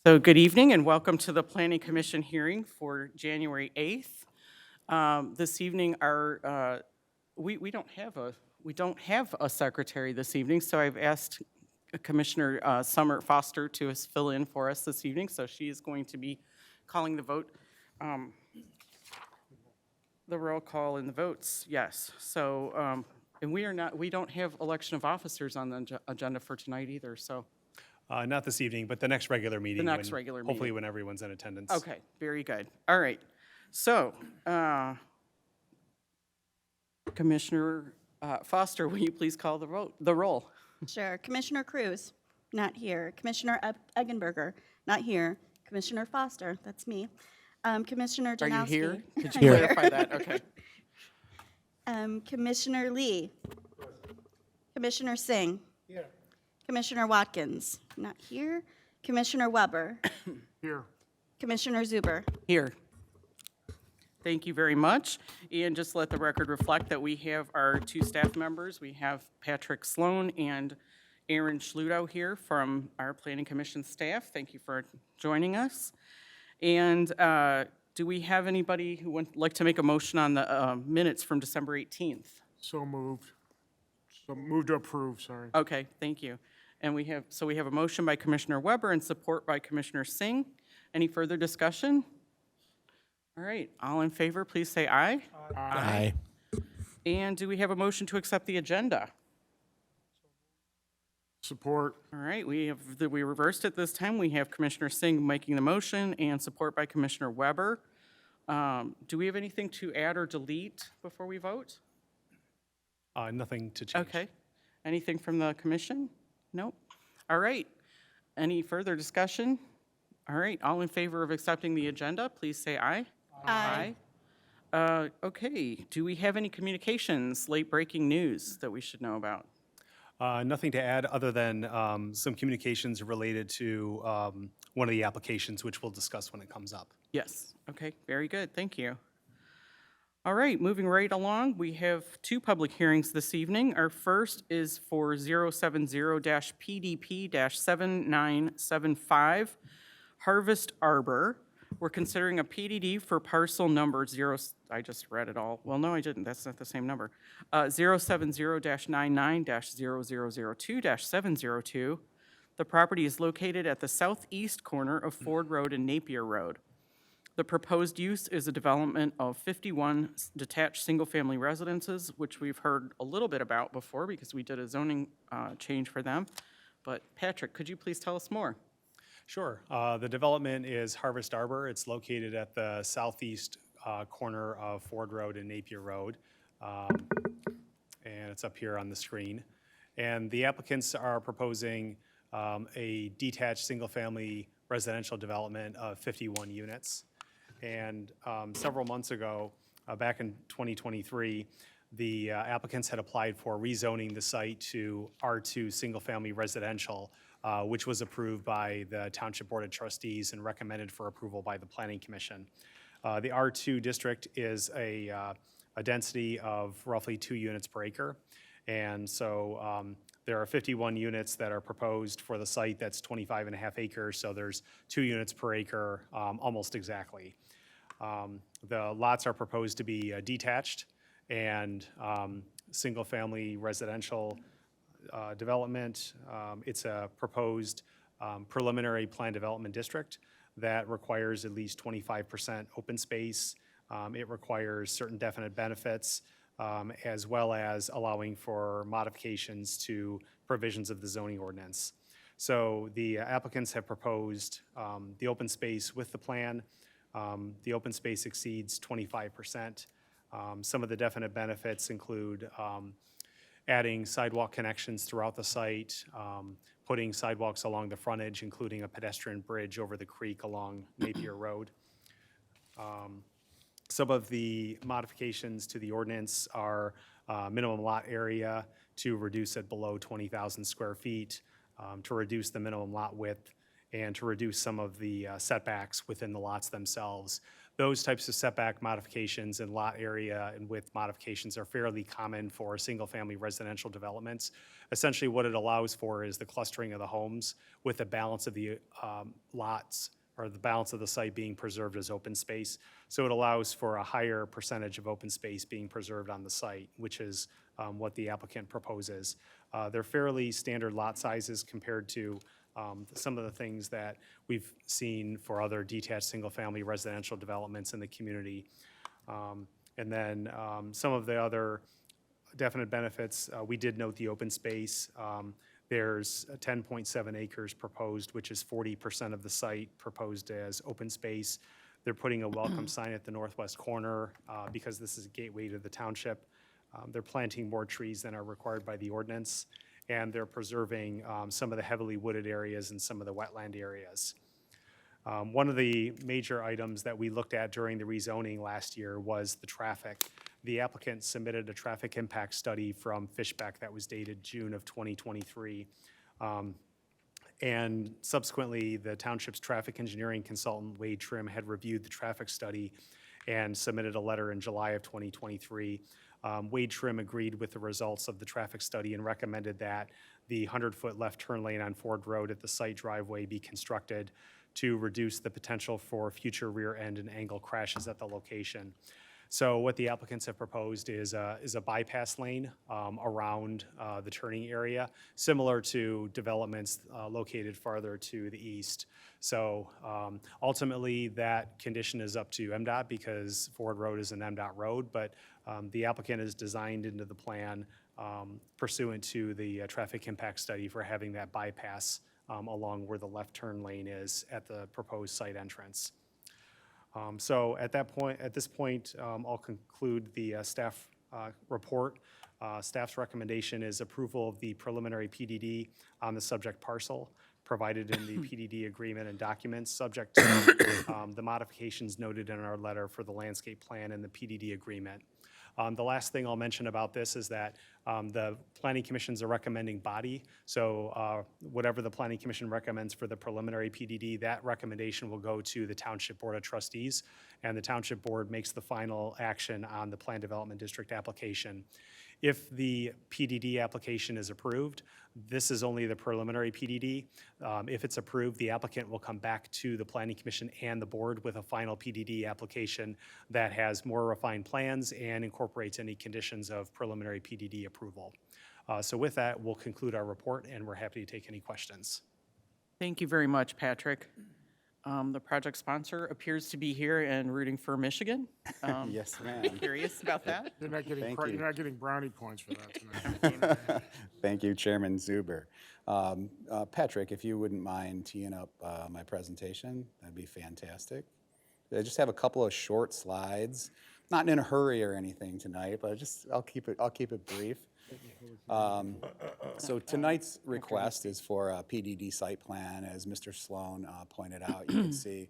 So good evening and welcome to the Planning Commission hearing for January 8th. This evening, we don't have a secretary this evening, so I've asked Commissioner Summer Foster to fill in for us this evening. So she is going to be calling the vote, the roll call and the votes. Yes. So and we don't have election of officers on the agenda for tonight either. So. Not this evening, but the next regular meeting. next regular meeting. Hopefully when everyone's in attendance. Okay, very good. All right. So, Commissioner Foster, will you please call the roll? Sure. Commissioner Cruz, not here. Commissioner Eggenberger, not here. Commissioner Foster, that's me. Commissioner Are Janowski. you here? Could you Here. clarify that? Okay. Commissioner Lee. Commissioner Singh. Here. Commissioner Watkins, not here. Commissioner Weber. Here. Commissioner Zuber. Here. Thank you very much. And just let the record reflect that we have our two staff members. We have Patrick Sloan and Aaron Schluto here from our Planning Commission staff. Thank you for joining us. And do we have anybody who would like to make a motion on the minutes from December 18th? So moved. So moved to approve, sorry. Okay, thank you. And we have a motion by Commissioner Weber and support by Commissioner Singh. Any further discussion? All right, all in favor, please say aye. Aye. And do we have a motion to accept the agenda? Support. All right, we reversed it this time. We have Commissioner Singh making the motion and support by Commissioner Weber. Do we have anything to add or delete before we vote? Nothing to change. Okay. Anything from the commission? Nope. All right. Any further discussion? All right, all in favor of accepting the agenda, please say aye. Aye. Okay, do we have any communications, late breaking news that we should know about? Nothing to add other than some communications related to one of the applications, which we'll discuss when it comes up. Yes, okay, very good, thank you. All right, moving right along, we have two public hearings this evening. Our first is for 070-PDP-7975 Harvest Arbor. We're considering a PDD for parcel number I just read it all. Well, no, I didn't, that's not the same number. 070-99-0002-702. The property is located at the southeast corner of Ford Road and Napier Road. The proposed use is a development of 51 detached single-family residences, which we've heard a little bit about before because we did a zoning change for them. But Patrick, could you please tell us more? Sure. The development is Harvest Arbor. It's located at the southeast corner of Ford Road and Napier Road. And it's up here on the screen. And the applicants are proposing a detached single-family residential development of 51 units. And several months ago, back in 2023, the applicants had applied for rezoning the site to R2 single-family residential, which was approved by the Township Board of Trustees and recommended for approval by the Planning Commission. The R2 district is a density of roughly 2 units per acre. And so there are 51 units that are proposed for the site. That's 25 and a half acres. So there's 2 units per acre, almost exactly. The lots are proposed to be detached and single-family residential development. It's a proposed preliminary plan development district that requires at least 25% open space. It requires certain definite benefits, as well as allowing for modifications to provisions of the zoning ordinance. So the applicants have proposed the open space with the plan. The open space exceeds 25%. Some of the definite benefits include adding sidewalk connections throughout the site, putting sidewalks along the frontage, including a pedestrian bridge over the creek along Napier Road. Some of the modifications to the ordinance are minimum lot area to reduce it below 20,000 square feet, to reduce the minimum lot width, and to reduce some of the setbacks within the lots themselves. those types of setback modifications and lot area and width modifications are fairly common for single-family residential developments. Essentially, what it allows for is the clustering of the homes with the balance of the lots or the balance of the site being preserved as open space. So it allows for a higher percentage of open space being preserved on the site, which is what the applicant proposes. They're fairly standard lot sizes compared to some of the things that we've seen for other detached single-family residential developments in the community. And then some of the other definite benefits, we did note the open space. There's 10.7 acres proposed, which is 40% of the site proposed as open space. They're putting a welcome sign at the northwest corner because this is a gateway to the township. They're planting more trees than are required by the ordinance, and they're preserving some of the heavily wooded areas and some of the wetland areas. One of the major items that we looked at during the rezoning last year was the traffic. The applicant submitted a traffic impact study from Fishbeck that was dated June of 2023. And subsequently, the township's traffic engineering consultant, Wade Trim, had reviewed the traffic study and submitted a letter in July of 2023. Wade Trim agreed with the results of the traffic study and recommended that the 100-foot left turn lane on Ford Road at the site driveway be constructed to reduce the potential for future rear end and angle crashes at the location. So what the applicants have proposed is a bypass lane around the turning area, similar to developments located farther to the east. So ultimately, that condition is up to MDOT because Ford Road is an MDOT road, but the applicant is designed into the plan pursuant to the traffic impact study for having that bypass along where the left turn lane is at the proposed site entrance. So at this point, I'll conclude the staff report. Staff's recommendation is approval of the preliminary PDD on the subject parcel provided in the PDD agreement and documents, subject to the modifications noted in our letter for the landscape plan and the PDD agreement. The last thing I'll mention about this is that the Planning Commission's a recommending body, so whatever the Planning Commission recommends for the preliminary PDD, that recommendation will go to the Township Board of Trustees, and the Township Board makes the final action on the Plan Development District application. If the PDD application is approved, this is only the preliminary PDD. If it's approved, the applicant will come back to the Planning Commission and the board with a final PDD application that has more refined plans and incorporates any conditions of preliminary PDD approval. So with that, we'll conclude our report, and we're happy to take any questions. Thank you very much, Patrick. The project sponsor appears to be here and rooting for Michigan. Yes, ma'am. Curious about that. You're not getting, Thank you're you. not getting brownie points for that tonight. Thank you, Chairman Zuber. Patrick, if you wouldn't mind teeing up my presentation, that'd be fantastic. I just have a couple of short slides. Not in a hurry or anything tonight, but I'll keep it brief. So tonight's request is for a PDD site plan, as Mr. Sloan pointed out. You can see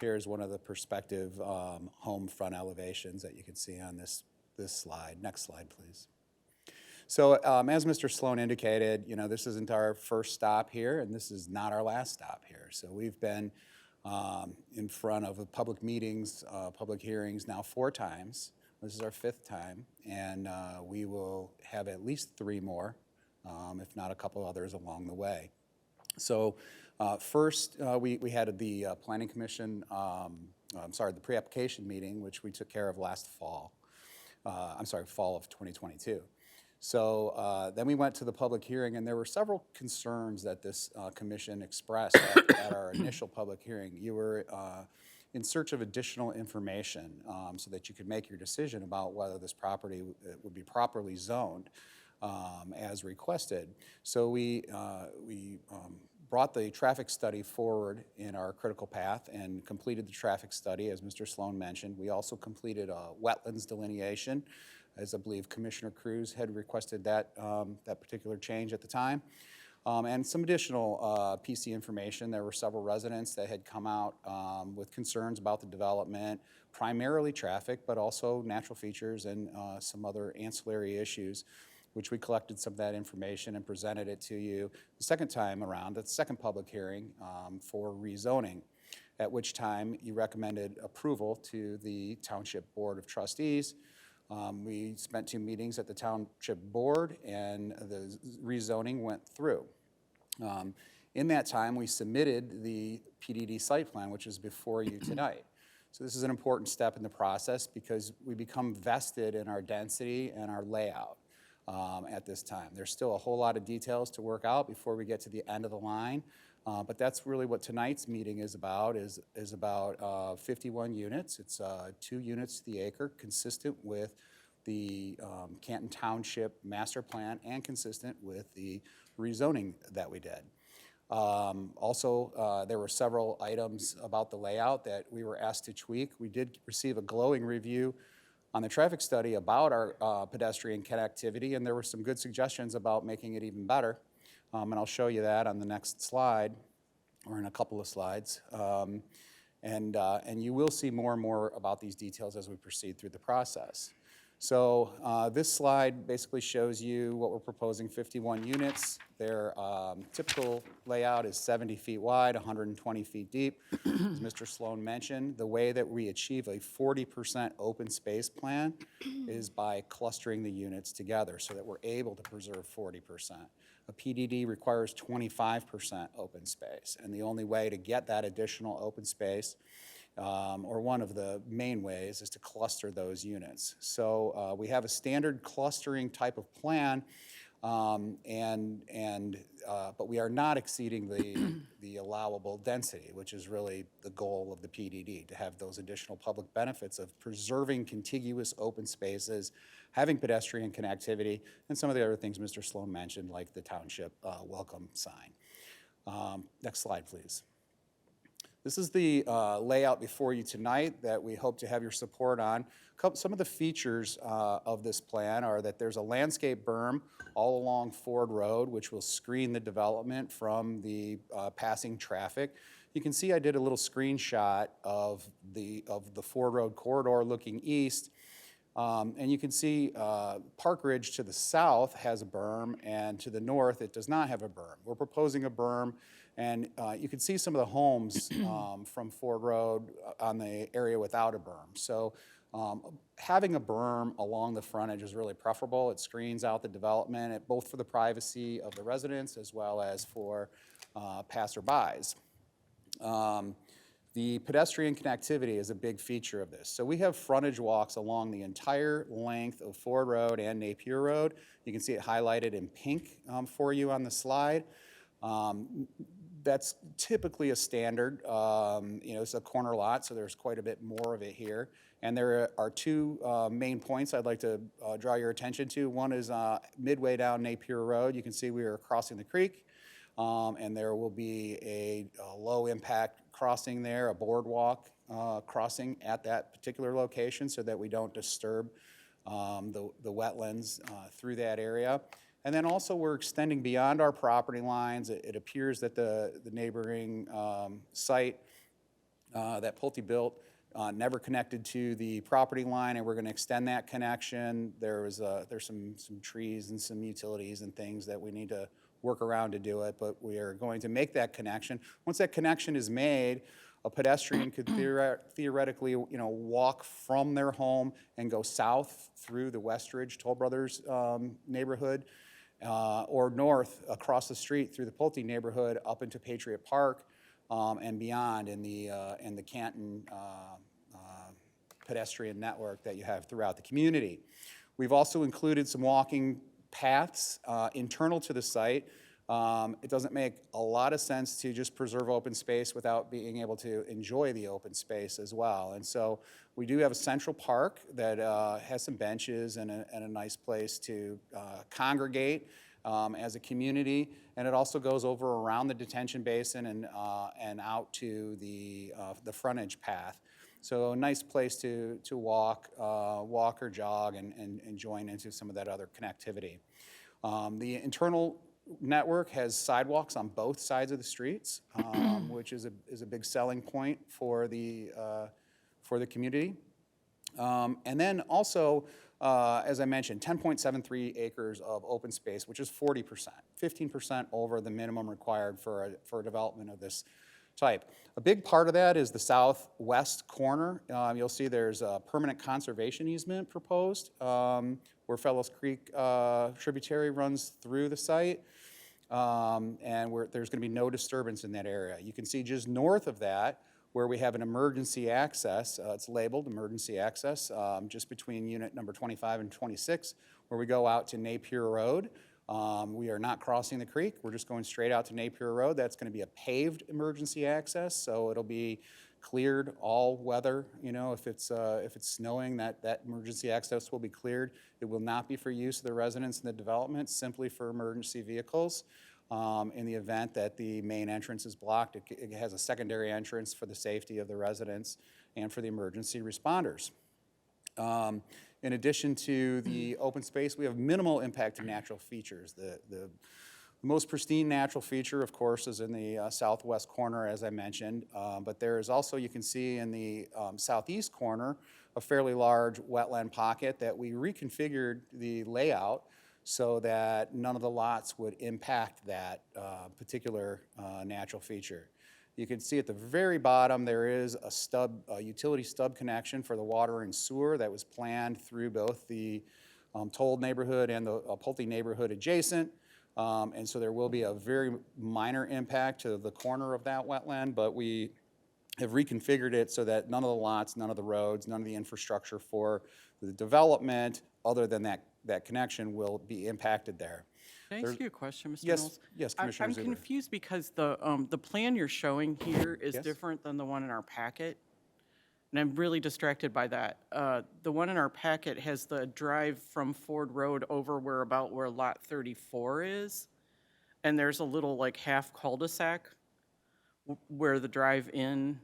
here's one of the perspective home front elevations that you can see on this slide. Next slide, please. So as Mr. Sloan indicated, this isn't our first stop here, and this is not our last stop here. So we've been in front of public meetings, public hearings now 4 times. This is our 5th time, and we will have at least 3 more, if not a couple others along the way. So first, we had the Planning Commission, the pre-application meeting, which we took care of last fall. Fall of 2022. So then we went to the public hearing, and there were several concerns that this commission expressed at our initial public hearing. You were in search of additional information so that you could make your decision about whether this property would be properly zoned as requested. So we brought the traffic study forward in our critical path and completed the traffic study, as Mr. Sloan mentioned. We also completed a wetlands delineation, as I believe Commissioner Cruz had requested that particular change at the time. And some additional PC information. There were several residents that had come out with concerns about the development, primarily traffic, but also natural features and some other ancillary issues, which we collected some of that information and presented it to you the second time around, the second public hearing for rezoning. at which time you recommended approval to the Township Board of Trustees. We spent 2 meetings at the Township Board, and the rezoning went through. In that time, we submitted the PDD site plan, which is before you tonight. So this is an important step in the process because we become vested in our density and our layout at this time. There's still a whole lot of details to work out before we get to the end of the line, but that's really what tonight's meeting is about, is about 51 units. It's 2 units to the acre, consistent with the Canton Township master plan and consistent with the rezoning that we did. Also, there were several items about the layout that we were asked to tweak. We did receive a glowing review on the traffic study about our pedestrian connectivity, and there were some good suggestions about making it even better. And I'll show you that on the next slide, or in a couple of slides. And you will see more and more about these details as we proceed through the process. So this slide basically shows you what we're proposing, 51 units. Their typical layout is 70 feet wide, 120 feet deep. As Mr. Sloan mentioned, the way that we achieve a 40% open space plan is by clustering the units together so that we're able to preserve 40%. A PDD requires 25% open space, and the only way to get that additional open space or one of the main ways is to cluster those units. So we have a standard clustering type of plan, but we are not exceeding the allowable density, which is really the goal of the PDD, to have those additional public benefits of preserving contiguous open spaces, having pedestrian connectivity, and some of the other things Mr. Sloan mentioned, like the township welcome sign. Next slide, please. This is the layout before you tonight that we hope to have your support on. Some of the features of this plan are that there's a landscape berm all along Ford Road, which will screen the development from the passing traffic. You can see I did a little screenshot of the Ford Road corridor looking east. And you can see Park Ridge to the south has a berm, and to the north it does not have a berm. We're proposing a berm, and you can see some of the homes from Ford Road on the area without a berm. So having a berm along the frontage is really preferable. It screens out the development, both for the privacy of the residents as well as for passerbys. The pedestrian connectivity is a big feature of this. So we have frontage walks along the entire length of Ford Road and Napier Road. You can see it highlighted in pink for you on the slide. That's typically a standard. It's a corner lot, so there's quite a bit more of it here. And there are 2 main points I'd like to draw your attention to. One is midway down Napier Road. You can see we are crossing the creek, and there will be a low impact crossing there, a boardwalk crossing at that particular location so that we don't disturb the wetlands through that area. And then also we're extending beyond our property lines. It appears that the neighboring site that Pulte built never connected to the property line, and we're going to extend that connection. There's some trees and some utilities and things that we need to work around to do it, but we are going to make that connection. Once that connection is made, a pedestrian could theoretically, walk from their home and go south through the Westridge Toll Brothers neighborhood, or north across the street through the Pulte neighborhood up into Patriot Park and beyond in the Canton pedestrian network that you have throughout the community. We've also included some walking paths internal to the site. It doesn't make a lot of sense to just preserve open space without being able to enjoy the open space as well. And so we do have a central park that has some benches and a nice place to congregate as a community. And it also goes over around the detention basin and out to the frontage path. So a nice place to walk or jog and join into some of that other connectivity. The internal network has sidewalks on both sides of the streets, which is a big selling point for the community. And then also, as I mentioned, 10.73 acres of open space, which is 40%, 15% over the minimum required for a development of this type. A big part of that is the southwest corner. You'll see there's a permanent conservation easement proposed where Fellows Creek tributary runs through the site. And there's going to be no disturbance in that area. You can see just north of that where we have an emergency access. It's labeled emergency access just between unit number 25 and 26 where we go out to Napier Road. We are not crossing the creek. We're just going straight out to Napier Road. That's going to be a paved emergency access, so it'll be cleared all weather. You know, if it's snowing, that emergency access will be cleared. It will not be for use of the residents in the development, simply for emergency vehicles. In the event that the main entrance is blocked, it has a secondary entrance for the safety of the residents and for the emergency responders. In addition to the open space, we have minimal impact to natural features. The most pristine natural feature, of course, is in the southwest corner, as I mentioned, but there is also, you can see in the southeast corner, a fairly large wetland pocket that we reconfigured the layout so that none of the lots would impact that particular natural feature. You can see at the very bottom there is a utility stub connection for the water and sewer that was planned through both the Told neighborhood and the Pulte neighborhood adjacent. And so there will be a very minor impact to the corner of that wetland, but we have reconfigured it so that none of the lots, none of the roads, none of the infrastructure for the development other than that connection will be impacted there. Can I ask you a question, Mr. Yes, Knowles? yes, Commissioner I'm Zuber. confused because the plan you're showing here is Yes. different than the one in our packet. And I'm really distracted by that. The one in our packet has the drive from Ford Road over where lot 34 is. And there's a little like half cul-de-sac where the drive-in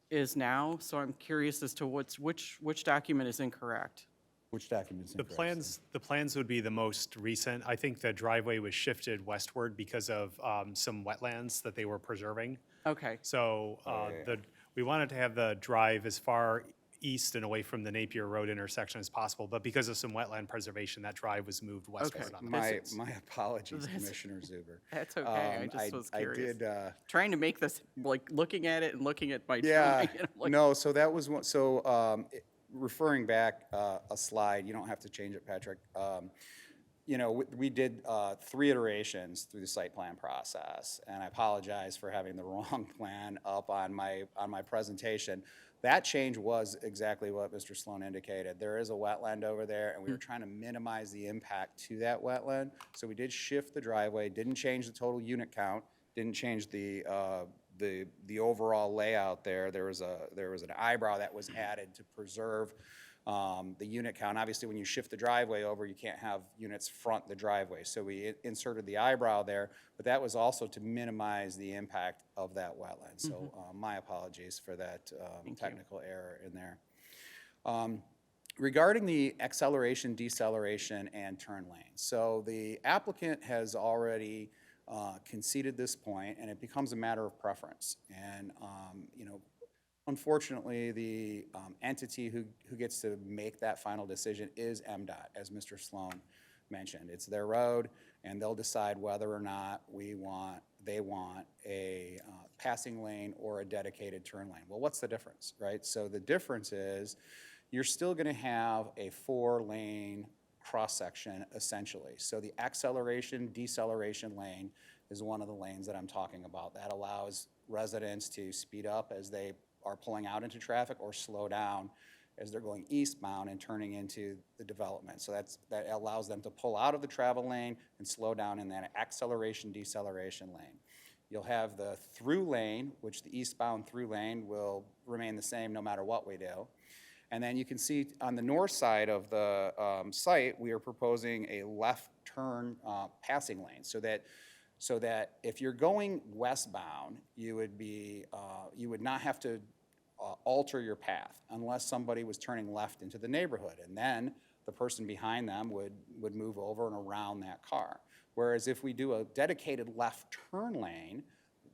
is now. So I'm curious as to which document is incorrect. Which documents? The plans would be the most recent. I think the driveway was shifted westward because of some wetlands that they were preserving. Okay. So we wanted to have the drive as far east and away from the Napier Road intersection as possible, but because of some wetland preservation, that drive was moved westward on the My apologies, Commissioner Zuber. That's okay. I just was curious. I did. Trying to make this, like, looking at it and looking at my Yeah, drawing. and I'm like, no, so that was one, so referring back a slide, you don't have to change it, Patrick. You know, we did 3 iterations through the site plan process, and I apologize for having the wrong plan up on my presentation. That change was exactly what Mr. Sloan indicated. There is a wetland over there, and we were trying to minimize the impact to that wetland. So we did shift the driveway, didn't change the total unit count, didn't change the overall layout there. There was an eyebrow that was added to preserve the unit count. Obviously, when you shift the driveway over, you can't have units front the driveway. So we inserted the eyebrow there, but that was also to minimize the impact of that wetland. So my apologies for that technical error in there. Regarding the acceleration, deceleration, and turn lanes. So the applicant has already conceded this point, and it becomes a matter of preference. And, you know, unfortunately, the entity who gets to make that final decision is MDOT, as Mr. Sloan mentioned. It's their road, and they'll decide whether or not they want a passing lane or a dedicated turn lane. Well, what's the difference, right? So the difference is you're still going to have a 4-lane cross-section, essentially. So the acceleration, deceleration lane is one of the lanes that I'm talking about. That allows residents to speed up as they are pulling out into traffic or slow down as they're going eastbound and turning into the development. So that allows them to pull out of the travel lane and slow down in that acceleration, deceleration lane. You'll have the through lane, which the eastbound through lane will remain the same no matter what we do. And then you can see on the north side of the site, we are proposing a left turn passing lane so that if you're going westbound, you would not have to alter your path unless somebody was turning left into the neighborhood, and then the person behind them would move over and around that car. Whereas if we do a dedicated left turn lane,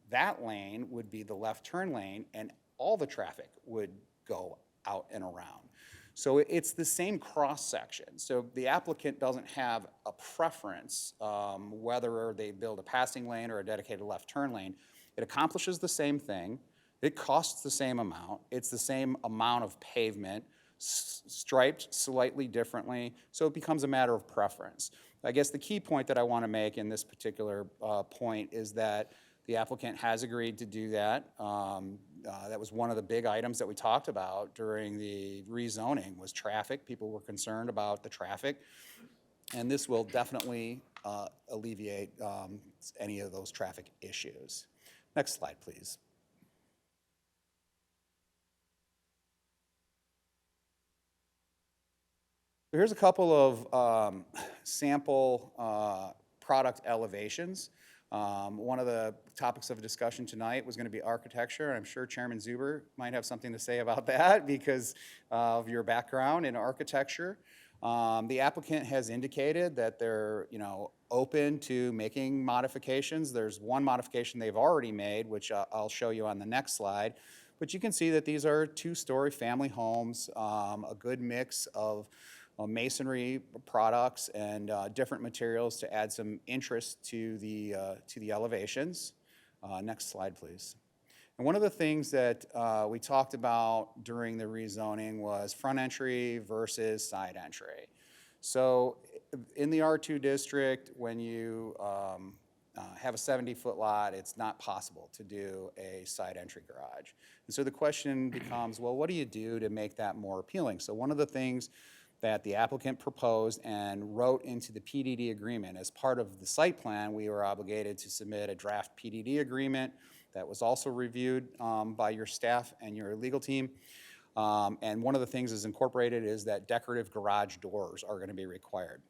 that lane would be the left turn lane, and all the traffic would go out and around. So it's the same cross-section. So the applicant doesn't have a preference whether they build a passing lane or a dedicated left turn lane. It accomplishes the same thing. It costs the same amount. It's the same amount of pavement, striped slightly differently, so it becomes a matter of preference. I guess the key point that I want to make in this particular point is that the applicant has agreed to do that. That was one of the big items that we talked about during the rezoning was traffic. People were concerned about the traffic, and this will definitely alleviate any of those traffic issues. Next slide, please. Here's a couple of sample product elevations. One of the topics of discussion tonight was going to be architecture, and I'm sure Chairman Zuber might have something to say about that because of your background in architecture. The applicant has indicated that they're, open to making modifications. There's one modification they've already made, which I'll show you on the next slide. But you can see that these are two-story family homes, a good mix of masonry products and different materials to add some interest to the elevations. Next slide, please. And one of the things that we talked about during the rezoning was front entry versus side entry. So in the R2 district, when you have a 70-foot lot, it's not possible to do a side entry garage. And so the question becomes, well, what do you do to make that more appealing? So one of the things that the applicant proposed and wrote into the PDD agreement. As part of the site plan, we were obligated to submit a draft PDD agreement that was also reviewed by your staff and your legal team. And one of the things is incorporated is that decorative garage doors are going to be required.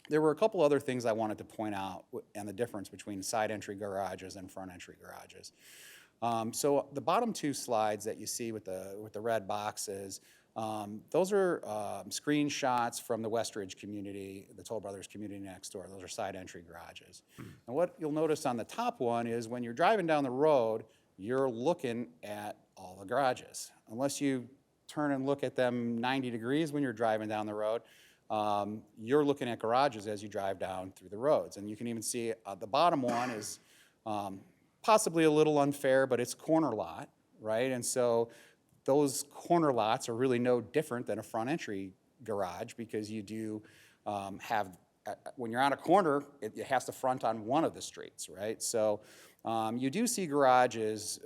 There were a couple other things I wanted to point out and the difference between side entry garages and front entry garages. So the bottom two slides that you see with the red boxes, those are screenshots from the Westridge community, the Toll Brothers community next door. Those are side entry garages. And what you'll notice on the top one is when you're driving down the road, you're looking at all the garages. Unless you turn and look at them 90 degrees when you're driving down the road, you're looking at garages as you drive down through the roads. And you can even see the bottom one is possibly a little unfair, but it's corner lot, right? And so those corner lots are really no different than a front entry garage because you do have, when you're on a corner, it has to front on one of the streets, right? So you do see garages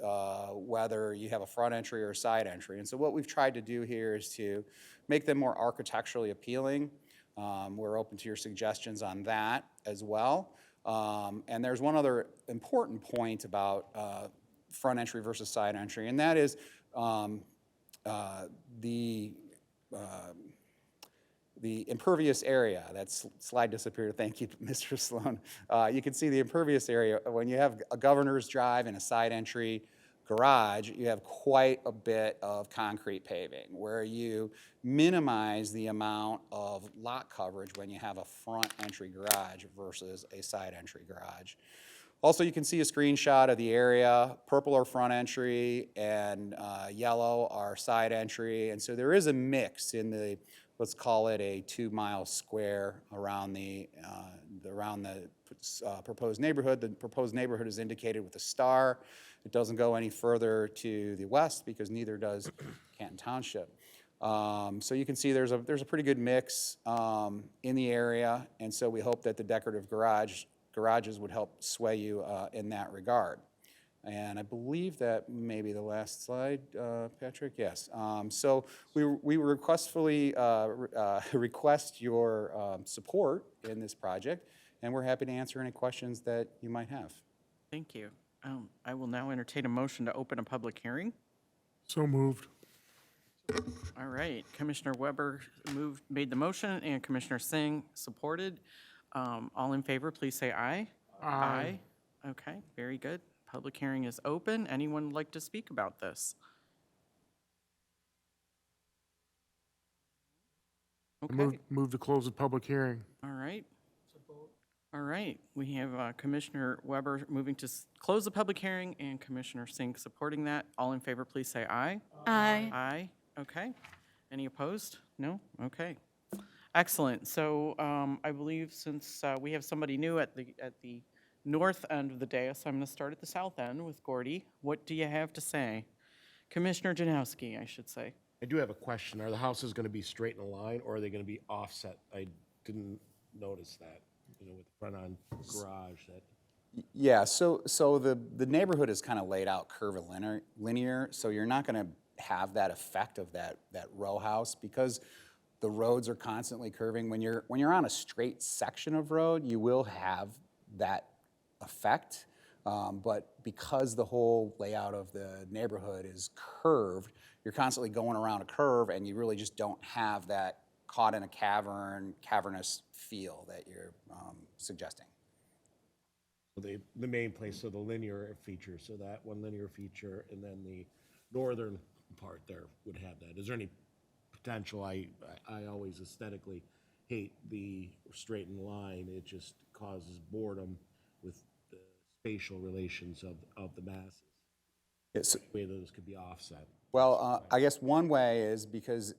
whether you have a front entry or a side entry. And so what we've tried to do here is to make them more architecturally appealing. We're open to your suggestions on that as well. And there's one other important point about front entry versus side entry, and that is the impervious area. That slide disappeared. Thank you, Mr. Sloan. You can see the impervious area. When you have a governor's drive and a side entry garage, you have quite a bit of concrete paving where you minimize the amount of lot coverage when you have a front entry garage versus a side entry garage. Also, you can see a screenshot of the area. Purple are front entry and yellow are side entry. And so there is a mix in the, let's call it a 2-mile square around the proposed neighborhood. The proposed neighborhood is indicated with a star. It doesn't go any further to the west because neither does Canton Township. So you can see there's a pretty good mix in the area. And so we hope that the decorative garages would help sway you in that regard. And I believe that may be the last slide, Patrick. Yes. So we requestfully request your support in this project, and we're happy to answer any questions that you might have. Thank you. I will now entertain a motion to open a public hearing. So moved. All right, Commissioner Weber made the motion, and Commissioner Singh supported. All in favor, please say aye. Aye. Okay, very good. Public hearing is open. Anyone like to speak about this? Okay, Move to close the public hearing. all right. All right, we have Commissioner Weber moving to close the public hearing and Commissioner Singh supporting that. All in favor, please say aye. Aye. Aye, okay. Any opposed? No? Okay. Excellent. So I believe since we have somebody new at the north end of the dais, I'm going to start at the south end with Gordy. What do you have to say? Commissioner Janowski, I should say. I do have a question. Are the houses going to be straight in a line, or are they going to be offset? I didn't notice that, with the front-on garage that. Yeah, so the neighborhood is kind of laid out linear, so you're not going to have that effect of that row house because the roads are constantly curving. When you're on a straight section of road, you will have that effect, but because the whole layout of the neighborhood is curved, you're constantly going around a curve, and you really just don't have that caught in a cavernous feel that you're suggesting. The main place, so the linear feature, so that one linear feature, and then the northern part there would have that. Is there any potential? I always aesthetically hate the straightened line. It just causes boredom with the spatial relations of the masses. It's, Way those could be offset. Well, I guess one way is because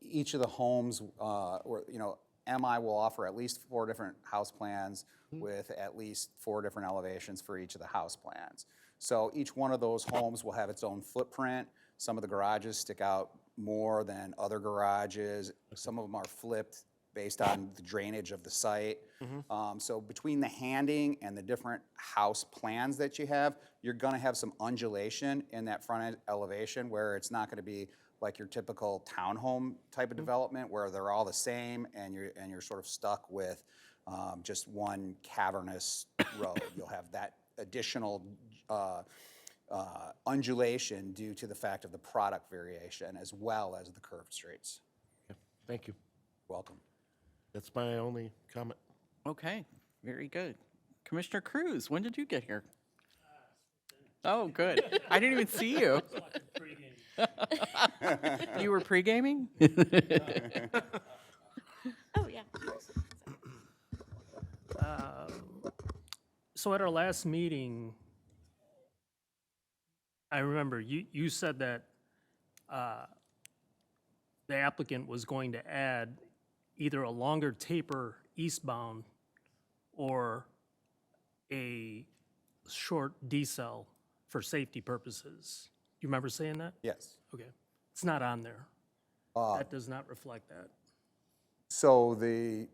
each of the homes, MI will offer at least 4 different house plans with at least 4 different elevations for each of the house plans. So each one of those homes will have its own footprint. Some of the garages stick out more than other garages. Some of them are flipped based on the drainage of the site. So between the handing and the different house plans that you have, you're gonna have some undulation in that front end elevation where it's not gonna be like your typical townhome type of development where they're all the same and you're sort of stuck with just one cavernous road. You'll have that additional undulation due to the fact of the product variation as well as the curved streets. Thank you. Welcome. That's my only comment. Okay, very good. Commissioner Cruz, when did you get here? Oh, good. I didn't even see you. You were pre-gaming? Oh, yeah. So at our last meeting, I remember you said that the applicant was going to add either a longer taper eastbound or a short decel for safety purposes. You remember saying that? Yes. Okay. It's not on there. That does not reflect that. So the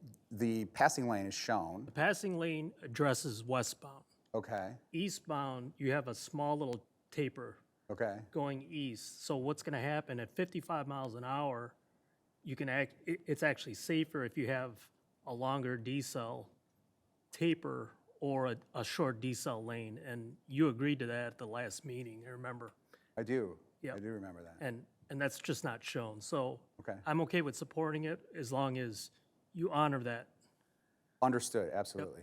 passing lane is shown. The passing lane addresses westbound. Okay. Eastbound, you have a small little taper Okay. going east. So what's going to happen at 55 miles an hour, you can it's actually safer if you have a longer decel taper or a short decel lane. And you agreed to that at the last meeting, I remember. I do. Yep. I do remember that. And that's just not shown. So Okay. I'm okay with supporting it as long as you honor that. Understood. Absolutely.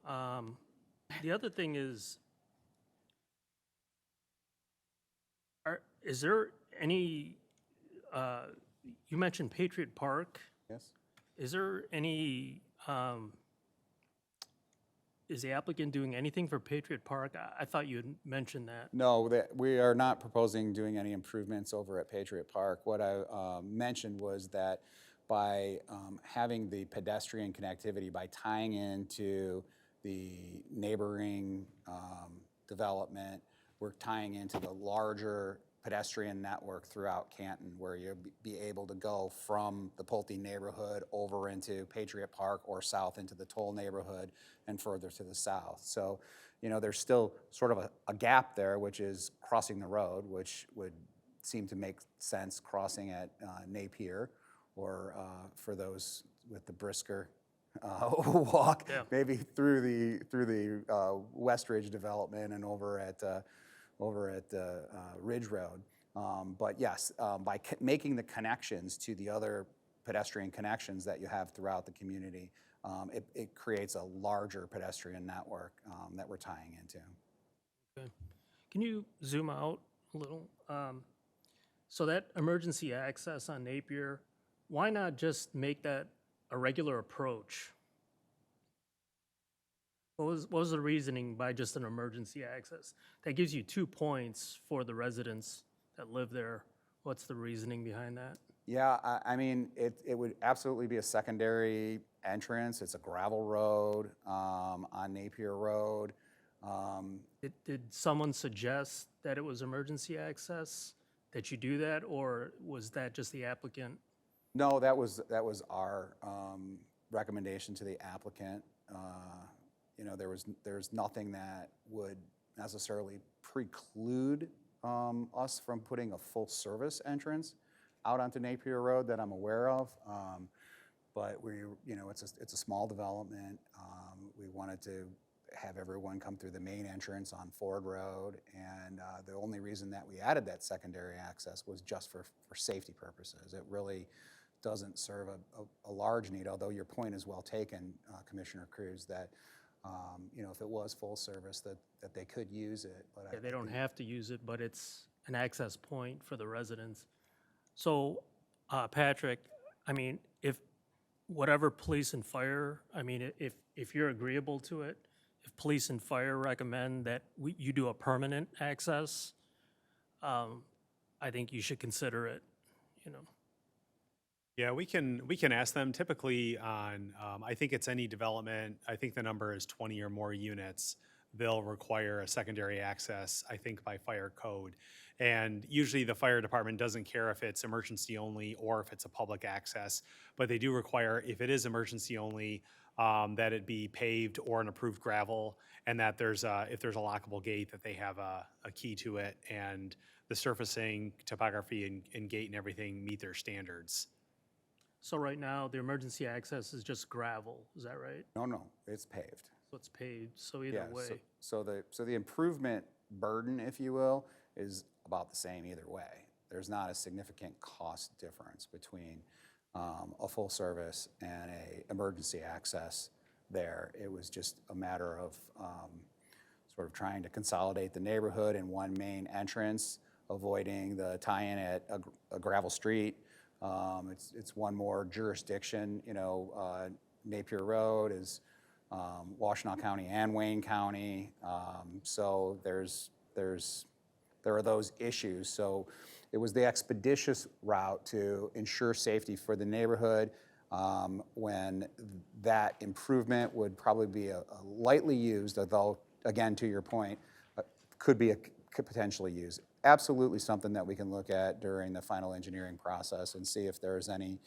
The other thing is, is there any, you mentioned Patriot Park. Yes. Is there any, is the applicant doing anything for Patriot Park? I thought you had mentioned that. No, we are not proposing doing any improvements over at Patriot Park. What I mentioned was that by having the pedestrian connectivity, by tying into the neighboring development, we're tying into the larger pedestrian network throughout Canton where you'll be able to go from the Pulte neighborhood over into Patriot Park or south into the Toll neighborhood and further to the south. So, there's still sort of a gap there, which is crossing the road, which would seem to make sense crossing at Napier or for those with the brisker walk, maybe through the Westridge development and over at Ridge Road. But yes, by making the connections to the other pedestrian connections that you have throughout the community, it creates a larger pedestrian network that we're tying into. Okay. Can you zoom out a little? So that emergency access on Napier, why not just make that a regular approach? What was the reasoning by just an emergency access? That gives you 2 points for the residents that live there. What's the reasoning behind that? Yeah, I mean, it would absolutely be a secondary entrance. It's a gravel road on Napier Road. Did someone suggest that it was emergency access, that you do that, or was that just the applicant? No, that was our recommendation to the applicant. You know, there's nothing that would necessarily preclude us from putting a full-service entrance out onto Napier Road that I'm aware of. But you know, it's a small development. We wanted to have everyone come through the main entrance on Ford Road, and the only reason that we added that secondary access was just for safety purposes. It really doesn't serve a large need, although your point is well taken, Commissioner Cruz, that you know, if it was full service, that they could use it. But Yeah, they don't have to use it, but it's an access point for the residents. So, Patrick, I mean, if whatever police and fire, I mean, if you're agreeable to it, if police and fire recommend that you do a permanent access, I think you should consider it, you know. Yeah, we can ask them typically on, I think it's any development, I think the number is 20 or more units, they'll require a secondary access, I think by fire code. And usually the fire department doesn't care if it's emergency only or if it's a public access, but they do require, if it is emergency only, that it be paved or an approved gravel, and that if there's a lockable gate, that they have a key to it, and the surfacing, topography, and gate and everything meet their standards. So right now, the emergency access is just gravel, is that right? No, it's paved. So it's paved, so either way. So the improvement burden, if you will, is about the same either way. There's not a significant cost difference between a full service and a emergency access there. It was just a matter of sort of trying to consolidate the neighborhood in one main entrance, avoiding the tie-in at a gravel street. It's one more jurisdiction, you know, Napier Road is Washtenaw County and Wayne County. So there are those issues. So it was the expeditious route to ensure safety for the neighborhood, when that improvement would probably be a lightly used, although, again, to your point, could potentially used. Absolutely something that we can look at during the final engineering process and see if there's any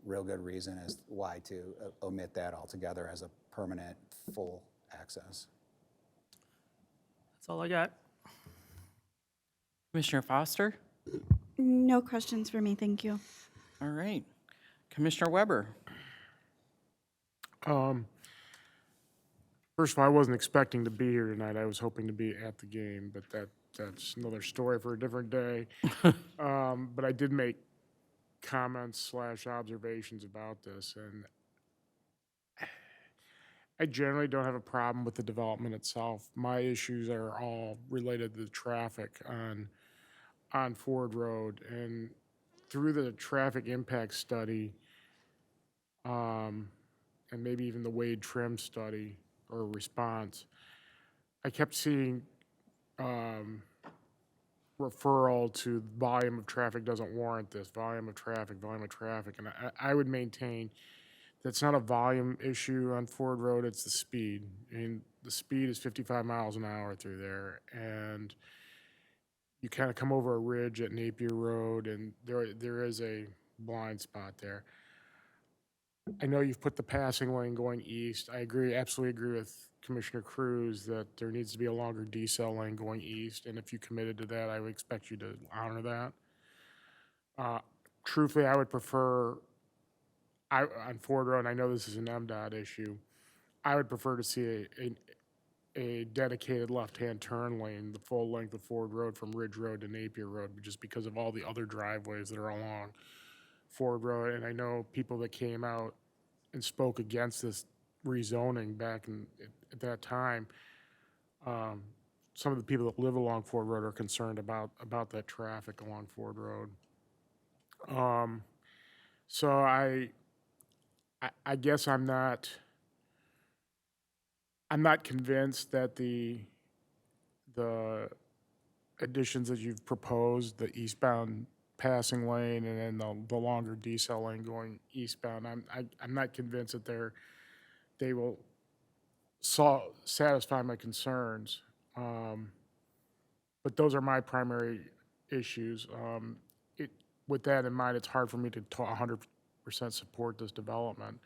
real good reason as why to omit that altogether as a permanent full access. That's all I got. Commissioner Foster? No questions for me, thank you. All right. Commissioner Weber? First of all, I wasn't expecting to be here tonight. I was hoping to be at the game, but that's another story for a different day. But I did make comments / observations about this, and I generally don't have a problem with the development itself. My issues are all related to the traffic on Ford Road, and through the traffic impact study, and maybe even the Wade Trim study or response, I kept seeing referral to volume of traffic doesn't warrant this, volume of traffic, and I would maintain that's not a volume issue on Ford Road, it's the speed. And the speed is 55 miles an hour through there, and you kind of come over a ridge at Napier Road, and there is a blind spot there. I know you've put the passing lane going east. I absolutely agree with Commissioner Cruz that there needs to be a longer decel lane going east, and if you committed to that, I would expect you to honor that. Truthfully, I would prefer, on Ford Road, and I know this is an MDOT issue, I would prefer to see a dedicated left-hand turn lane, the full length of Ford Road from Ridge Road to Napier Road, just because of all the other driveways that are along Ford Road. And I know people that came out and spoke against this rezoning back at that time. Some of the people that live along Ford Road are concerned about that traffic along Ford Road. So I guess I'm not convinced that the additions that you've proposed, the eastbound passing lane and then the longer decel lane going eastbound, I'm not convinced that they will satisfy my concerns. But those are my primary issues. With that in mind, it's hard for me to 100% support this development.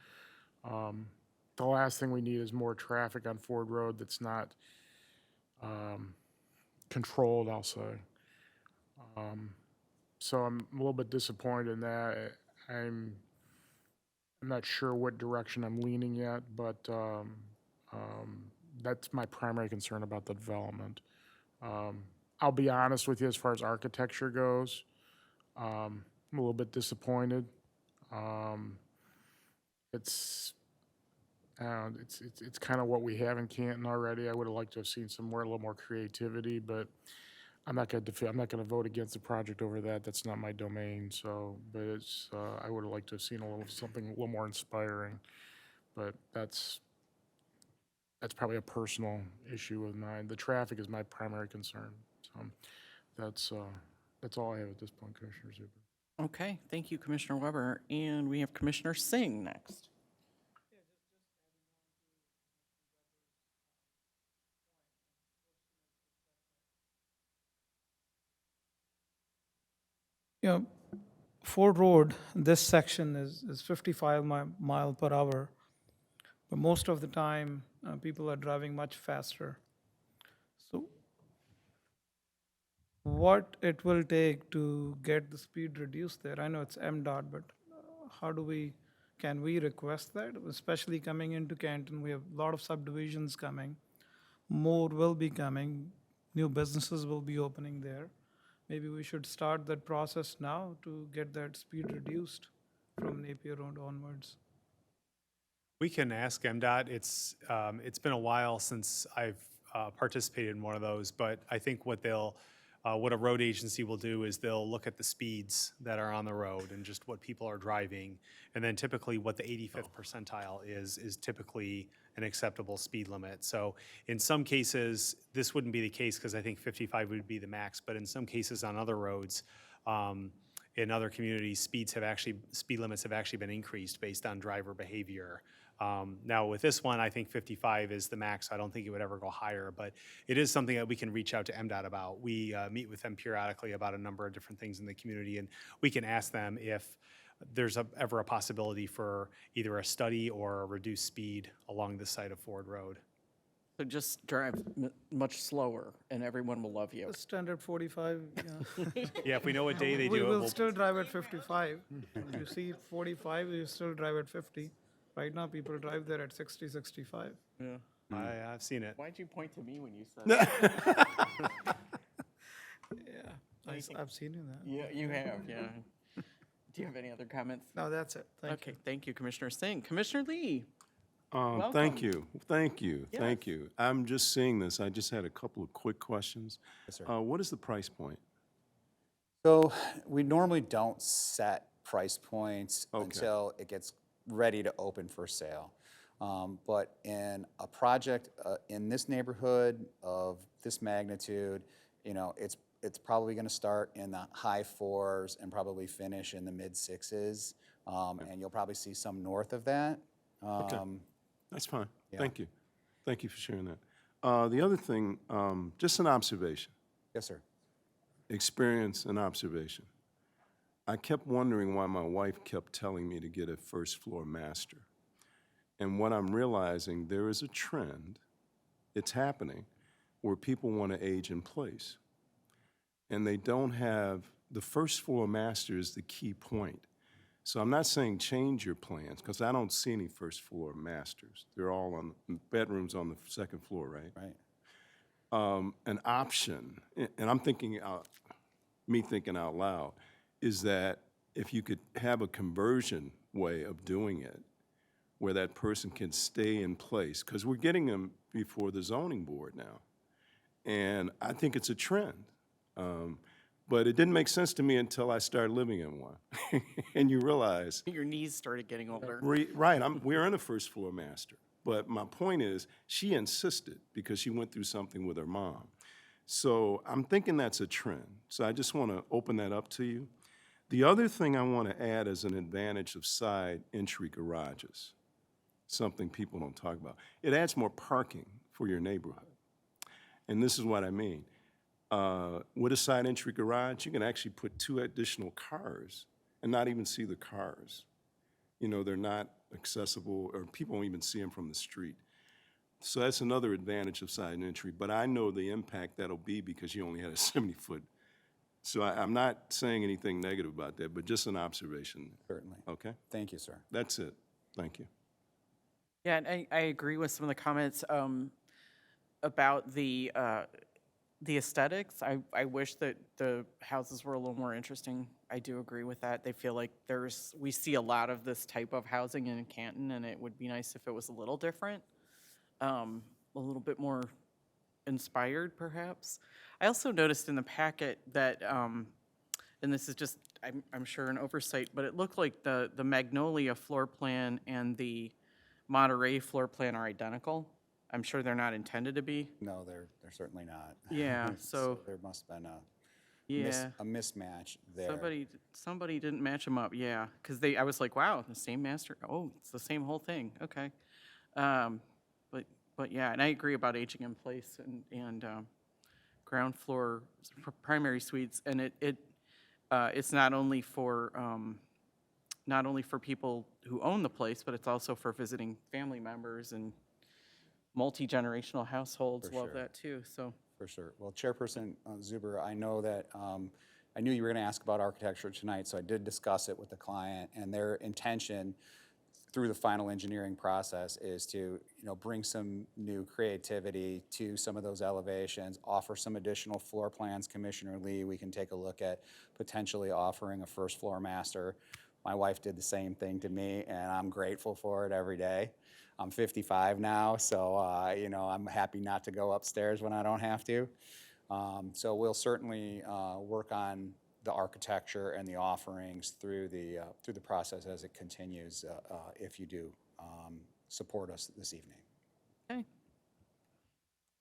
The last thing we need is more traffic on Ford Road that's not controlled, I'll say. So I'm a little bit disappointed in that. I'm not sure what direction I'm leaning yet, but that's my primary concern about the development. I'll be honest with you, as far as architecture goes, I'm a little bit disappointed. It's kind of what we have in Canton already. I would have liked to have seen a little more creativity, but I'm not going to vote against the project over that. That's not my domain. So, but I would have liked to have seen something a little more inspiring. But that's probably a personal issue of mine. The traffic is my primary concern. So that's all I have at this point, Commissioner Zuber. Okay, thank you, Commissioner Weber. And we have Commissioner Singh next. You know, Ford Road, this section is 55 mile per hour, but most of the time, people are driving much faster. So what it will take to get the speed reduced there? I know it's MDOT, but can we request that? Especially coming into Canton, we have a lot of subdivisions coming. More will be coming, new businesses will be opening there. Maybe we should start that process now to get that speed reduced from Napier Road onwards. We can ask MDOT. It's been a while since I've participated in one of those, but I think what a road agency will do is they'll look at the speeds that are on the road and just what people are driving, and then typically what the 85th percentile is typically an acceptable speed limit. So in some cases, this wouldn't be the case because I think 55 would be the max, but in some cases on other roads, in other communities, speed limits have actually been increased based on driver behavior. Now with this one, I think 55 is the max. I don't think it would ever go higher, but it is something that we can reach out to MDOT about. We meet with them periodically about a number of different things in the community, and we can ask them if there's ever a possibility for either a study or a reduced speed along this side of Ford Road. So just drive much slower and everyone will love you. The standard 45, yeah. Yeah, if we know what day they We do it, will we'll still drive at 55. You see 45, you still drive at 50. Right now, people drive there at 60, 65. Yeah. I've seen it. Why'd you point to me when you said that? Yeah, I've seen you that. Yeah, you have, yeah. Do you have any other comments? No, that's it. Thank you. Okay, thank you, Commissioner Singh. Commissioner Lee? Thank Welcome. you, thank you, thank you. I'm just seeing this, I just had a couple of quick questions. Yes, sir. What is the price point? So we normally don't set price points Okay. until it gets ready to open for sale. But in a project in this neighborhood of this magnitude, you know, it's probably going to start in the high 4s and probably finish in the mid 6s. And you'll probably see some north of that. That's fine, Yeah. thank you. Thank you for sharing that. The other thing, just an observation, Yes, sir. experience and observation. I kept wondering why my wife kept telling me to get a first floor master. And what I'm realizing, there is a trend, it's happening, where people want to age in place. And they don't have, the first floor master is the key point. So I'm not saying change your plans, because I don't see any first floor masters. They're all on, bedrooms on the second floor, right? Right. An option, and I'm thinking out loud, is that if you could have a conversion way of doing it, where that person can stay in place, because we're getting them before the zoning board now. And I think it's a trend. But it didn't make sense to me until I started living in one. And you realize, Your knees started getting older. right, we're in a first floor master. But my point is, she insisted because she went through something with her mom. So I'm thinking that's a trend. So I just want to open that up to you. The other thing I want to add is an advantage of side entry garages. something people don't talk about. It adds more parking for your neighborhood. And this is what I mean. With a side entry garage, you can actually put 2 additional cars and not even see the cars. You know, they're not accessible, or people won't even see them from the street. So that's another advantage of side entry, but I know the impact that'll be because you only had a 70-foot. So I'm not saying anything negative about that, but just an observation, Certainly. okay? Thank you, sir. That's it. Thank you. Yeah, and I agree with some of the comments about the aesthetics. I wish that the houses were a little more interesting. I do agree with that. They feel like we see a lot of this type of housing in Canton, and it would be nice if it was a little different, a little bit more inspired, perhaps. I also noticed in the packet that, and this is just, I'm sure an oversight, but it looked like the Magnolia floor plan and the Monterey floor plan are identical. I'm sure they're not intended to be. No, they're certainly not. Yeah, so- There must have been Yeah. a mismatch there. Somebody didn't match them up, yeah, because I was like, wow, the same master, oh, it's the same whole thing, okay. But yeah, and I agree about aging in place and ground floor primary suites, and it's not only for people who own the place, but it's also for visiting family members and multi-generational households For love sure. that too, so. For sure. Well, Chairperson Zuber, I know that, I knew you were going to ask about architecture tonight, so I did discuss it with the client, and their intention through the final engineering process is to, bring some new creativity to some of those elevations, offer some additional floor plans. Commissioner Lee, we can take a look at potentially offering a first floor master. My wife did the same thing to me, and I'm grateful for it every day. I'm 55 now, so, I'm happy not to go upstairs when I don't have to. So we'll certainly work on the architecture and the offerings through the process as it continues, if you do support us this evening. Okay.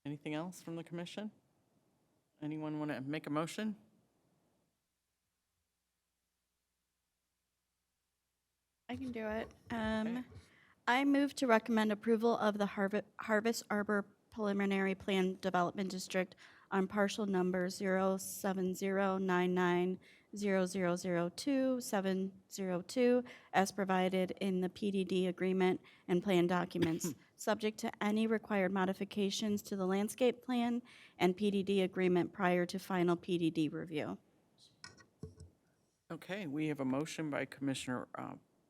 Anything else from the commission? Anyone want to make a motion? I can do it. I move to recommend approval of the Harvest Arbor Preliminary Plan Development District on parcel number 070990002-702 as provided in the PDD agreement and plan documents, subject to any required modifications to the landscape plan and PDD agreement prior to final PDD review. Okay, we have a motion by Commissioner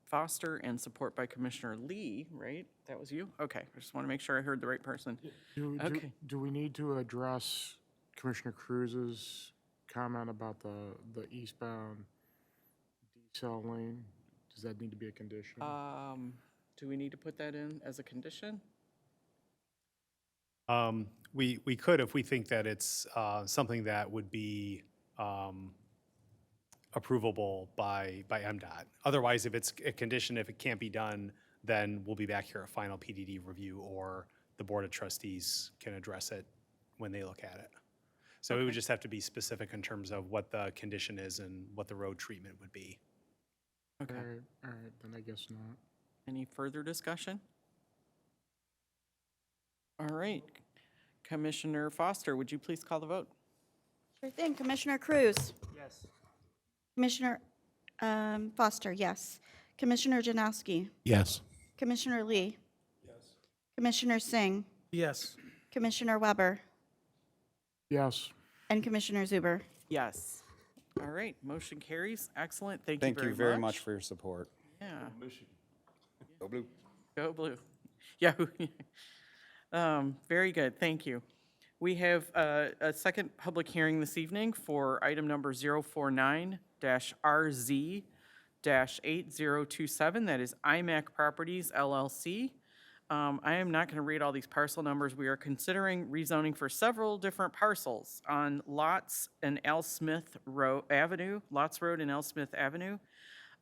Foster and support by Commissioner Lee, right? That was you? Okay, I just want to make sure I heard the right person. Okay. Do we need to address Commissioner Cruz's comment about the eastbound decel lane? Does that need to be a condition? Do we need to put that in as a condition? We could if we think that it's something that would be approvable by MDOT. Otherwise, if it's a condition, if it can't be done, then we'll be back here at final PDD review, or the Board of Trustees can address it when they look at it. So it would just have to be specific in terms of what the condition is and what the road treatment would be. Okay. All right, then I guess not. Any further discussion? All right. Commissioner Foster, would you please call the vote? Sure thing. Commissioner Cruz? Yes. Commissioner Foster, yes. Commissioner Janowski? Yes. Commissioner Lee? Yes. Commissioner Singh? Yes. Commissioner Weber? Yes. And Commissioner Zuber? Yes. All right, motion carries. Excellent. Thank Thank you you very very much. much for your support. Yeah. Go Blue. Go Blue. Yeah. Very good, thank you. We have a second public hearing this evening for item number 049-RZ-8027. That is IMAC Properties LLC. I am not going to read all these parcel numbers. We are considering rezoning for several different parcels on Lots and L. Smith Avenue, Lots Road and L. Smith Avenue,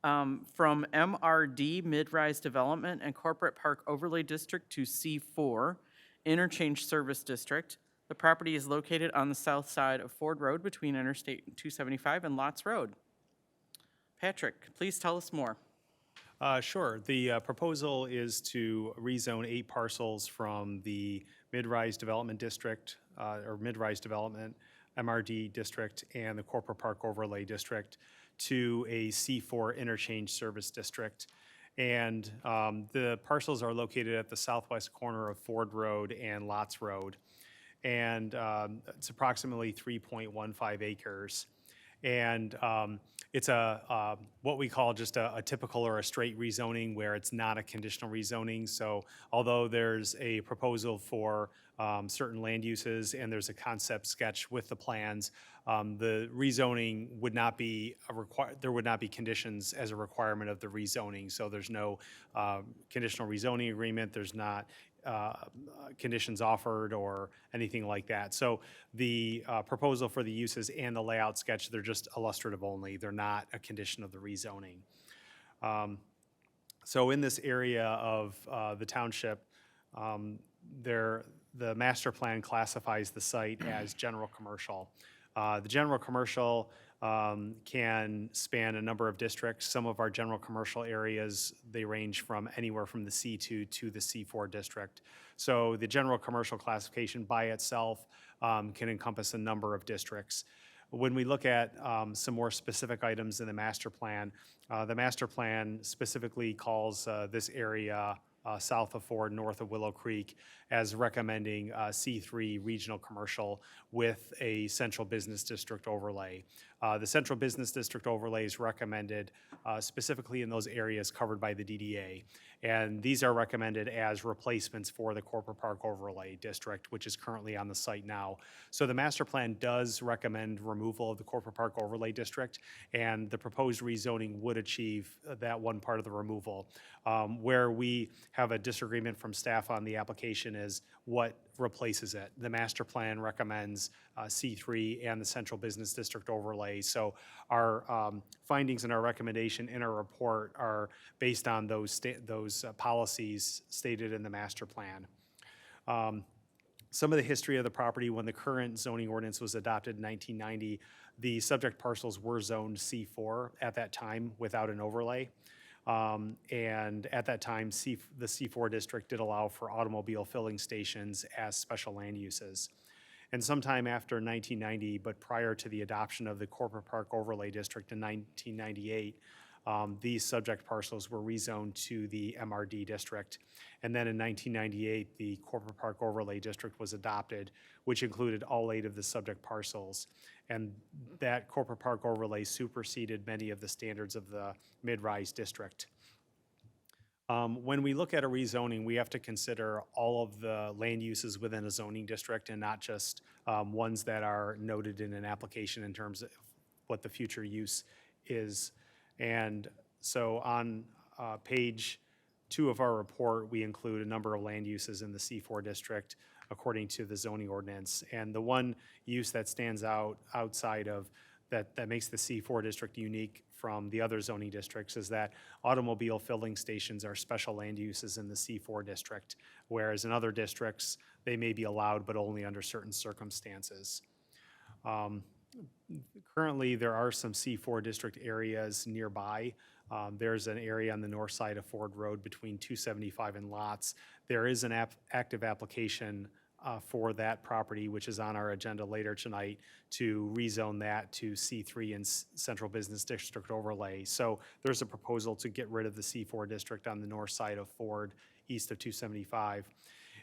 from MRD Mid-Rise Development and Corporate Park Overlay District to C4 Interchange Service District. The property is located on the south side of Ford Road between Interstate 275 and Lots Road. Patrick, please tell us more. Sure. The proposal is to rezone 8 parcels from the Mid-Rise Development District, or Mid-Rise Development, MRD District, and the Corporate Park Overlay District to a C4 Interchange Service District. And the parcels are located at the southwest corner of Ford Road and Lots Road. And it's approximately 3.15 acres. And it's what we call just a typical or a straight rezoning where it's not a conditional rezoning. So although there's a proposal for certain land uses and there's a concept sketch with the plans, the rezoning would not be there would not be conditions as a requirement of the rezoning. So there's no conditional rezoning agreement. There's not conditions offered or anything like that. So the proposal for the uses and the layout sketch, they're just illustrative only. They're not a condition of the rezoning. So in this area of the township, the master plan classifies the site as general commercial. The general commercial can span a number of districts. Some of our general commercial areas, they range from anywhere from the C2 to the C4 district. So the general commercial classification by itself can encompass a number of districts. When we look at some more specific items in the master plan specifically calls this area south of Ford, north of Willow Creek, as recommending C3 regional commercial with a central business district overlay. The central business district overlay is recommended specifically in those areas covered by the DDA. And these are recommended as replacements for the Corporate Park Overlay District, which is currently on the site now. So the master plan does recommend removal of the Corporate Park Overlay District, and the proposed rezoning would achieve that one part of the removal. Where we have a disagreement from staff on the application is what replaces it. The master plan recommends C3 and the Central Business District overlay. So our findings and our recommendation in our report are based on those policies stated in the master plan. Some of the history of the property: when the current zoning ordinance was adopted in 1990, the subject parcels were zoned C4 at that time without an overlay. And at that time, the C4 district did allow for automobile filling stations as special land uses. And sometime after 1990, but prior to the adoption of the Corporate Park Overlay District in 1998, these subject parcels were rezoned to the MRD district. And then in 1998, the Corporate Park Overlay District was adopted, which included all 8 of the subject parcels. And that Corporate Park Overlay superseded many of the standards of the Mid-Rise District. When we look at a rezoning, we have to consider all of the land uses within a zoning district and not just ones that are noted in an application in terms of what the future use is. And so on page 2 of our report, we include a number of land uses in the C4 district according to the zoning ordinance. And the one use that stands out outside of that makes the C4 district unique from the other zoning districts is that automobile filling stations are special land uses in the C4 district, whereas in other districts, they may be allowed, but only under certain circumstances. Currently, there are some C4 district areas nearby. There's an area on the north side of Ford Road between 275 and Lots. There is an active application for that property, which is on our agenda later tonight, to rezone that to C3 and Central Business District overlay. So there's a proposal to get rid of the C4 district on the north side of Ford, east of 275.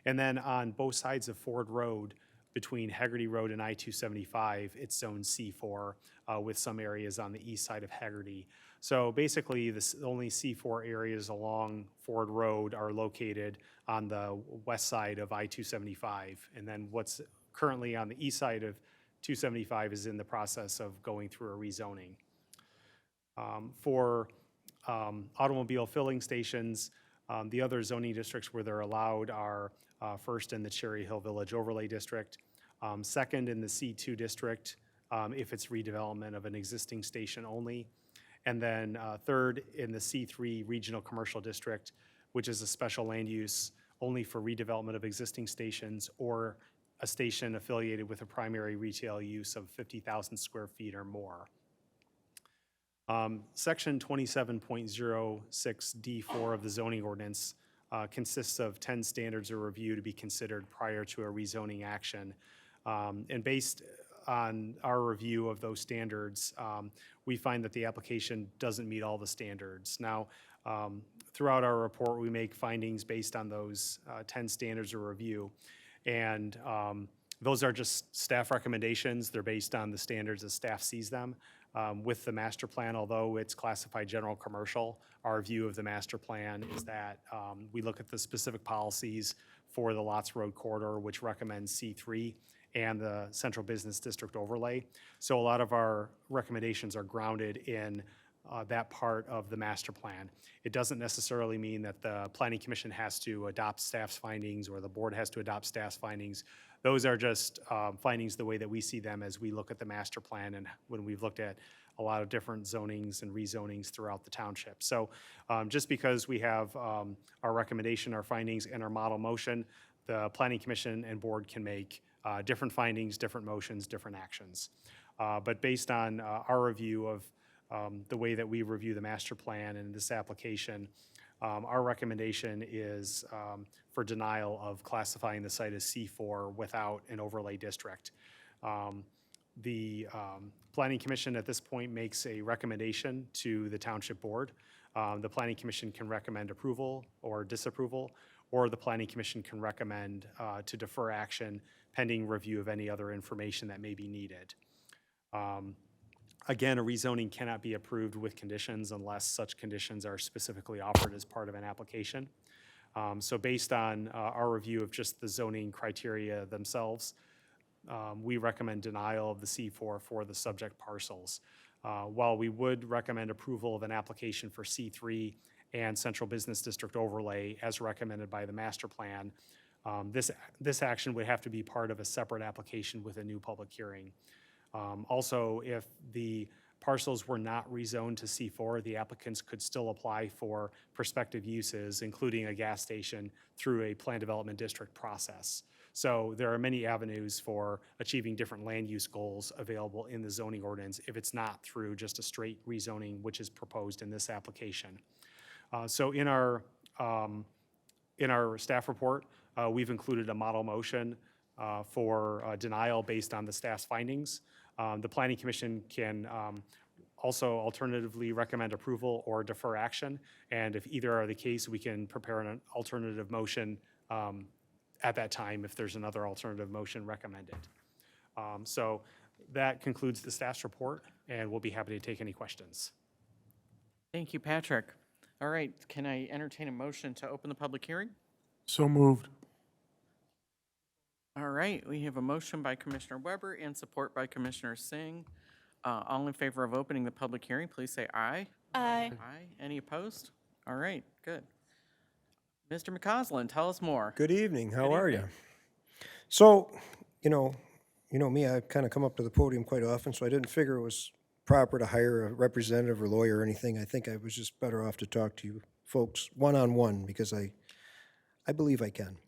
And then on both sides of Ford Road, between Haggerty Road and I-275, it's zoned C4 with some areas on the east side of Haggerty. So basically, the only C4 areas along Ford Road are located on the west side of I-275. And then what's currently on the east side of 275 is in the process of going through a rezoning. For automobile filling stations, the other zoning districts where they're allowed are first in the Cherry Hill Village Overlay District, second in the C2 district if it's redevelopment of an existing station only, and then third in the C3 Regional Commercial District, which is a special land use only for redevelopment of existing stations or a station affiliated with a primary retail use of 50,000 square feet or more. Section 27.06D4 of the zoning ordinance consists of 10 standards of review to be considered prior to a rezoning action. And based on our review of those standards, we find that the application doesn't meet all the standards. Now, throughout our report, we make findings based on those 10 standards of review. And those are just staff recommendations. They're based on the standards as staff sees them. With the master plan, although it's classified general commercial, our view of the master plan is that we look at the specific policies for the Lots Road corridor, which recommends C3 and the central business district overlay. So a lot of our recommendations are grounded in that part of the master plan. It doesn't necessarily mean that the planning commission has to adopt staff's findings or the board has to adopt staff's findings. Those are just findings the way that we see them as we look at the master plan and when we've looked at a lot of different zonings and rezonings throughout the township. So just because we have our recommendation, our findings, and our model motion, the planning commission and board can make different findings, different motions, different actions. But based on our review of the way that we review the master plan and this application, our recommendation is for denial of classifying the site as C4 without an overlay district. The Planning Commission at this point makes a recommendation to the Township Board. The Planning Commission can recommend approval or disapproval, or the Planning Commission can recommend to defer action pending review of any other information that may be needed. Again, a rezoning cannot be approved with conditions unless such conditions are specifically offered as part of an application. So based on our review of just the zoning criteria themselves, we recommend denial of the C4 for the subject parcels. While we would recommend approval of an application for C3 and central business district overlay as recommended by the master plan, this action would have to be part of a separate application with a new public hearing. Also, if the parcels were not rezoned to C4, the applicants could still apply for prospective uses, including a gas station, through a plan development district process. So there are many avenues for achieving different land use goals available in the zoning ordinance if it's not through just a straight rezoning, which is proposed in this application. So in our staff report, we've included a model motion for denial based on the staff's findings. The Planning Commission can also alternatively recommend approval or defer action. And if either are the case, we can prepare an alternative motion at that time if there's another alternative motion recommended. So that concludes the staff's report, and we'll be happy to take any questions. Thank you, Patrick. All right, can I entertain a motion to open the public hearing? So moved. All right, we have a motion by Commissioner Weber and support by Commissioner Singh. All in favor of opening the public hearing, please say aye. Aye. Aye. Any opposed? All right, good. Mr. McCausland, tell us more. Good evening, how are you? So, you know me, I kind of come up to the podium quite often, so I didn't figure it was proper to hire a representative or lawyer or anything. I think I was just better off to talk to you folks one-on-one because I believe I can.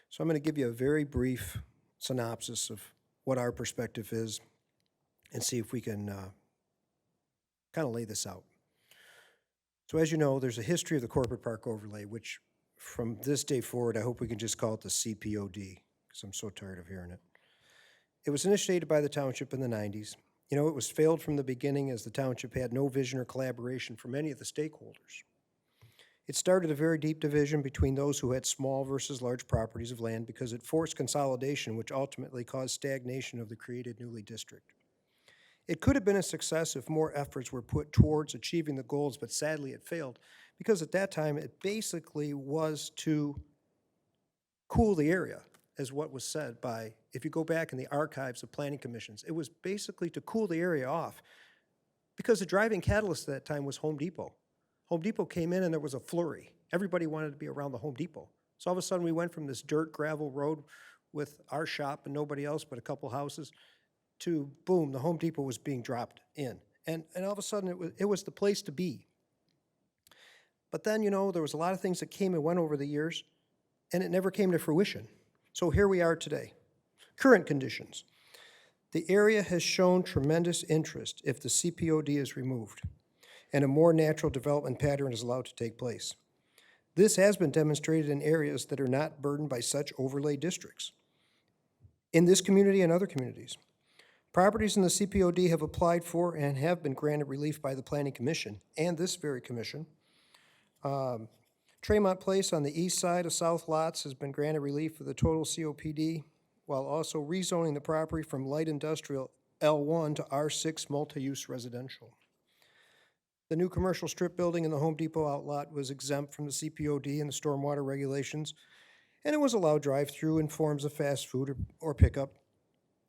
So I'm going to give you a very brief synopsis of what our perspective is and see if we can kind of lay this out. So as you know, there's a history of the corporate park overlay, which from this day forward, I hope we can just call it the CPOD, because I'm so tired of hearing it. It was initiated by the township in the 90s. You know, it was failed from the beginning as the township had no vision or collaboration from any of the stakeholders. It started a very deep division between those who had small versus large properties of land because it forced consolidation, which ultimately caused stagnation of the created newly district. It could have been a success if more efforts were put towards achieving the goals, but sadly it failed because at that time it basically was to cool the area, as what was said by, if you go back in the archives of planning commissions, it was basically to cool the area off because the driving catalyst at that time was Home Depot. Home Depot came in and there was a flurry. Everybody wanted to be around the Home Depot. So all of a sudden we went from this dirt gravel road with our shop and nobody else but a couple houses to boom, the Home Depot was being dropped in. And all of a sudden it was the place to be. But then, you know, there was a lot of things that came and went over the years and it never came to fruition. So here we are today. Current conditions. The area has shown tremendous interest if the CPOD is removed and a more natural development pattern is allowed to take place. This has been demonstrated in areas that are not burdened by such overlay districts, in this community and other communities. Properties in the CPOD have applied for and have been granted relief by the Planning Commission and this very commission. Tremont Place on the east side of South Lots has been granted relief for the total COPD, while also rezoning the property from light industrial L1 to R6 multi-use residential. The new commercial strip building in the Home Depot outlot was exempt from the CPOD and the stormwater regulations, and it was allowed drive-through in forms of fast food or pickup.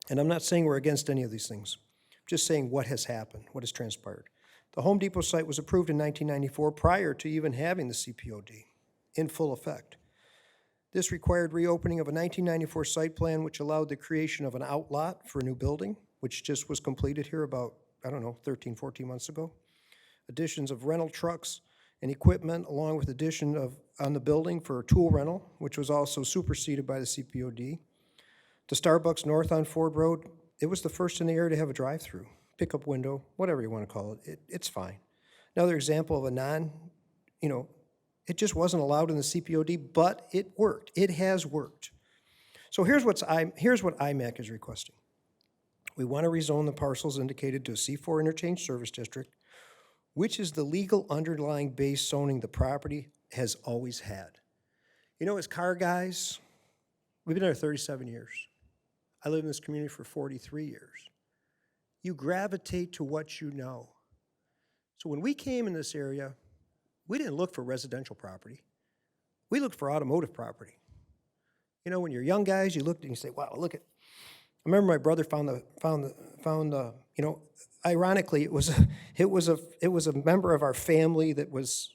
And I'm not saying we're against any of these things. I'm just saying what has happened, what has transpired. The Home Depot site was approved in 1994 prior to even having the CPOD in full effect. This required reopening of a 1994 site plan which allowed the creation of an outlot for a new building, which just was completed here about, 13, 14 months ago. Additions of rental trucks and equipment, along with addition on the building for tool rental, which was also superseded by the CPOD. The Starbucks North on Ford Road, it was the first in the area to have a drive-through, pickup window, whatever you want to call it. It's fine. Another example of a it just wasn't allowed in the CPOD, but it worked. It has worked. So here's what IMAC is requesting. We want to rezone the parcels indicated to a C4 interchange service district, which is the legal underlying base zoning the property has always had. As car guys, we've been there 37 years. I lived in this community for 43 years. You gravitate to what you know. So when we came in this area, we didn't look for residential property. We looked for automotive property. When you're young guys, you look and you say, wow, look at, I remember my brother found ironically, it was a member of our family that was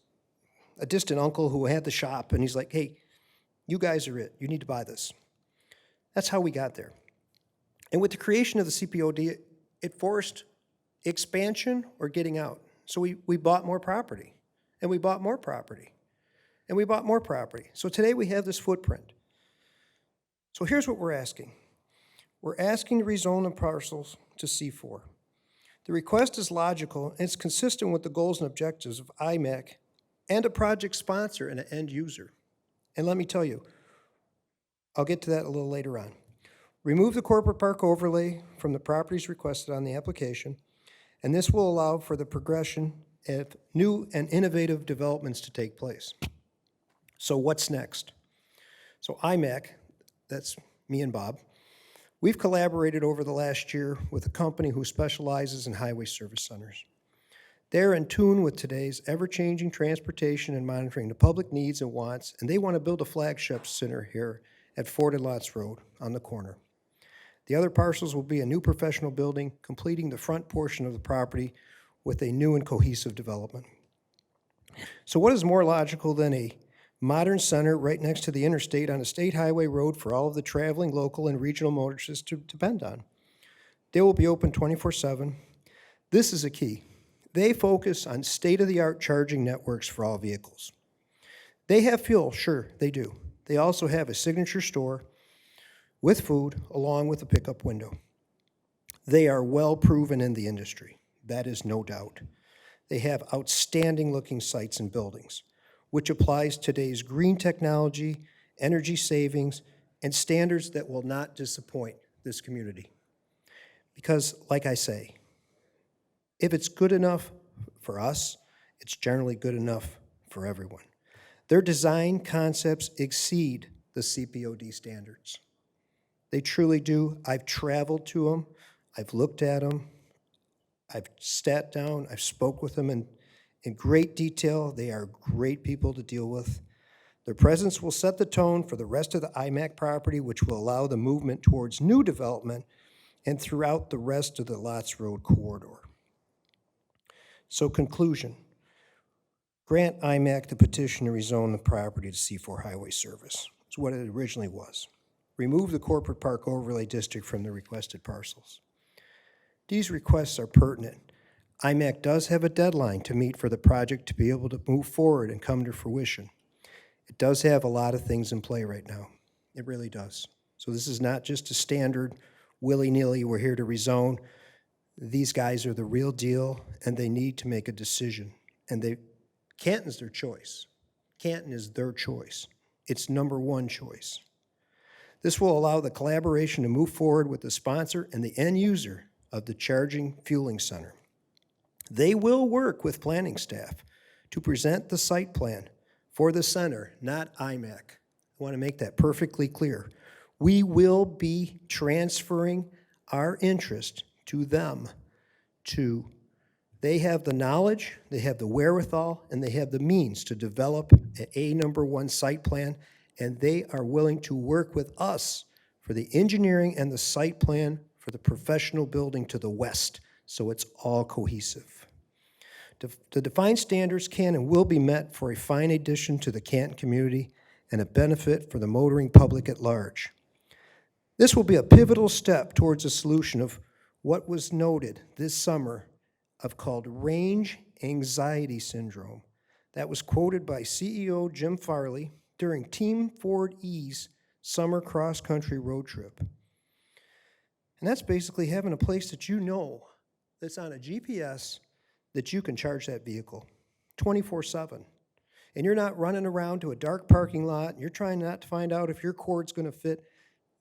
a distant uncle who had the shop, and he's like, hey, you guys are it. You need to buy this. That's how we got there. And with the creation of the CPOD, it forced expansion or getting out. So we bought more property, and we bought more property, and we bought more property. So today we have this footprint. So here's what we're asking. We're asking to rezone the parcels to C4. The request is logical, and it's consistent with the goals and objectives of IMAC and a project sponsor and an end user. And let me tell you, I'll get to that a little later on. Remove the corporate park overlay from the properties requested on the application, and this will allow for the progression of new and innovative developments to take place. So what's next? So IMAC, that's me and Bob, we've collaborated over the last year with a company who specializes in highway service centers. They're in tune with today's ever-changing transportation and monitoring the public needs and wants, and they want to build a flagship center here at Ford and Lots Road on the corner. The other parcels will be a new professional building, completing the front portion of the property with a new and cohesive development. So what is more logical than a modern center right next to the interstate on a state highway road for all of the traveling local and regional motorists to depend on? They will be open 24/7. This is a key. They focus on state-of-the-art charging networks for all vehicles. They have fuel, sure, they do. They also have a signature store with food along with a pickup window. They are well proven in the industry, that is no doubt. They have outstanding looking sites and buildings, which applies today's green technology, energy savings, and standards that will not disappoint this community. Because, like I say, if it's good enough for us, it's generally good enough for everyone. Their design concepts exceed the CPOD standards. They truly do. I've traveled to them. I've looked at them. I've sat down. I've spoke with them in great detail. They are great people to deal with. Their presence will set the tone for the rest of the IMAC property, which will allow the movement towards new development and throughout the rest of the Lots Road corridor. So conclusion, grant IMAC the petition to rezone the property to C4 highway service. It's what it originally was. Remove the corporate park overlay district from the requested parcels. These requests are pertinent. IMAC does have a deadline to meet for the project to be able to move forward and come to fruition. It does have a lot of things in play right now. It really does. So this is not just a standard willy-nilly, we're here to rezone. These guys are the real deal, and they need to make a decision. And Canton's their choice. Canton is their choice. It's number one choice. This will allow the collaboration to move forward with the sponsor and the end user of the charging fueling center. They will work with planning staff to present the site plan for the center, not IMAC. I want to make that perfectly clear. We will be transferring our interest to them. They have the knowledge, they have the wherewithal, and they have the means to develop a number one site plan, and they are willing to work with us for the engineering and the site plan for the professional building to the west, so it's all cohesive. The defined standards can and will be met for a fine addition to the Canton community and a benefit for the motoring public at large. This will be a pivotal step towards a solution of what was noted this summer of called range anxiety syndrome. That was quoted by CEO Jim Farley during Team Ford E's summer cross-country road trip. And that's basically having a place that you know that's on a GPS that you can charge that vehicle 24/7. And you're not running around to a dark parking lot and you're trying not to find out if your cord's gonna fit.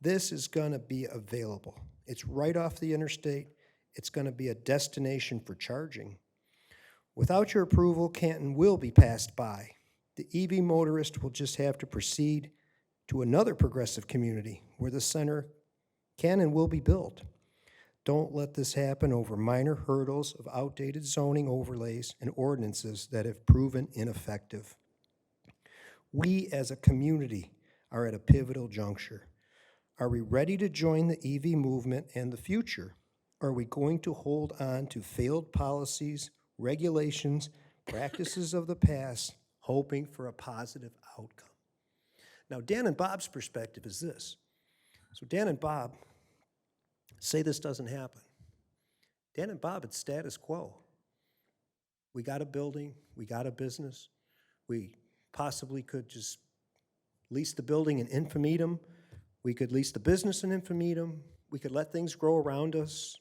This is gonna be available. It's right off the interstate. It's gonna be a destination for charging. Without your approval, Canton will be passed by. The EV motorist will just have to proceed to another progressive community where the center can and will be built. Don't let this happen over minor hurdles of outdated zoning overlays and ordinances that have proven ineffective. We as a community are at a pivotal juncture. Are we ready to join the EV movement and the future? Are we going to hold on to failed policies, regulations, practices of the past, hoping for a positive outcome? Now, Dan and Bob's perspective is this. So Dan and Bob say this doesn't happen. Dan and Bob, it's status quo. We got a building, we got a business, we possibly could just lease the building in infinitum, we could lease the business in infinitum, we could let things grow around us.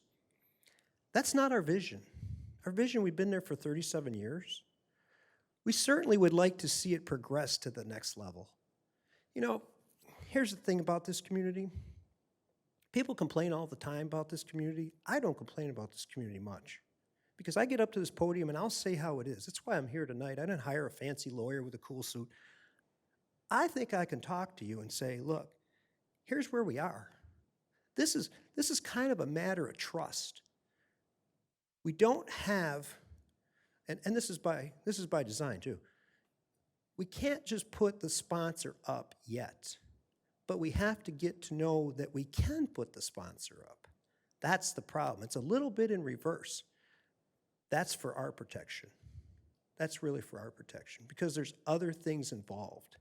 That's not our vision. Our vision, we've been there for 37 years. We certainly would like to see it progress to the next level. You know, here's the thing about this community. People complain all the time about this community. I don't complain about this community much because I get up to this podium and I'll say how it is. That's why I'm here tonight. I didn't hire a fancy lawyer with a cool suit. I think I can talk to you and say, look, here's where we are. This is kind of a matter of trust. We don't have, and this is by design too. We can't just put the sponsor up yet. But we have to get to know that we can put the sponsor up. That's the problem. It's a little bit in reverse. That's for our protection. That's really for our protection because there's other things involved.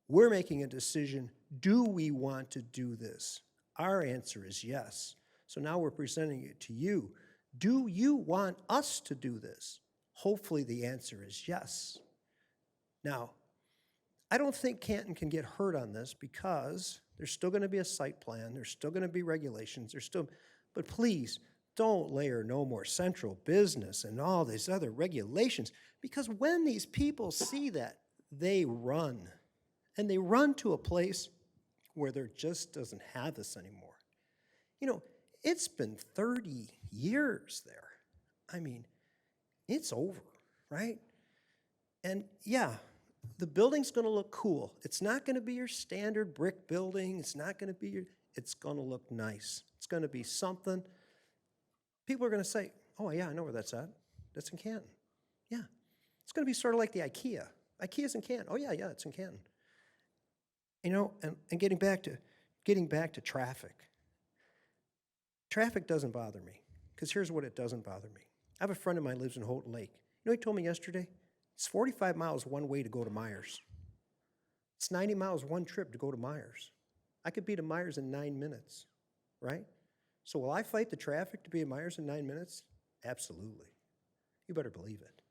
We're making a decision, do we want to do this? Our answer is yes. So now we're presenting it to you. Do you want us to do this? Hopefully the answer is yes. Now, I don't think Canton can get hurt on this because there's still going to be a site plan, there's still going to be regulations, but please don't layer no more central business and all these other regulations because when these people see that, they run. And they run to a place where there just doesn't have this anymore. You know, it's been 30 years there. I mean, it's over, right? And yeah, the building's going to look cool. It's not going to be your standard brick building. It's not going to be it's going to look nice. It's going to be something. People are going to say, oh, yeah, I know where that's at. That's in Canton. Yeah. It's going to be sort of like the IKEA. IKEA's in Canton. Oh, yeah, it's in Canton. You know, and getting back to traffic. Traffic doesn't bother me because here's what it doesn't bother me. I have a friend of mine who lives in Houghton Lake. You know, he told me yesterday, it's 45 miles one way to go to Myers. It's 90 miles one trip to go to Myers. I could be to Myers in 9 minutes, right? So will I fight the traffic to be at Myers in 9 minutes? Absolutely. You better believe it.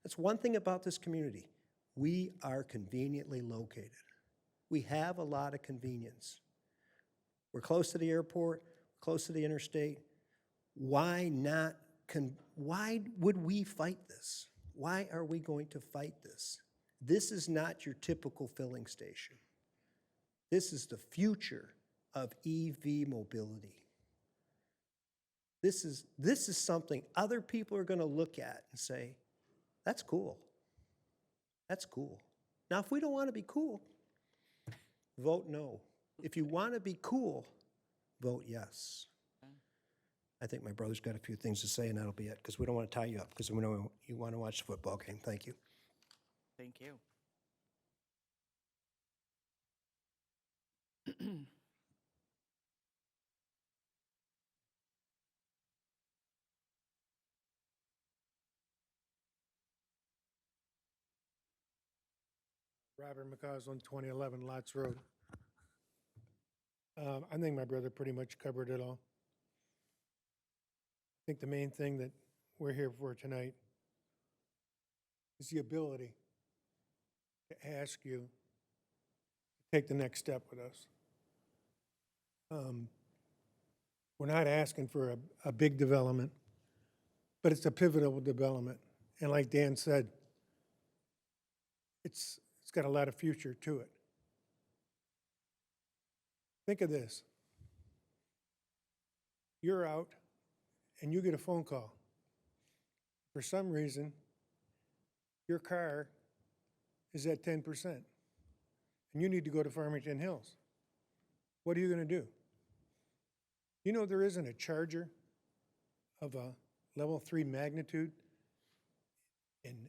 That's one thing about this community. We are conveniently located. We have a lot of convenience. We're close to the airport. close to the interstate. Why not, why would we fight this? Why are we going to fight this? This is not your typical filling station. This is the future of EV mobility. This is something other people are going to look at and say, that's cool. That's cool. Now, if we don't want to be cool, vote no. If you want to be cool, vote yes. I think my brother's got a few things to say, and that'll be it, because we don't want to tie you up, because we know you want to watch the football game. Thank you. Thank you. Robert McCausland, 2011 Lots Road. I think my brother pretty much covered it all. I think the main thing that we're here for tonight is the ability to ask you to take the next step with us. We're not asking for a big development, but it's a pivotal development. And like Dan said, it's got a lot of future to it. Think of this. You're out and you get a phone call. For some reason, your car is at 10% and you need to go to Farmington Hills. What are you going to do? You know there isn't a charger of a level 3 magnitude in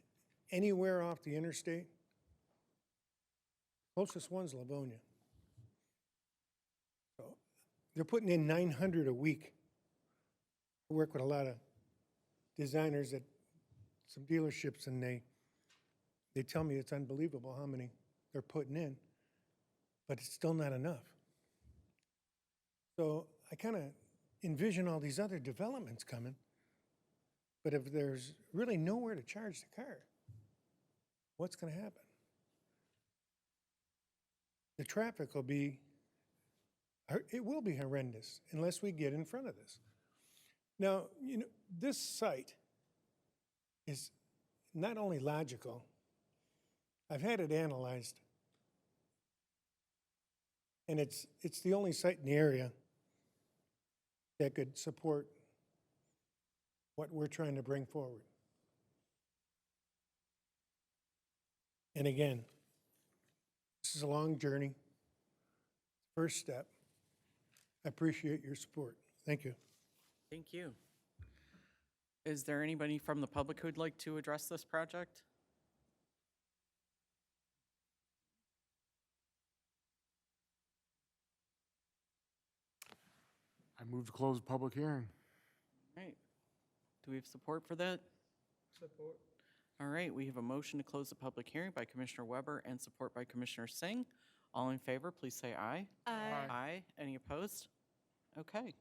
anywhere off the interstate? Closest one's Livonia. So they're putting in 900 a week. I work with a lot of designers at some dealerships, and they tell me it's unbelievable how many they're putting in, but it's still not enough. So I kind of envision all these other developments coming, but if there's really nowhere to charge the car, what's going to happen? The traffic will be horrendous unless we get in front of this. Now, you know, this site is not only logical, I've had it analyzed, and it's the only site in the area that could support what we're trying to bring forward. And again, this is a long journey. First step. I appreciate your support. Thank you. Thank you. Is there anybody from the public who'd like to address this project? I move to close the public hearing. Right. Do we have support for that? Support. All right, we have a motion to close the public hearing by Commissioner Weber and support by Commissioner Singh. All in favor, please say aye. Aye. Aye. Any opposed? Okay.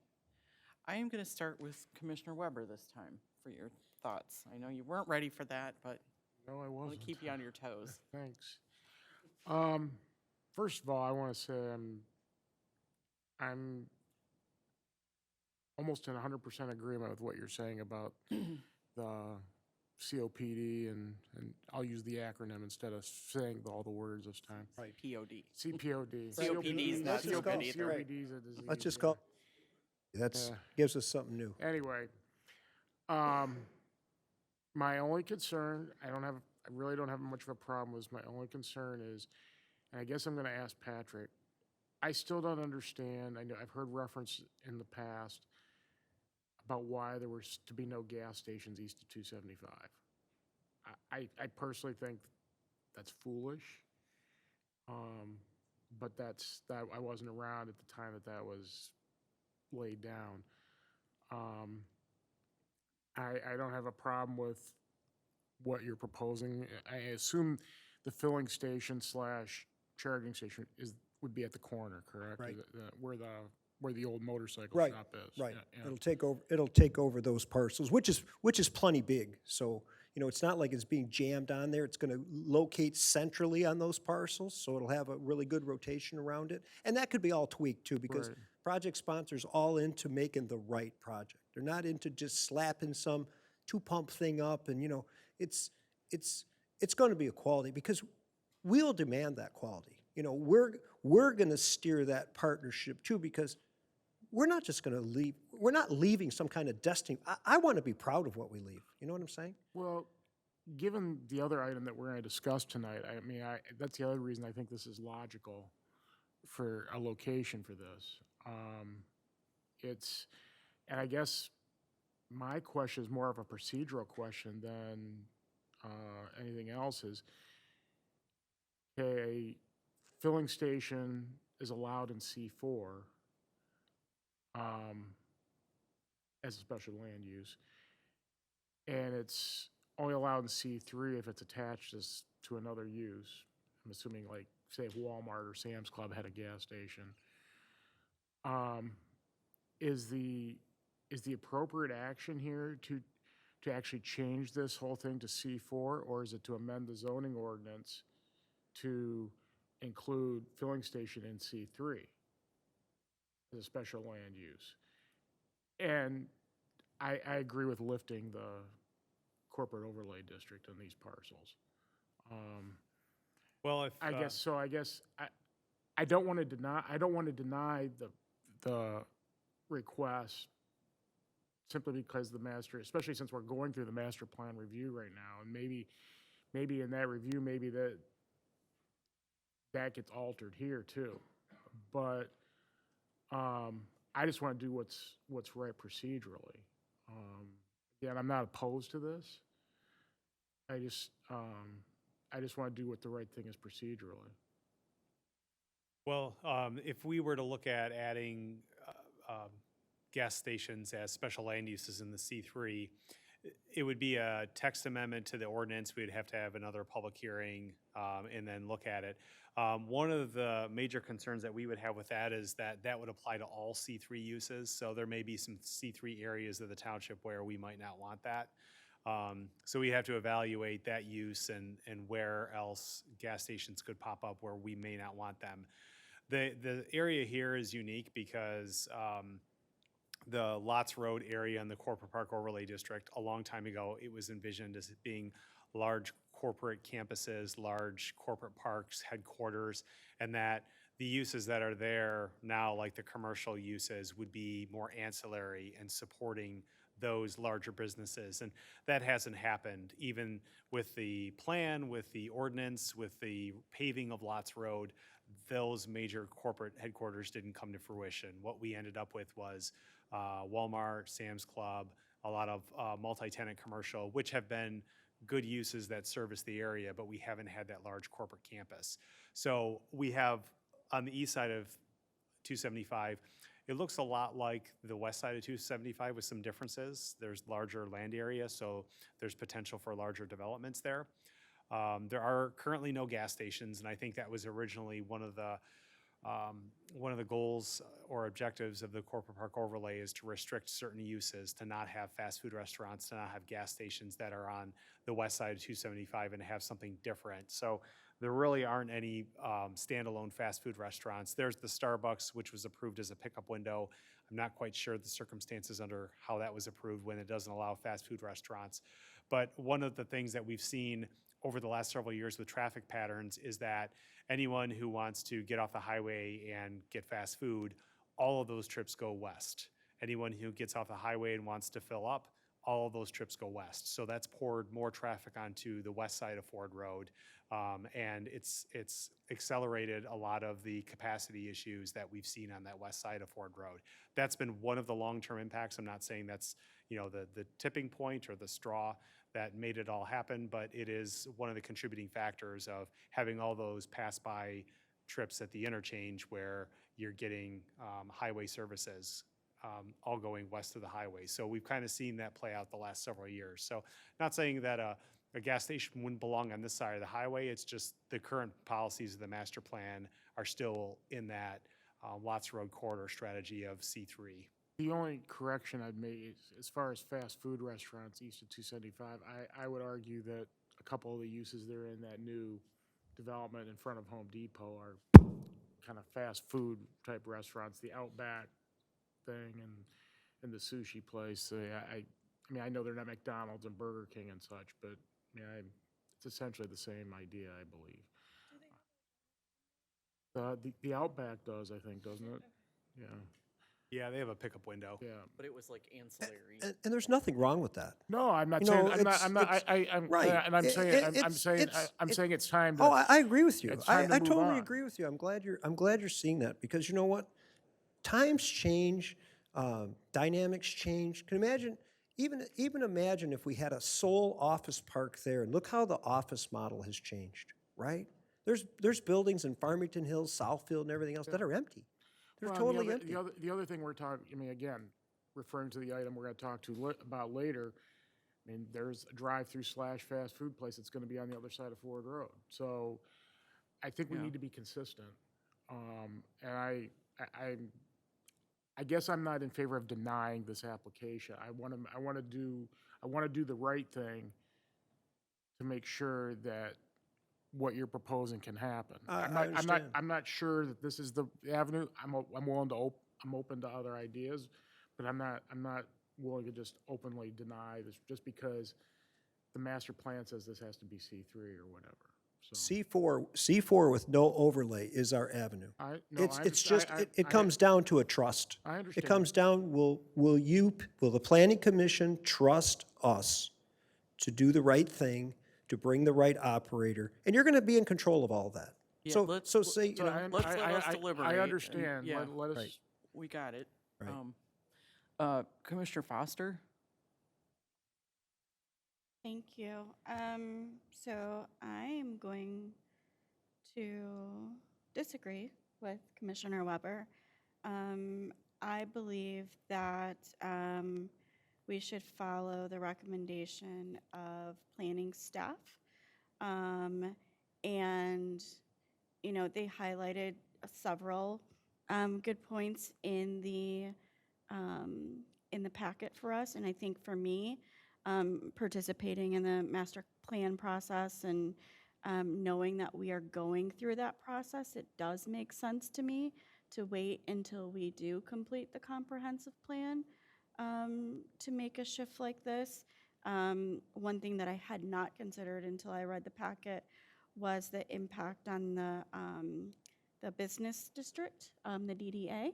I am going to start with Commissioner Weber this time for your thoughts. I know you weren't ready for that, but No, I I want wasn't. to keep you on your toes. Thanks. First of all, I want to say I'm almost in 100% agreement with what you're saying about the COPD, and I'll use the acronym instead of saying all the words this time. POD. CPOD. COPD is not COPD. COPD is a disease. Let's just call, that's, gives us something new. Anyway, my only concern, I really don't have much of a problem with, my only concern is, and I guess I'm gonna ask Patrick, I still don't understand, I know, I've heard reference in the past about why there was to be no gas stations east of 275. I personally think that's foolish. But I wasn't around at the time that was laid down. I don't have a problem with what you're proposing. I assume the filling station / charging station would be at the corner, correct? Right. Where the old motorcycle Right, shop is. right. Yeah, yeah. It'll take over those parcels, which is plenty big. So, you know, it's not like it's being jammed on there. It's gonna locate centrally on those parcels, so it'll have a really good rotation around it. And that could be all tweaked too, because Right. project sponsors all into making the right project. They're not into just slapping some two-pump thing up and, you know, it's going to be a quality because we'll demand that quality. You know, we're going to steer that partnership too because we're not just going to leave, we're not leaving some kind of destiny. I want to be proud of what we leave. You know what I'm saying? Well, given the other item that we're going to discuss tonight, I mean, that's the other reason I think this is logical for a location for this. And I guess my question is more of a procedural question than anything else is, okay, a filling station is allowed in C4 as a special land use, and it's only allowed in C3 if it's attached to another use. I'm assuming, like, say if Walmart or Sam's Club had a gas station. Is the appropriate action here to actually change this whole thing to C4, or is it to amend the zoning ordinance to include filling station in C3 as a special land use? And I agree with lifting the corporate overlay district on these parcels. Well, if, I guess I don't want to deny the request simply because the master, especially since we're going through the master plan review right now, and maybe in that review, maybe that gets altered here too. But I just want to do what's right procedurally. Again, I'm not opposed to this. I just want to do what the right thing is procedurally. well, if we were to look at adding gas stations as special land uses in the C3, it would be a text amendment to the ordinance. We'd have to have another public hearing and then look at it. One of the major concerns that we would have with that is that that would apply to all C3 uses. So there may be some C3 areas of the township where we might not want that. So we have to evaluate that use and where else gas stations could pop up where we may not want them. The area here is unique because the Lots Road area in the Corporate Park Overlay District, a long time ago, it was envisioned as being large corporate campuses, large corporate parks, headquarters, and that the uses that are there now, like the commercial uses, would be more ancillary and supporting those larger businesses. And that hasn't happened, even with the plan, with the ordinance, with the paving of Lots Road. Those major corporate headquarters didn't come to fruition. What we ended up with was Walmart, Sam's Club, a lot of multi-tenant commercial, which have been good uses that service the area, but we haven't had that large corporate campus. So we have, on the east side of 275, it looks a lot like the west side of 275 with some differences. There's larger land area, so there's potential for larger developments there. There are currently no gas stations, and I think that was originally one of the goals or objectives of the corporate park overlay is to restrict certain uses, to not have fast food restaurants, to not have gas stations that are on the west side of 275 and have something different. So there really aren't any standalone fast food restaurants. There's the Starbucks, which was approved as a pickup window. I'm not quite sure the circumstances under how that was approved when it doesn't allow fast food restaurants. But one of the things that we've seen over the last several years with traffic patterns is that anyone who wants to get off the highway and get fast food, all of those trips go west. Anyone who gets off the highway and wants to fill up, all of those trips go west. So that's poured more traffic onto the west side of Ford Road. And it's accelerated a lot of the capacity issues that we've seen on that west side of Ford Road. That's been one of the long-term impacts. I'm not saying that's, the tipping point or the straw that made it all happen, but it is one of the contributing factors of having all those pass-by trips at the interchange where you're getting highway services all going west of the highway. So we've kind of seen that play out the last several years. So not saying that a gas station wouldn't belong on this side of the highway, it's just the current policies of the master plan are still in that Lots Road corridor strategy of C3. The only correction I'd make is, as far as fast food restaurants east of 275, I would argue that a couple of the uses that are in that new development in front of Home Depot are kind of fast food type restaurants, the Outback thing and the sushi place. I mean, I know they're not McDonald's and Burger King and such, but I mean, it's essentially the same idea, I believe. The Outback does, I think, doesn't it? Yeah, Yeah, they have a pickup window. yeah. But it was like ancillary. And there's nothing wrong with that. No, I'm not You saying, know, I'm not, it's right. and I'm It- saying, it- I'm it's- saying, it's- I'm it- saying it's time to. Oh, I agree with you. It's time to I move totally on. agree with you. I'm glad you're seeing that, because you know what? Times change, dynamics change. Can imagine, even imagine if we had a sole office park there, and look how the office model has changed, right? There's buildings in Farmington Hills, Southfield, and everything else that are empty. They're Well, totally the empty. the other thing we're talking, I mean, again, referring to the item we're gonna talk about later, I mean, there's a drive-through / fast food place that's gonna be on the other side of Ford Road. So I think we need to be consistent. And I guess I'm not in favor of denying this application. I wanna do the right thing to make sure that what you're proposing can happen. I I'm not understand. sure that this is the avenue. I'm willing to I'm open to other ideas, but I'm not willing to just openly deny this just because the master plan says this has to be C3 or whatever. So C4 with no overlay is our avenue. no, It's I just, understand- it comes down to a trust. I It understand. comes down, will the planning commission trust us to do the right thing, to bring the right operator? And you're gonna be in control of all that. Yeah, So, let's- so say, you So know, Let's let us deliberate. I and- understand. yeah. Let us. We got it. Right. Commissioner Foster? Thank you. So I am going to disagree with Commissioner Weber. I believe that we should follow the recommendation of planning staff. And, you know, they highlighted several good points in the packet for us. And I think for me, participating in the master plan process and knowing that we are going through that process, it does make sense to me to wait until we do complete the comprehensive plan to make a shift like this. One thing that I had not considered until I read the packet was the impact on the business district, the DDA.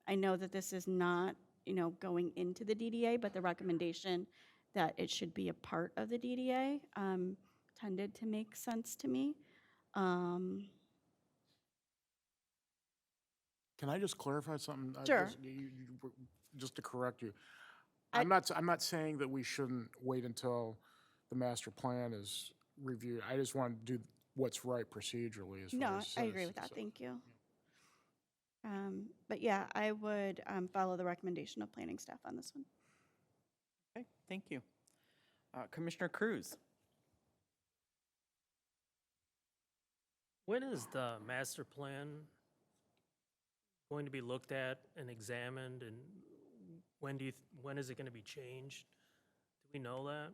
I know that this is not, you know, going into the DDA, but the recommendation that it should be a part of the DDA tended to make sense to me. Can I just clarify something? Sure. Just to correct you. I'm not saying that we shouldn't wait until the master plan is reviewed. I just want to do what's right procedurally as far No, as. I agree with that, so- thank you. But yeah, I would follow the recommendation of planning staff on this one. Okay, thank you. Commissioner Cruz? When is the master plan going to be looked at and examined, and when is it going to be changed? Do we know that?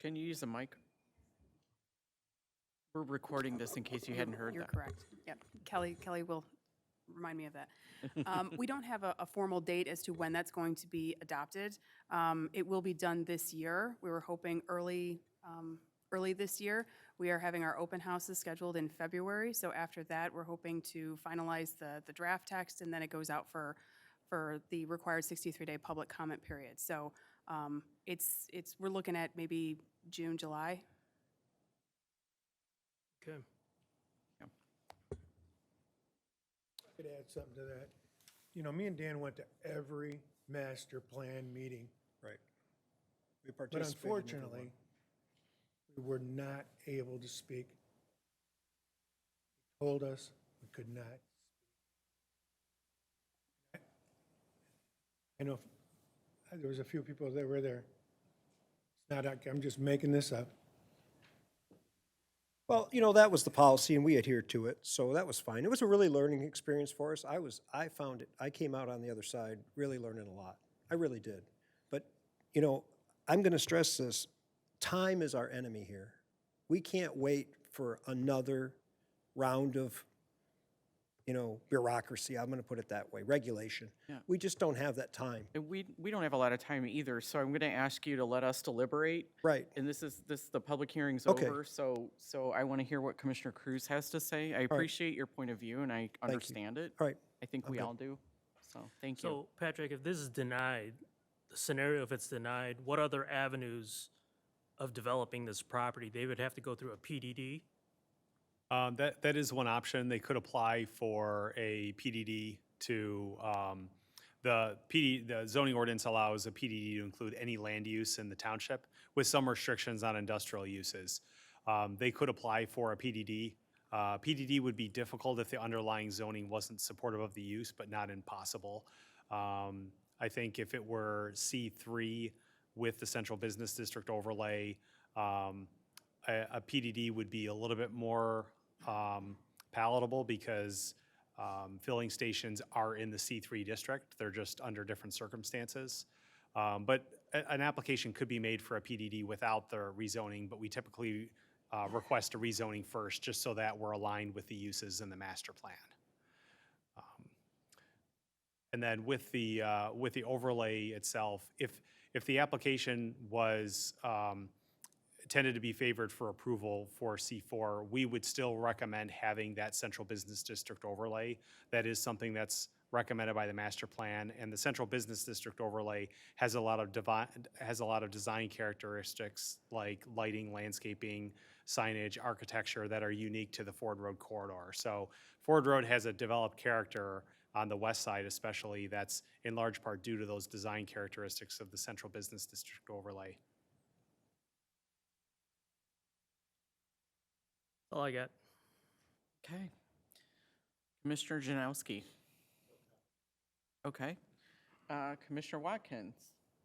Can you use the mic? We're recording this in case you hadn't heard You're that. correct. Yep. Kelly will remind me of that. We don't have a formal date as to when that's going to be adopted. It will be done this year. We were hoping early this year. We are having our open houses scheduled in February, so after that, we're hoping to finalize the draft text, and then it goes out for the required 63-day public comment period. So we're looking at maybe June, July. Okay. I could add something to that. You know, me and Dan went to every master plan meeting, right. We but participated in every one. unfortunately, we were not able to speak. They told us we could not. I know there was a few people that were there. It's not, I'm just making this up. Well, you know, that was the policy and we adhered to it, so that was fine. It was a really learning experience for us. I came out on the other side really learning a lot. I really did. But, you know, I'm gonna stress this, time is our enemy here. We can't wait for another round of, bureaucracy, I'm gonna put it that way, regulation. Yeah. We just don't have that time. And we don't have a lot of time either, so I'm going to ask you to let us deliberate. Right. And the public hearing's Okay. over, so I want to hear what Commissioner Cruz has to say. I appreciate your point of view, and I understand it. All right. I think we all do, so thank you. So Patrick, if this is denied, the scenario if it's denied, what other avenues of developing this property? They would have to go through a PDD? That is one option. They could apply for a PDD to, the zoning ordinance allows a PDD to include any land use in the township with some restrictions on industrial uses. They could apply for a PDD. PDD would be difficult if the underlying zoning wasn't supportive of the use, but not impossible. I think if it were C3 with the central business district overlay, a PDD would be a little bit more palatable because filling stations are in the C3 district. They're just under different circumstances. But an application could be made for a PDD without the rezoning, but we typically request a rezoning first, just so that we're aligned with the uses in the master plan. And then with the overlay itself, if the application was tended to be favored for approval for C4, we would still recommend having that central business district overlay. That is something that's recommended by the master plan, and the central business district overlay has a lot of design characteristics like lighting, landscaping, signage, architecture that are unique to the Ford Road corridor. So Ford Road has a developed character on the west side especially that's in large part due to those design characteristics of the central business district overlay. All I got. Okay. Commissioner Janowski. Okay. Commissioner Watkins.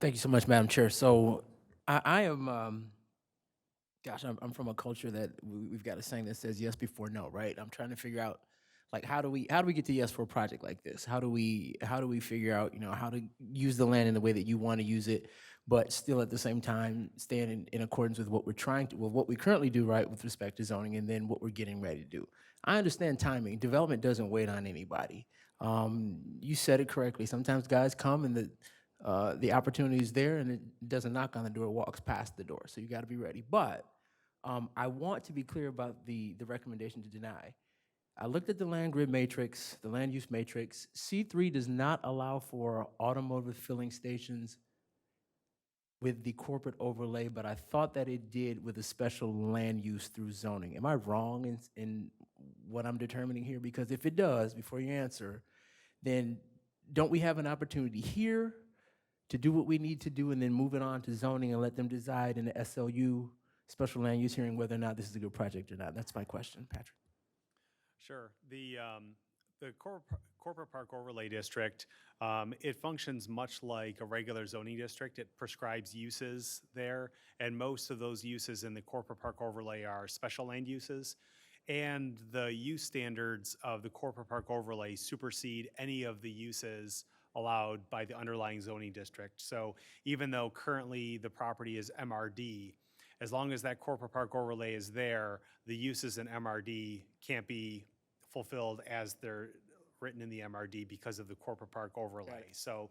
Thank you so much, Madam Chair. So I am, gosh, I'm from a culture that we've got a saying that says yes before no, right? I'm trying to figure out, like, how do we get to yes for a project like this? How do we figure out, how to use the land in the way that you want to use it, but still at the same time stand in accordance with what what we currently do, right, with respect to zoning, and then what we're getting ready to do. I understand timing. Development doesn't wait on anybody. You said it correctly. Sometimes guys come and the opportunity is there, and it doesn't knock on the door, it walks past the door. So you got to be ready. But I want to be clear about the recommendation to deny. I looked at the land grid matrix, the land use matrix. C3 does not allow for automotive filling stations with the corporate overlay, but I thought that it did with a special land use through zoning. Am I wrong in what I'm determining here? Because if it does, before you answer, then don't we have an opportunity here to do what we need to do and then move it on to zoning and let them decide in the SLU, special land use hearing, whether or not this is a good project or not? That's my question, Patrick. Sure. The corporate park overlay district, it functions much like a regular zoning district. It prescribes uses there, and most of those uses in the corporate park overlay are special land uses. And the use standards of the corporate park overlay supersede any of the uses allowed by the underlying zoning district. So even though currently the property is MRD, as long as that corporate park overlay is there, the uses in MRD can't be fulfilled as they're written in the MRD because of the corporate park overlay. So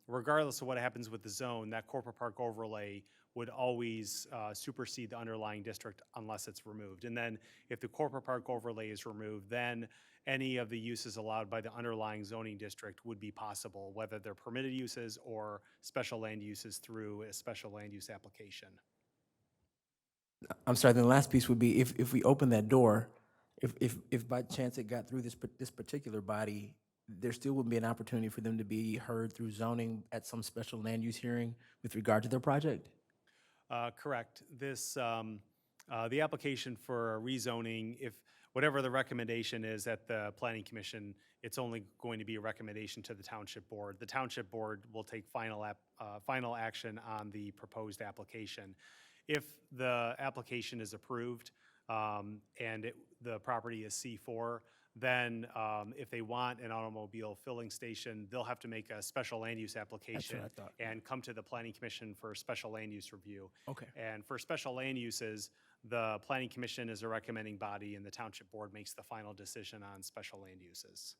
regardless of what happens with the zone, that corporate park overlay would always supersede the underlying district unless it's removed. And then if the corporate park overlay is removed, then any of the uses allowed by the underlying zoning district would be possible, whether they're permitted uses or special land uses through a special land use application. I'm sorry, then the last piece would be if we open that door, if by chance it got through this particular body, there still would be an opportunity for them to be heard through zoning at some special land use hearing with regard to their project? Correct. This, the application for a rezoning, if whatever the recommendation is at the Planning Commission, it's only going to be a recommendation to the Township Board. The Township Board will take final action on the proposed application. If the application is approved and the property is C4, then if they want an automobile filling station, they'll have to make a special land use application thought. and come to the Planning Commission for special land use review. Okay. And for special land uses, the Planning Commission is a recommending body and the Township Board makes the final decision on special land uses.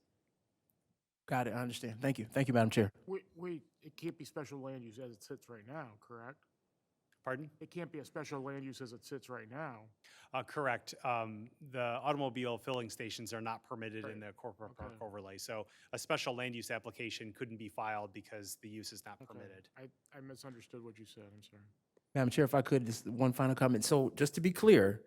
Got it, I understand. Thank you. Thank you, Madam Chair. Wait, it can't be special land use as it sits right now, correct? Pardon? It can't be a special land use as it sits right now. Correct. The automobile filling stations are not permitted in the corporate park Okay. overlay. So a special land use application couldn't be filed because the use is not Okay. permitted. I misunderstood what you said, I'm sorry. Madam Chair, if I could, just one final comment. So just to be clear,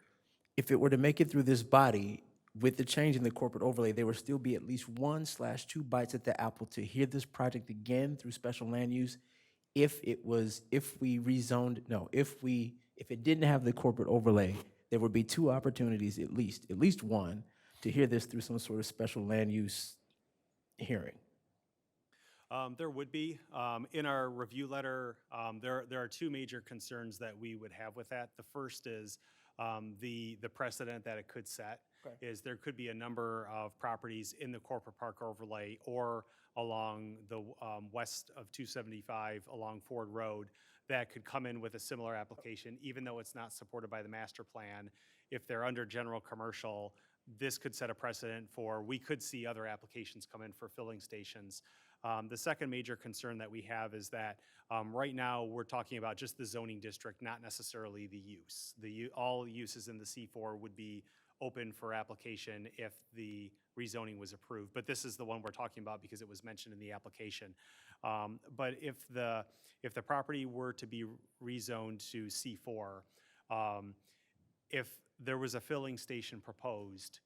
if it were to make it through this body, with the change in the corporate overlay, there would still be at least 1/2 bites at the apple to hear this project again through special land use if it didn't have the corporate overlay, there would be 2 opportunities at least one, to hear this through some sort of special land use hearing. There would be. In our review letter, there are 2 major concerns that we would have with that. The first is the precedent that it could set. Is there could be a number of properties in the corporate park overlay or along the west of 275 along Ford Road that could come in with a similar application, even though it's not supported by the master plan. If they're under general commercial, this could set a precedent for, we could see other applications come in for filling stations. The second major concern that we have is that right now we're talking about just the zoning district, not necessarily the use. All uses in the C4 would be open for application if the rezoning was approved. But this is the one we're talking about because it was mentioned in the application. But if the property were to be rezoned to C4, if there was a filling station proposed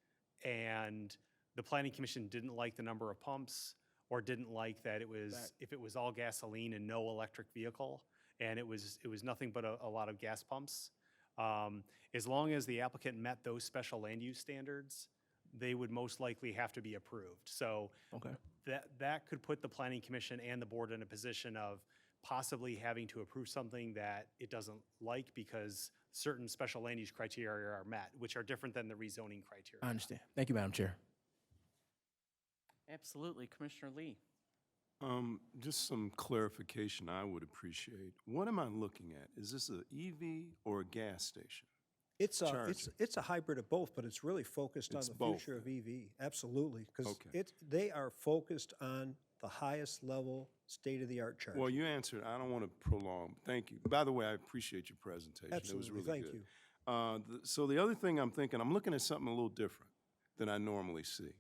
and the Planning Commission didn't like the number of pumps or didn't like that if it was all gasoline and no electric vehicle, and it was nothing but a lot of gas pumps, as long as the applicant met those special land use standards, they would most likely have to be approved. So Okay. that could put the Planning Commission and the board in a position of possibly having to approve something that it doesn't like because certain special land use criteria are met, which are different than the rezoning criteria. I understand. Thank you, Madam Chair. Absolutely. Commissioner Lee. Just some clarification I would appreciate. What am I looking at? Is this an EV or a gas station? It's Charging. it's a hybrid of both, but it's really focused on It's the both, future of EV, absolutely. Because Okay. they are focused on the highest level, state-of-the-art charging. Well, you answered. I don't want to prolong. Thank you. By the way, I appreciate your presentation. It was Absolutely, really thank good. you. So the other thing I'm thinking, I'm looking at something a little different than I normally see.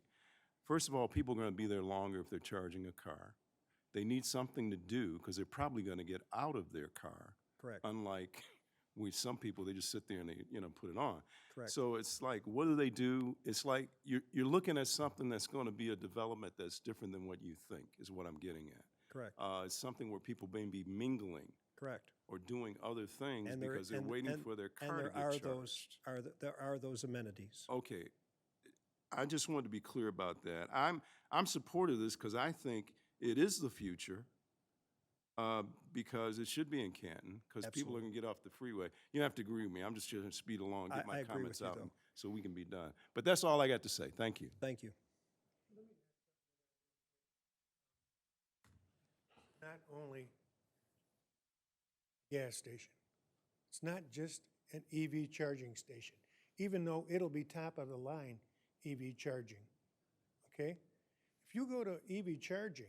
First of all, people are going to be there longer if they're charging a car. They need something to do because they're probably going to get out of their car. Correct. Unlike some people, they just sit there and they put it on. Correct. So it's like, what do they do? It's like you're looking at something that's going to be a development that's different than what you think is what I'm getting at. Correct, It's something where people may be mingling correct. or doing other things And there- because they're and- waiting and- for their and car to there get are charged. there are those amenities. Okay, I just wanted to be clear about that. I'm supportive of this because I think it is the future, because it should be in Canton, because people are going to get off the freeway. You don't have to agree with me. I'm just trying to speed along, I get my agree comments with you, out, though. so we can be done. But that's all I got to say. Thank you. Thank you. Not only gas station. It's not just an EV charging station, even though it'll be top of the line EV charging, okay? If you go to EV charging,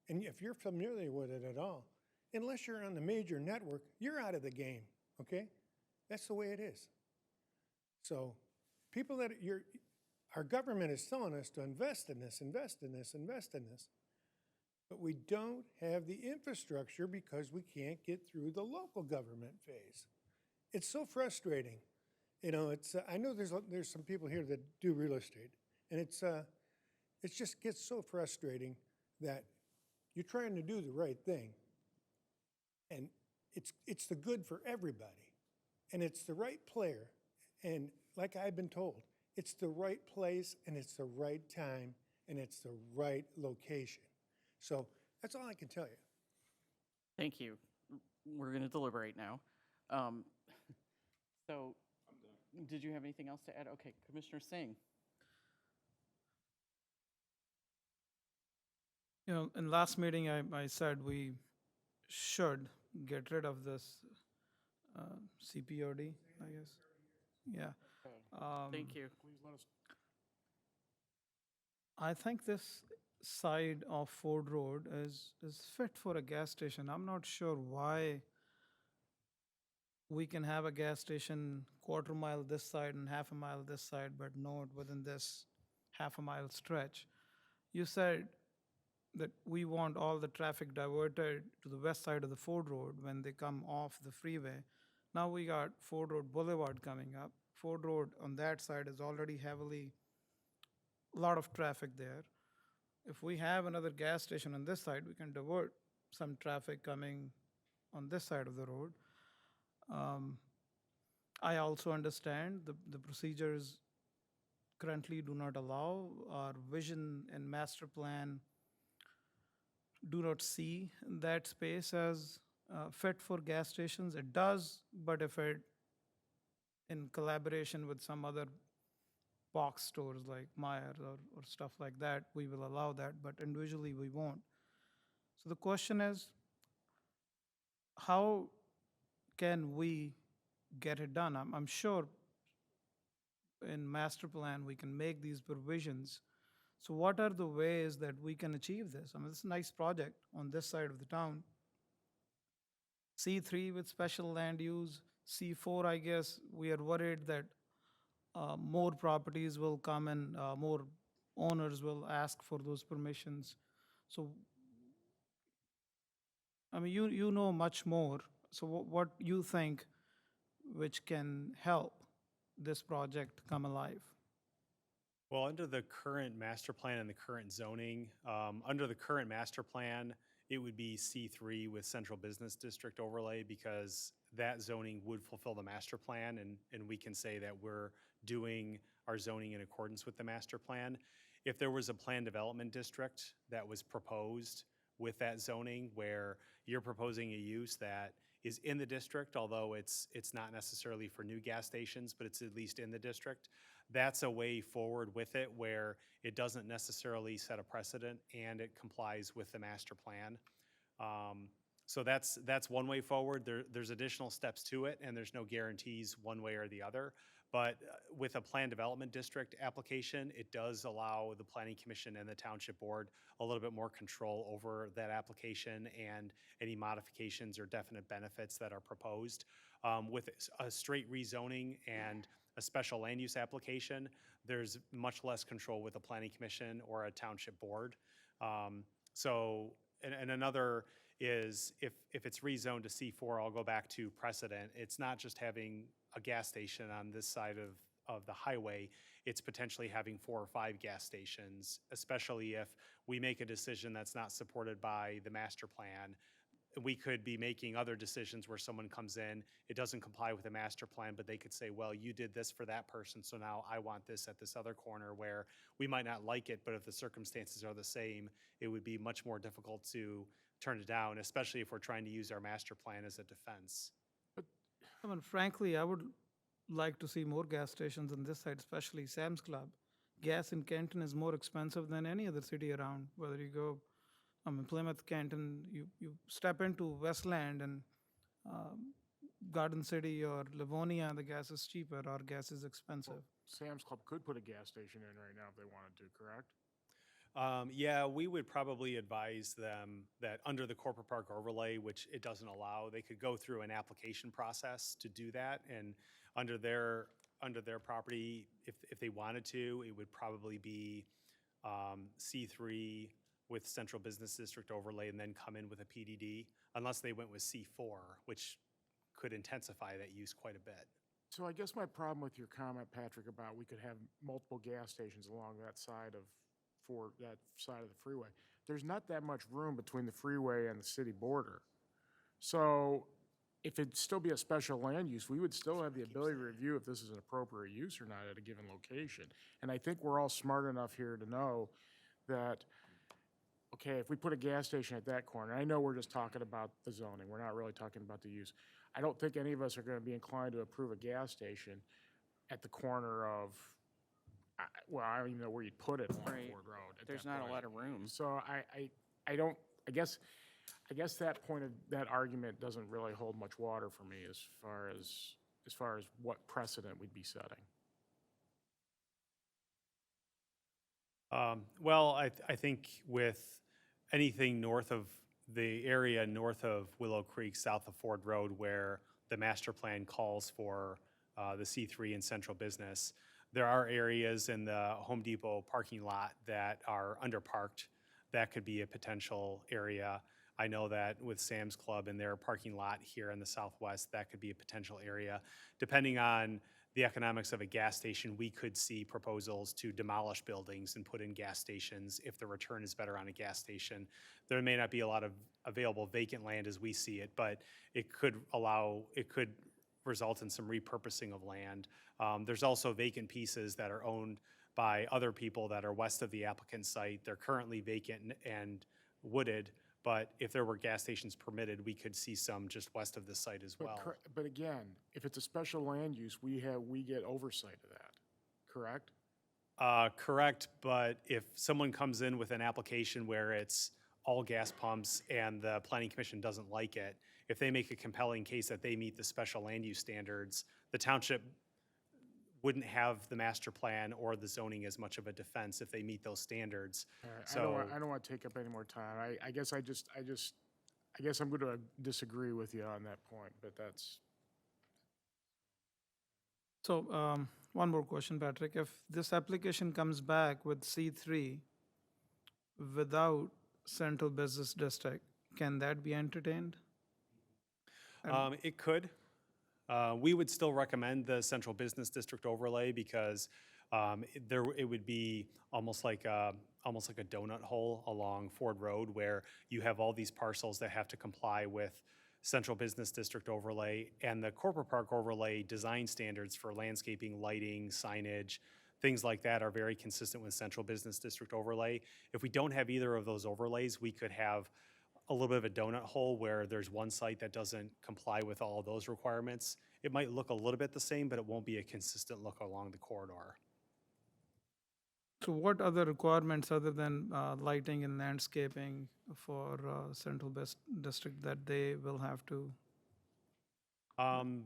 and if you're familiar with it at all, unless you're on the major network, you're out of the game, okay? That's the way it is. So people that our government is telling us to invest in this, invest in this, invest in this. But we don't have the infrastructure because we can't get through the local government phase. It's so frustrating. You know, I know there's some people here that do real estate, and it just gets so frustrating that you're trying to do the right thing, and it's the good for everybody, and it's the right player, and like I've been told, it's the right place, and it's the right time, and it's the right location. So that's all I can tell you. Thank you. We're going to deliberate now. So, did you have anything else to add? Okay, Commissioner Singh. You know, in last meeting, I said we should get rid of this CPOD, I guess. Yeah. Thank you. Please let us. I think this side of Ford Road is fit for a gas station. I'm not sure why we can have a gas station quarter mile this side and half a mile this side, but not within this half a mile stretch. You said that we want all the traffic diverted to the west side of the Ford Road when they come off the freeway. Now we got Ford Road Boulevard coming up. Ford Road on that side is already heavily, a lot of traffic there. If we have another gas station on this side, we can divert some traffic coming on this side of the road. I also understand the procedures currently do not allow, our vision and master plan do not see that space as fit for gas stations. It does, but if it, in collaboration with some other box stores like Meijer or stuff like that, we will allow that, but individually we won't. So the question is, how can we get it done? I'm sure in master plan we can make these provisions. So what are the ways that we can achieve this? I mean, it's a nice project on this side of the town. C3 with special land use, C4, I guess, we are worried that more properties will come and more owners will ask for those permissions. So, I mean, you know much more. So what you think which can help this project come alive? Well, under the current master plan and the current zoning, under the current master plan, it would be C3 with central business district overlay because that zoning would fulfill the master plan and we can say that we're doing our zoning in accordance with the master plan. If there was a planned development district that was proposed with that zoning where you're proposing a use that is in the district, although it's not necessarily for new gas stations, but it's at least in the district, that's a way forward with it where it doesn't necessarily set a precedent and it complies with the master plan. So that's one way forward. There's additional steps to it and there's no guarantees one way or the other. But with a planned development district application, it does allow the planning commission and the township board a little bit more control over that application and any modifications or definite benefits that are proposed. With a straight rezoning and a special land use application, there's much less control with a planning commission or a township board. And another is if it's rezoned to C4, I'll go back to precedent. It's not just having a gas station on this side of the highway, it's potentially having 4 or 5 gas stations, especially if we make a decision that's not supported by the master plan. We could be making other decisions where someone comes in, it doesn't comply with the master plan, but they could say, well, you did this for that person, so now I want this at this other corner where we might not like it, but if the circumstances are the same, it would be much more difficult to turn it down, especially if we're trying to use our master plan as a defense. I mean, frankly, I would like to see more gas stations on this side, especially Sam's Club. Gas in Canton is more expensive than any other city around, whether you go, I mean, Plymouth, Canton, you step into Westland and Garden City or Livonia, the gas is cheaper, our gas is expensive. Sam's Club could put a gas station in right now if they wanted to, correct? Yeah, we would probably advise them that under the corporate park overlay, which it doesn't allow, they could go through an application process to do that. And under their property, if they wanted to, it would probably be C3 with central business district overlay and then come in with a PDD, unless they went with C4, which could intensify that use quite a bit. So I guess my problem with your comment, Patrick, about we could have multiple gas stations along that side of the freeway. There's not that much room between the freeway and the city border. So if it'd still be a special land use, we would still have the ability to review if this is an appropriate use or not at a given location. And I think we're all smart enough here to know that, okay, if we put a gas station at that corner, I know we're just talking about the zoning, we're not really talking about the use. I don't think any of us are gonna be inclined to approve a gas station at the corner of, well, I don't even know where you'd put it on Right. Ford Road at There's that not a point. lot of room. So I don't, I guess that point of, that argument doesn't really hold much water for me as far as what precedent we'd be setting. Well, I think with anything north of the area north of Willow Creek, south of Ford Road, where the master plan calls for the C3 and central business, there are areas in the Home Depot parking lot that are underparked. That could be a potential area. I know that with Sam's Club and their parking lot here in the southwest, that could be a potential area. Depending on the economics of a gas station, we could see proposals to demolish buildings and put in gas stations if the return is better on a gas station. There may not be a lot of available vacant land as we see it, but it could result in some repurposing of land. There's also vacant pieces that are owned by other people that are west of the applicant site. They're currently vacant and wooded, but if there were gas stations permitted, we could see some just west of the site as well. But again, if it's a special land use, we get oversight of that, correct? Correct, but if someone comes in with an application where it's all gas pumps and the planning commission doesn't like it, if they make a compelling case that they meet the special land use standards, the township wouldn't have the master plan or the zoning as much of a defense if they meet those standards. All right, So, I don't want to take up any more time. I guess I'm going to disagree with you on that point, but that's. So, one more question, Patrick. If this application comes back with C3 without central business district, can that be entertained? it could. We would still recommend the central business district overlay because it would be almost like a donut hole along Ford Road where you have all these parcels that have to comply with central business district overlay and the corporate park overlay design standards for landscaping, lighting, signage, things like that are very consistent with central business district overlay. If we don't have either of those overlays, we could have a little bit of a donut hole where there's one site that doesn't comply with all of those requirements. It might look a little bit the same, but it won't be a consistent look along the corridor. So what other requirements other than lighting and landscaping for central district that they will have to?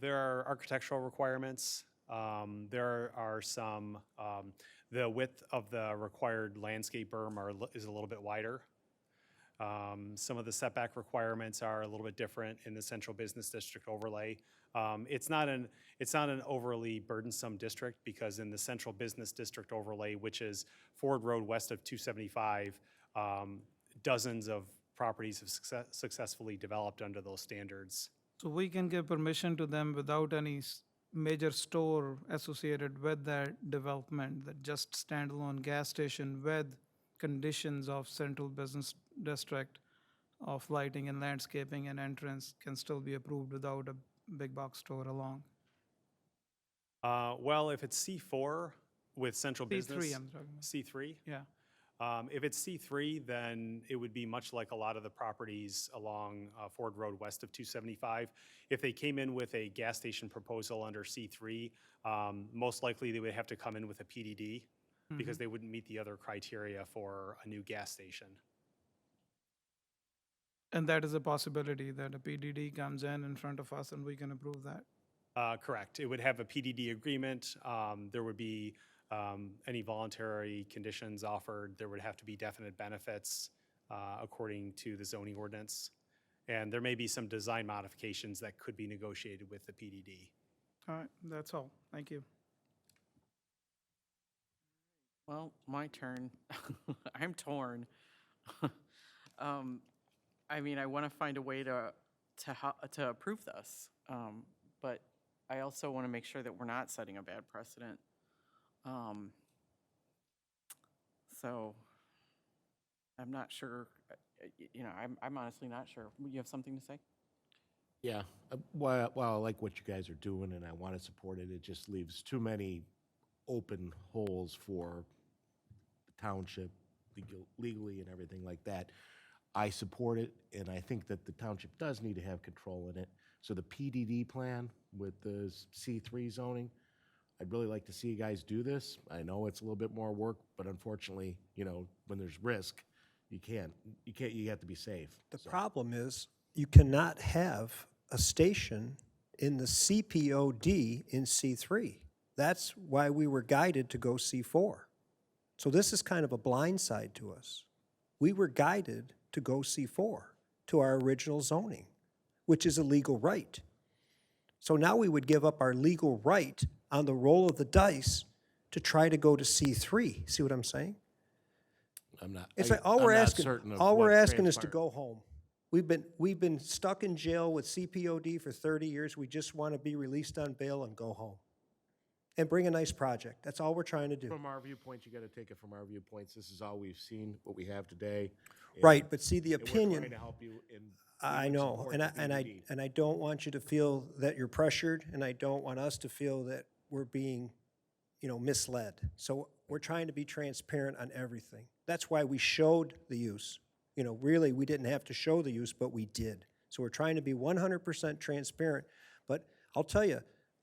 There are architectural requirements. There are some, the width of the required landscape berm is a little bit wider. Some of the setback requirements are a little bit different in the central business district overlay. It's not an overly burdensome district because in the central business district overlay, which is Ford Road west of 275, dozens of properties have successfully developed under those standards. So we can give permission to them without any major store associated with that development, that just standalone gas station with conditions of central business district of lighting and landscaping and entrance can still be approved without a big box store along. Well, if it's C4 with central business. C3 I'm talking about. C3? Yeah. If it's C3, then it would be much like a lot of the properties along Ford Road west of 275. If they came in with a gas station proposal under C3, most likely they would have to come in with a PDD because they wouldn't meet the other criteria for a new gas station. And that is a possibility that a PDD comes in front of us and we can approve that. Correct. It would have a PDD agreement. There would be any voluntary conditions offered. There would have to be definite benefits according to the zoning ordinance. And there may be some design modifications that could be negotiated with the PDD. All right, that's all. Thank you. Well, my turn. I'm torn. I mean, I want to find a way to approve this, but I also want to make sure that we're not setting a bad precedent. So I'm not sure, I'm honestly not sure. You have something to say? Yeah, well, I like what you guys are doing, and I want to support it. It just leaves too many open holes for the township legally and everything like that. I support it, and I think that the township does need to have control in it. So the PDD plan with the C3 zoning, I'd really like to see you guys do this. I know it's a little bit more work, but unfortunately, when there's risk, You can't, you have to be safe. The so. problem is, you cannot have a station in the CPOD in C3. That's why we were guided to go C4. So this is kind of a blind side to us. We were guided to go C4, to our original zoning, which is a legal right. So now we would give up our legal right on the roll of the dice to try to go to C3. See what I'm saying? I'm not. It's I- like, all I'm we're not asking, certain of all we're what asking is to transpired. go home. We've been stuck in jail with CPOD for 30 years. We just want to be released on bail and go home. And bring a nice project. That's all we're trying to do. From our viewpoints, you gotta take it from our viewpoints. This is all we've seen, what we have today. and- Right, but see, the and we're opinion, trying to help you and. I we would know, support and the PDD. I don't want you to feel that you're pressured, and I don't want us to feel that we're being, misled. So we're trying to be transparent on everything. That's why we showed the use. Really, we didn't have to show the use, but we did. So we're trying to be 100% transparent. But I'll tell you,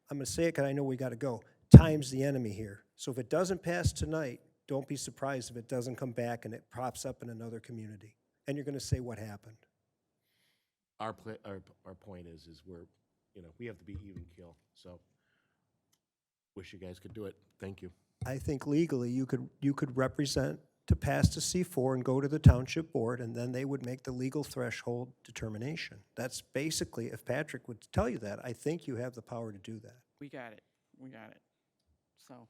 I'm gonna say it because I know we gotta go. Time's the enemy here. So if it doesn't pass tonight, don't be surprised if it doesn't come back and it pops up in another community. And you're gonna say, what happened? Our point is we're, we have to be even keel, so. Wish you guys could do it. Thank you. I think legally, you could represent to pass to C4 and go to the township board, and then they would make the legal threshold determination. That's basically, if Patrick would tell you that, I think you have the power to do that. We got it. We got it. So,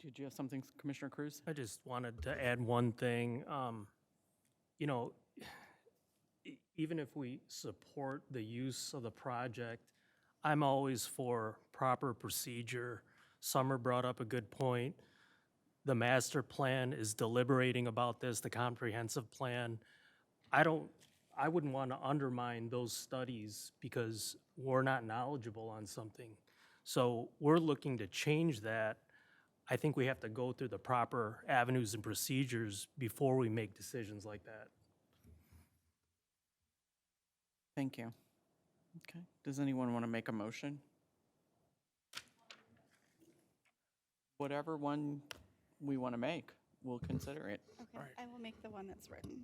did you have something, Commissioner Cruz? I just wanted to add one thing. You know, even if we support the use of the project, I'm always for proper procedure. Summer brought up a good point. The master plan is deliberating about this, the comprehensive plan. I wouldn't want to undermine those studies because we're not knowledgeable on something. So we're looking to change that. I think we have to go through the proper avenues and procedures before we make decisions like that. Thank you. Okay. Does anyone want to make a motion? Whatever one we want to make, we'll consider it. Okay, I will make the one that's written.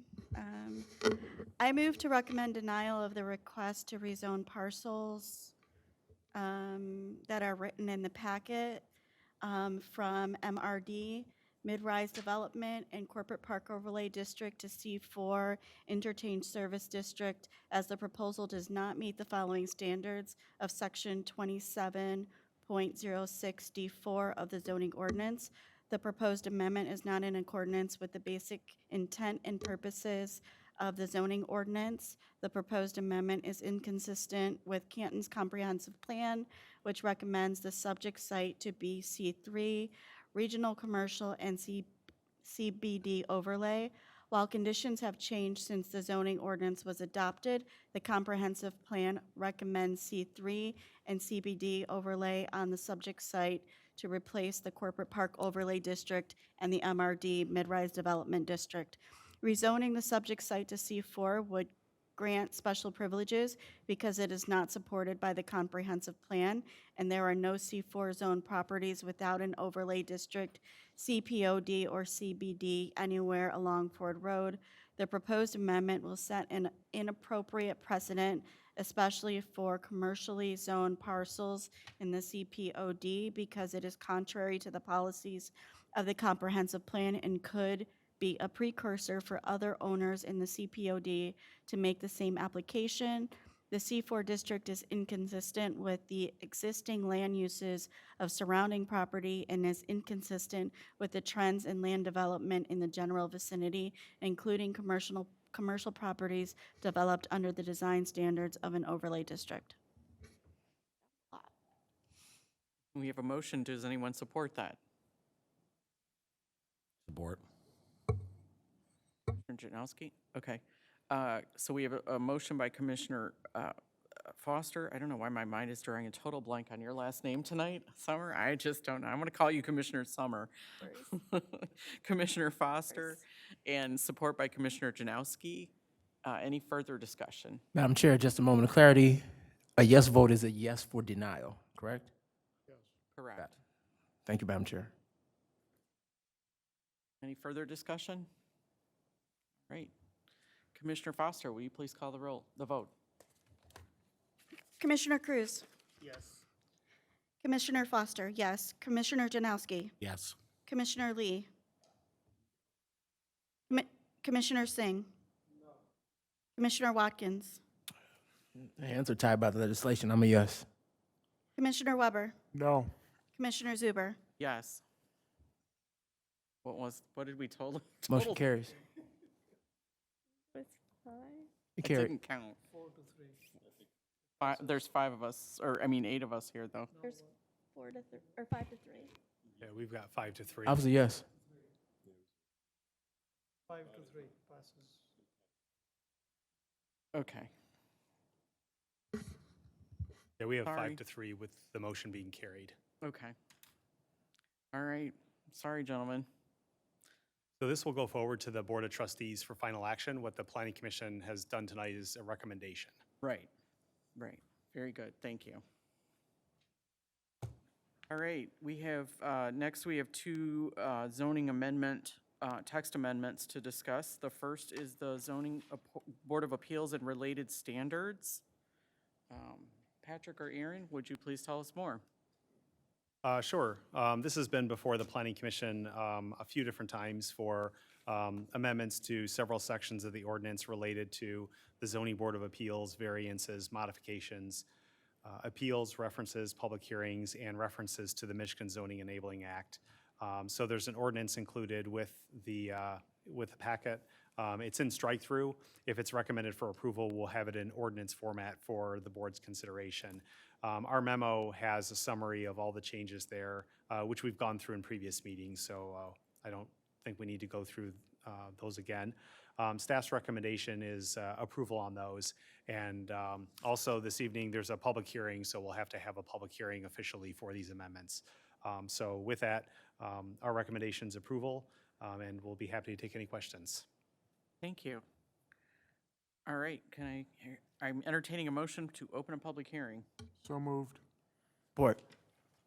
I move to recommend denial of the request to rezone parcels that are written in the packet from MRD, Mid-Rise Development and Corporate Park Overlay District to C4 Interchange Service District, as the proposal does not meet the following standards of Section 27.06D4 of the zoning ordinance. The proposed amendment is not in accordance with the basic intent and purposes of the zoning ordinance. The proposed amendment is inconsistent with Canton's comprehensive plan, which recommends the subject site to be C3, regional commercial and CBD overlay. While conditions have changed since the zoning ordinance was adopted, the comprehensive plan recommends C3 and CBD overlay on the subject site to replace the Corporate Park Overlay District and the MRD Mid-Rise Development District. Rezoning the subject site to C4 would grant special privileges because it is not supported by the comprehensive plan, and there are no C4 zone properties without an overlay district, CPOD, or CBD anywhere along Ford Road. The proposed amendment will set an inappropriate precedent, especially for commercially zoned parcels in the CPOD, because it is contrary to the policies of the comprehensive plan and could be a precursor for other owners in the CPOD to make the same application. The C4 district is inconsistent with the existing land uses of surrounding property and is inconsistent with the trends in land development in the general vicinity, including commercial properties developed under the design standards of an overlay district. We have a motion. Does anyone support that? Support. Commissioner Janowski? Okay. So we have a motion by Commissioner Foster. I don't know why my mind is drawing a total blank on your last name tonight, Summer. I just don't know. I'm going to call you Commissioner Summer. Commissioner Foster, and support by Commissioner Janowski. Any further discussion? Madam Chair, just a moment of clarity. A yes vote is a yes for denial, correct? Correct. Thank you, Madam Chair. Any further discussion? Right. Commissioner Foster, will you please call the vote? Commissioner Cruz? Yes. Commissioner Foster, yes. Commissioner Janowski? Yes. Commissioner Lee? Commissioner Singh? No. Commissioner Watkins? Hands are tied by the legislation. I'm a yes. Commissioner Weber? No. Commissioner Zuber? Yes. What did we total? Motion carries. With You I carry. didn't count. 4 to 3. There's 5 of us, or I mean 8 of us here, though. There's 4 to 3, or 5 to 3. Yeah, we've got 5 to 3. I was a yes. 5 to 3 passes. Okay. Yeah, we have Sorry. 5 to 3 with the motion being carried. Okay. All right. Sorry, gentlemen. So this will go forward to the Board of Trustees for final action. What the Planning Commission has done tonight is a recommendation. Right. Right. Very good. Thank you. All right. We have, next we have 2 zoning amendment, text amendments to discuss. The first is the zoning Board of Appeals and related standards. Patrick or Aaron, would you please tell us more? Sure. This has been before the Planning Commission a few different times for amendments to several sections of the ordinance related to the Zoning Board of Appeals, variances, modifications, appeals, references, public hearings, and references to the Michigan Zoning Enabling Act. So there's an ordinance included with the packet. It's in strike-through. If it's recommended for approval, we'll have it in ordinance format for the board's consideration. Our memo has a summary of all the changes there, which we've gone through in previous meetings, so I don't think we need to go through those again. Staff's recommendation is approval on those. And also this evening, there's a public hearing, so we'll have to have a public hearing officially for these amendments. So with that, our recommendation is approval, and we'll be happy to take any questions. Thank you. All right. I'm entertaining a motion to open a public hearing. So moved. Support.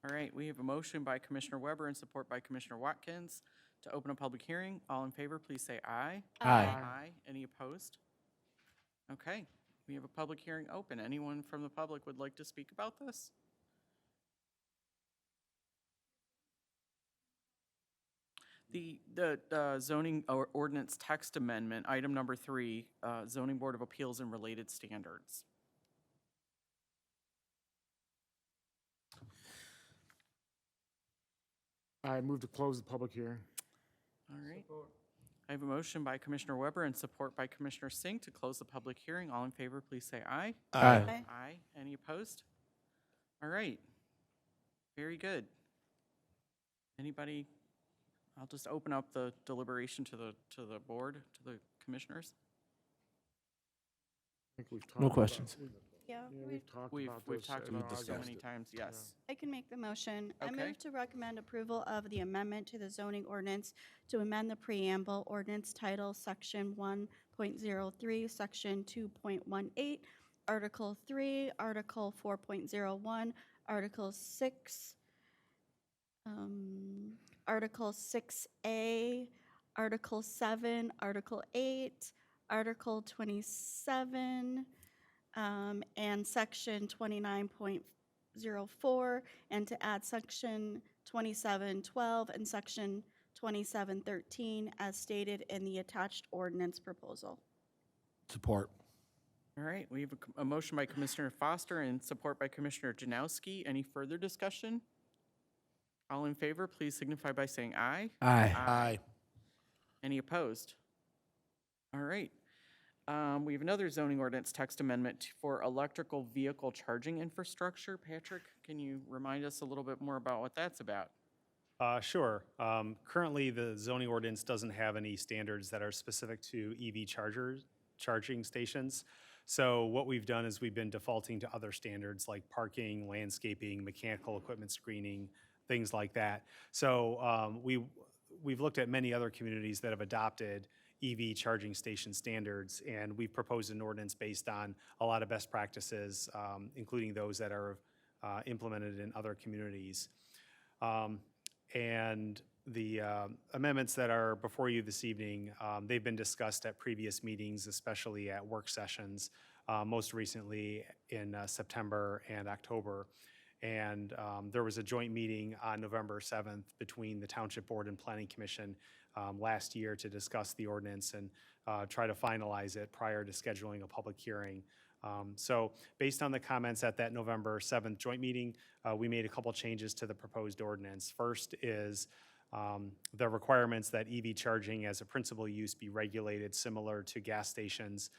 All right, we have a motion by Commissioner Weber and support by Commissioner Watkins to open a public hearing. All in favor, please say aye. Aye. Aye. Any opposed? Okay, we have a public hearing open. Anyone from the public would like to speak about this? The zoning ordinance text amendment, item number 3, zoning board of appeals and related standards. I move to close the public hearing. All right. I have a motion by Commissioner Weber and support by Commissioner Singh to close the public hearing. All in favor, please say aye. Aye. Aye. Any opposed? All right. Very good. Anybody? I'll just open up the deliberation to the board, to the commissioners. I think we've talked No about- questions. Yeah, Yeah, we've talked We've about this. talked in about this so August. many times, yes. I can make the motion. I Okay. move to recommend approval of the amendment to the zoning ordinance to amend the preamble ordinance title, Section 1.03, Section 2.18, Article 3, Article 4.01, Article 6, Article 6A, Article 7, Article 8, Article 27, and Section 29.04, and to add Section 2712 and Section 2713 as stated in the attached ordinance proposal. Support. All right, we have a motion by Commissioner Foster and support by Commissioner Janowski. Any further discussion? All in favor, please signify by saying aye. Aye. Aye. Any opposed? All right. We have another zoning ordinance text amendment for electrical vehicle charging infrastructure. Patrick, can you remind us a little bit more about what that's about? Sure. Currently, the zoning ordinance doesn't have any standards that are specific to EV charging stations. So what we've done is we've been defaulting to other standards like parking, landscaping, mechanical equipment screening, things like that. So we've looked at many other communities that have adopted EV charging station standards, and we've proposed an ordinance based on a lot of best practices, including those that are implemented in other communities. And The amendments that are before you this evening, they've been discussed at previous meetings, especially at work sessions, most recently in September and October. And there was a joint meeting on November 7th between the Township Board and Planning Commission last year to discuss the ordinance and try to finalize it prior to scheduling a public hearing. So based on the comments at that November 7th joint meeting, we made a couple changes to the proposed ordinance. First is the requirements that EV charging as a principal use be regulated similar to gas stations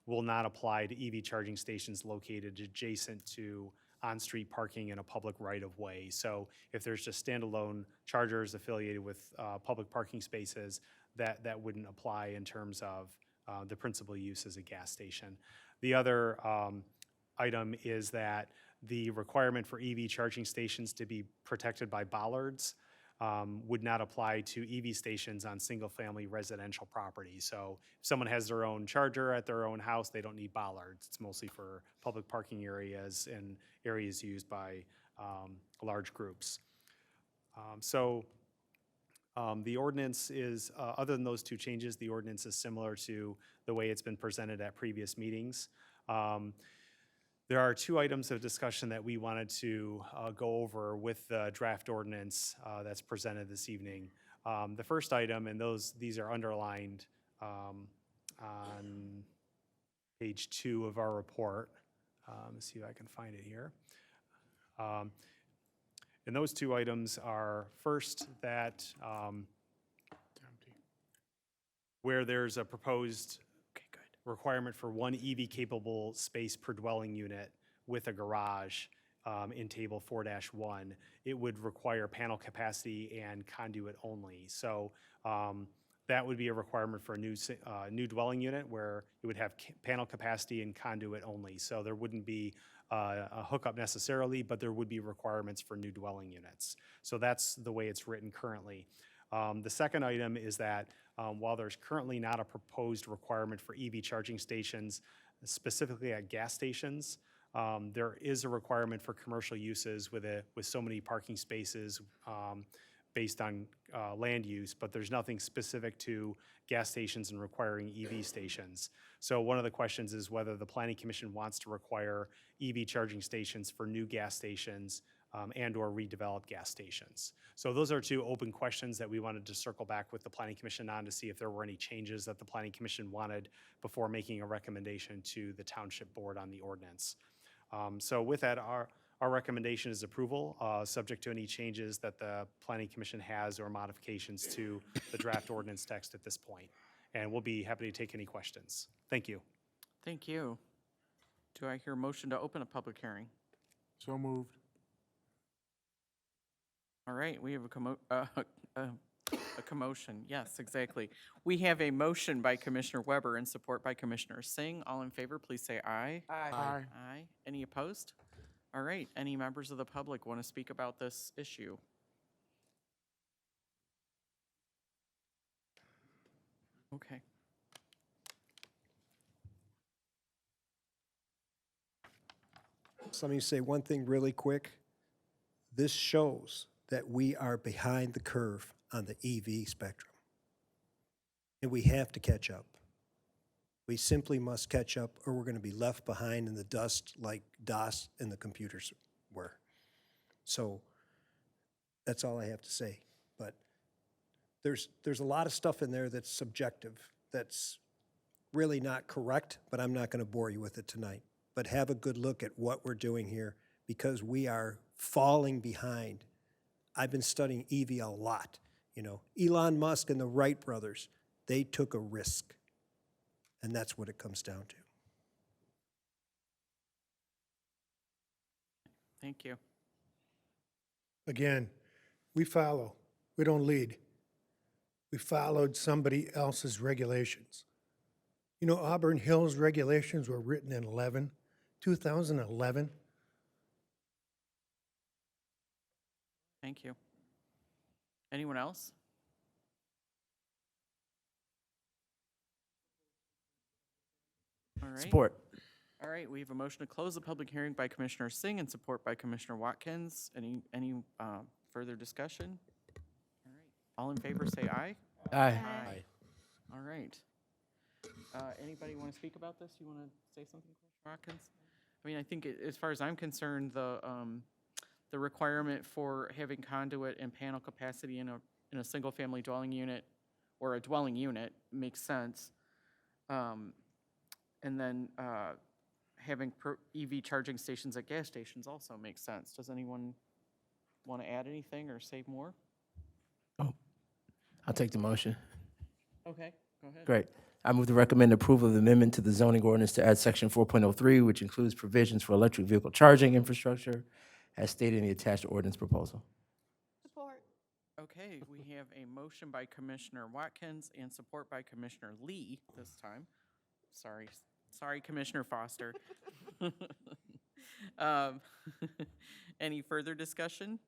will not apply to EV charging stations located adjacent to on-street parking in a public right-of-way. So if there's just standalone chargers affiliated with public parking spaces, that wouldn't apply in terms of the principal use as a gas station. The other item is that the requirement for EV charging stations to be protected by bollards would not apply to EV stations on single-family residential property. So if someone has their own charger at their own house, they don't need bollards. It's mostly for public parking areas and areas used by large groups. The ordinance is, other than those two changes, the ordinance is similar to the way it's been presented at previous meetings. There are two items of discussion that we wanted to go over with the draft ordinance that's presented this evening. The first item, and these are underlined on page 2 of our report. Let's see if I can find it here. And those two items are, first, that where there's a proposed requirement for one EV-capable space per dwelling unit with a garage in Table 4-1, it would require panel capacity and conduit only. So that would be a requirement for a new dwelling unit where it would have panel capacity and conduit only. So there wouldn't be a hookup necessarily, but there would be requirements for new dwelling units. So that's the way it's written currently. The second item is that while there's currently not a proposed requirement for EV charging stations, specifically at gas stations, there is a requirement for commercial uses with so many parking spaces based on land use, but there's nothing specific to gas stations and requiring EV stations. So one of the questions is whether the Planning Commission wants to require EV charging stations for new gas stations and/or redeveloped gas stations. So those are two open questions that we wanted to circle back with the Planning Commission on to see if there were any changes that the Planning Commission wanted before making a recommendation to the Township Board on the ordinance. So with that, our recommendation is approval, subject to any changes that the Planning Commission has or modifications to the draft ordinance text at this point. And we'll be happy to take any questions. Thank you. Thank you. Do I hear a motion to open a public hearing? So moved. All right, we have a commotion. Yes, exactly. We have a motion by Commissioner Weber and support by Commissioner Singh. All in favor, please say aye. Aye. Aye. Any opposed? All right, any members of the public want to speak about this issue? Okay. So let me say one thing really quick. This shows that we are behind the curve on the EV spectrum. And we have to catch up. We simply must catch up or we're going to be left behind in the dust like DOS and the computers were. So that's all I have to say. But there's a lot of stuff in there that's subjective, that's really not correct, but I'm not going to bore you with it tonight. But have a good look at what we're doing here because we are falling behind. I've been studying EV a lot. You know, Elon Musk and the Wright brothers, they took a risk. And that's what it comes down to. Thank you. Again, we follow, we don't lead. We followed somebody else's regulations. You know, Auburn Hills regulations were written in 2011. Thank you. Anyone else? All right. Support. All right, we have a motion to close the public hearing by Commissioner Singh and support by Commissioner Watkins. Any further discussion? All in favor, say aye. Aye. Aye. All right. Anybody want to speak about this? You want to say something, Commissioner Watkins? I mean, I think as far as I'm concerned, the requirement for having conduit and panel capacity in a single-family dwelling unit or a dwelling unit makes sense. And then having EV charging stations at gas stations also makes sense. Does anyone want to add anything or say more? I'll take the motion. Okay, go ahead. Great. I move to recommend approval of the amendment to the zoning ordinance to add section 4.03, which includes provisions for electric vehicle charging infrastructure, as stated in the attached ordinance proposal. Support. Okay, we have a motion by Commissioner Watkins and support by Commissioner Lee this time. Sorry, Commissioner Foster. Any further discussion?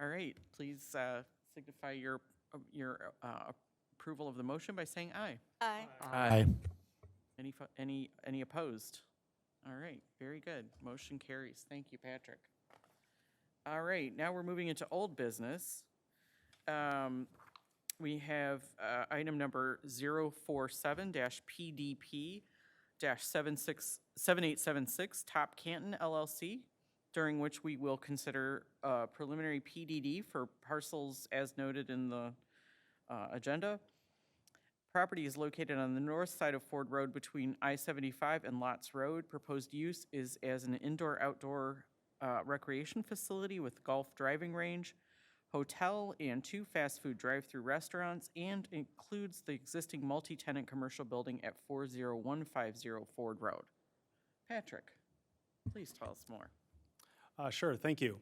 All right, please signify your approval of the motion by saying aye. Aye. Aye. Any opposed? All right, very good. Motion carries. Thank you, Patrick. All right, now we're moving into old business. We have item number 047-PDP-7876 Top Canton LLC, during which we will consider preliminary PDD for parcels as noted in the agenda. Property is located on the north side of Ford Road between I-75 and Lots Road. Proposed use is as an indoor-outdoor recreation facility with golf driving range, hotel, and 2 fast food drive-through restaurants, and includes the existing multi-tenant commercial building at 40150 Ford Road. Patrick, please tell us more. Sure, thank you.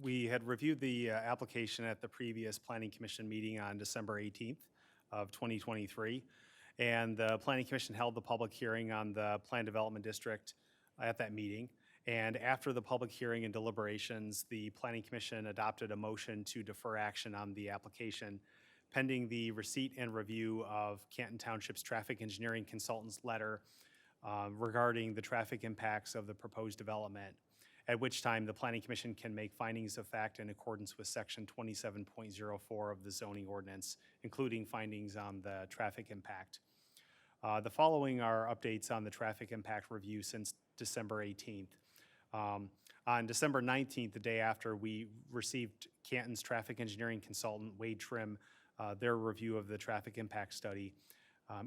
We had reviewed the application at the previous Planning Commission meeting on December 18th of 2023, and the Planning Commission held the public hearing on the Plan Development District at that meeting. And after the public hearing and deliberations, the Planning Commission adopted a motion to defer action on the application pending the receipt and review of Canton Township's traffic engineering consultant's letter regarding the traffic impacts of the proposed development, at which time the Planning Commission can make findings of fact in accordance with Section 27.04 of the zoning ordinance, including findings on the traffic impact. The following are updates on the traffic impact review since December 18th. On December 19th, the day after, we received Canton's traffic engineering consultant, Wade Trim, their review of the traffic impact study.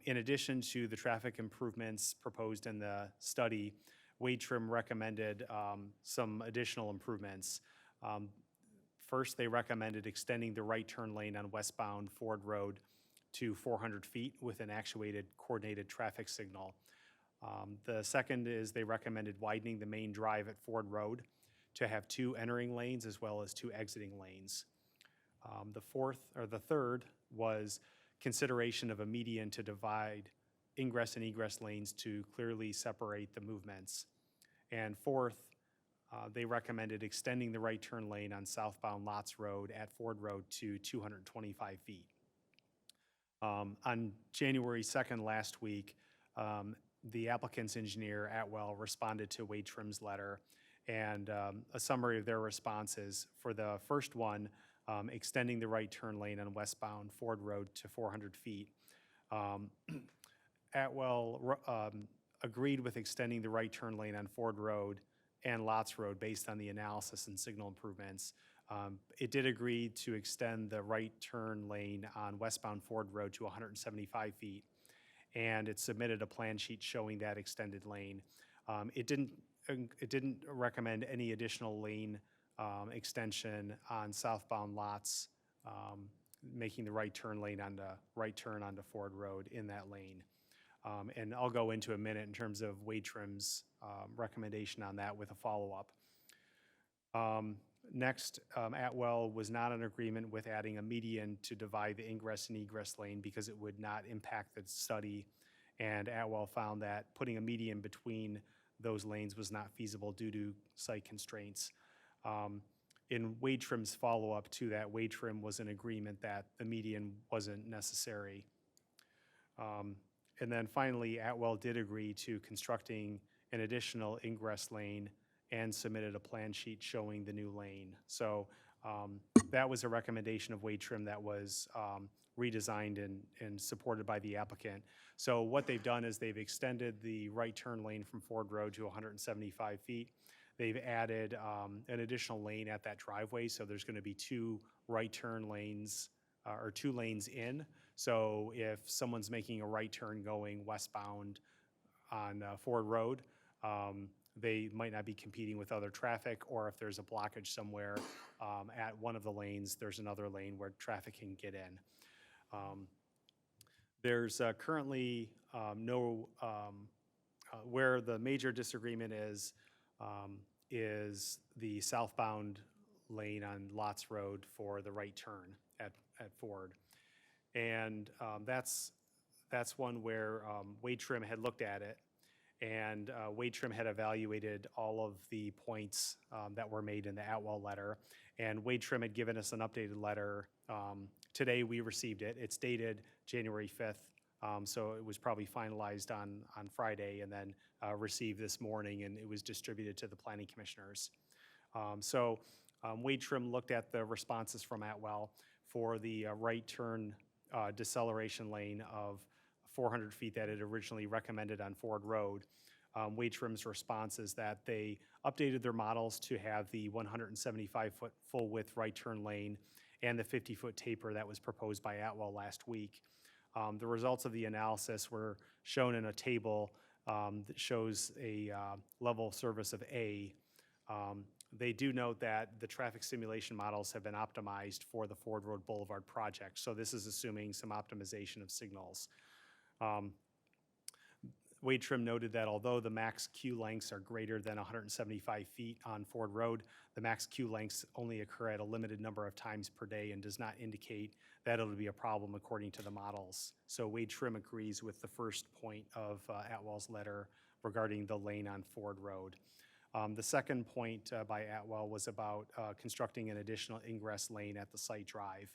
In addition to the traffic improvements proposed in the study, Wade Trim recommended some additional improvements. First, they recommended extending the right turn lane on westbound Ford Road to 400 feet with an actuated coordinated traffic signal. The second is they recommended widening the main drive at Ford Road to have 2 entering lanes as well as 2 exiting lanes. The third was consideration of a median to divide ingress and egress lanes to clearly separate the movements. And fourth, they recommended extending the right turn lane on southbound Lots Road at Ford Road to 225 feet. On January 2nd last week, the applicant's engineer, Atwell, responded to Wade Trim's letter, and a summary of their responses. For the first one, extending the right turn lane on westbound Ford Road to 400 feet. Atwell agreed with extending the right turn lane on Ford Road and Lots Road based on the analysis and signal improvements. It did agree to extend the right turn lane on westbound Ford Road to 175 feet, and it submitted a plan sheet showing that extended lane. It didn't recommend any additional lane extension on southbound lots, making the right turn lane on the right turn onto Ford Road in that lane. And I'll go into a minute in terms of Wade Trim's recommendation on that with a follow-up. Next, Atwell was not in agreement with adding a median to divide the ingress and egress lane because it would not impact the study, and Atwell found that putting a median between those lanes was not feasible due to site constraints. In Wade Trim's follow-up to that, Wade Trim was in agreement that the median wasn't necessary. And then finally, Atwell did agree to constructing an additional ingress lane and submitted a plan sheet showing the new lane. So That was a recommendation of Wade Trim that was redesigned and supported by the applicant. So what they've done is they've extended the right turn lane from Ford Road to 175 feet. They've added an additional lane at that driveway, so there's going to be two right turn lanes, or 2 lanes in. So if someone's making a right turn going westbound on Ford Road, they might not be competing with other traffic, or if there's a blockage somewhere at one of the lanes, there's another lane where traffic can get in. There's currently no, where the major disagreement is the southbound lane on Lots Road for the right turn at Ford. And that's one where Wade Trim had looked at it, and Wade Trim had evaluated all of the points that were made in the Atwell letter, and Wade Trim had given us an updated letter. Today we received it. It's dated January 5th, so it was probably finalized on Friday and then received this morning, and it was distributed to the planning commissioners. Wade Trim looked at the responses from Atwell for the right turn deceleration lane of 400 feet that it originally recommended on Ford Road. Wade Trim's response is that they updated their models to have the 175-foot full-width right turn lane and the 50-foot taper that was proposed by Atwell last week. The results of the analysis were shown in a table that shows a level of service of A. They do note that the traffic simulation models have been optimized for the Ford Road Boulevard project, so this is assuming some optimization of signals. Wade Trim noted that although the max queue lengths are greater than 175 feet on Ford Road, the max queue lengths only occur at a limited number of times per day and does not indicate that it'll be a problem according to the models. So Wade Trim agrees with the first point of Atwell's letter regarding the lane on Ford Road. The second point by Atwell was about constructing an additional ingress lane at the site drive.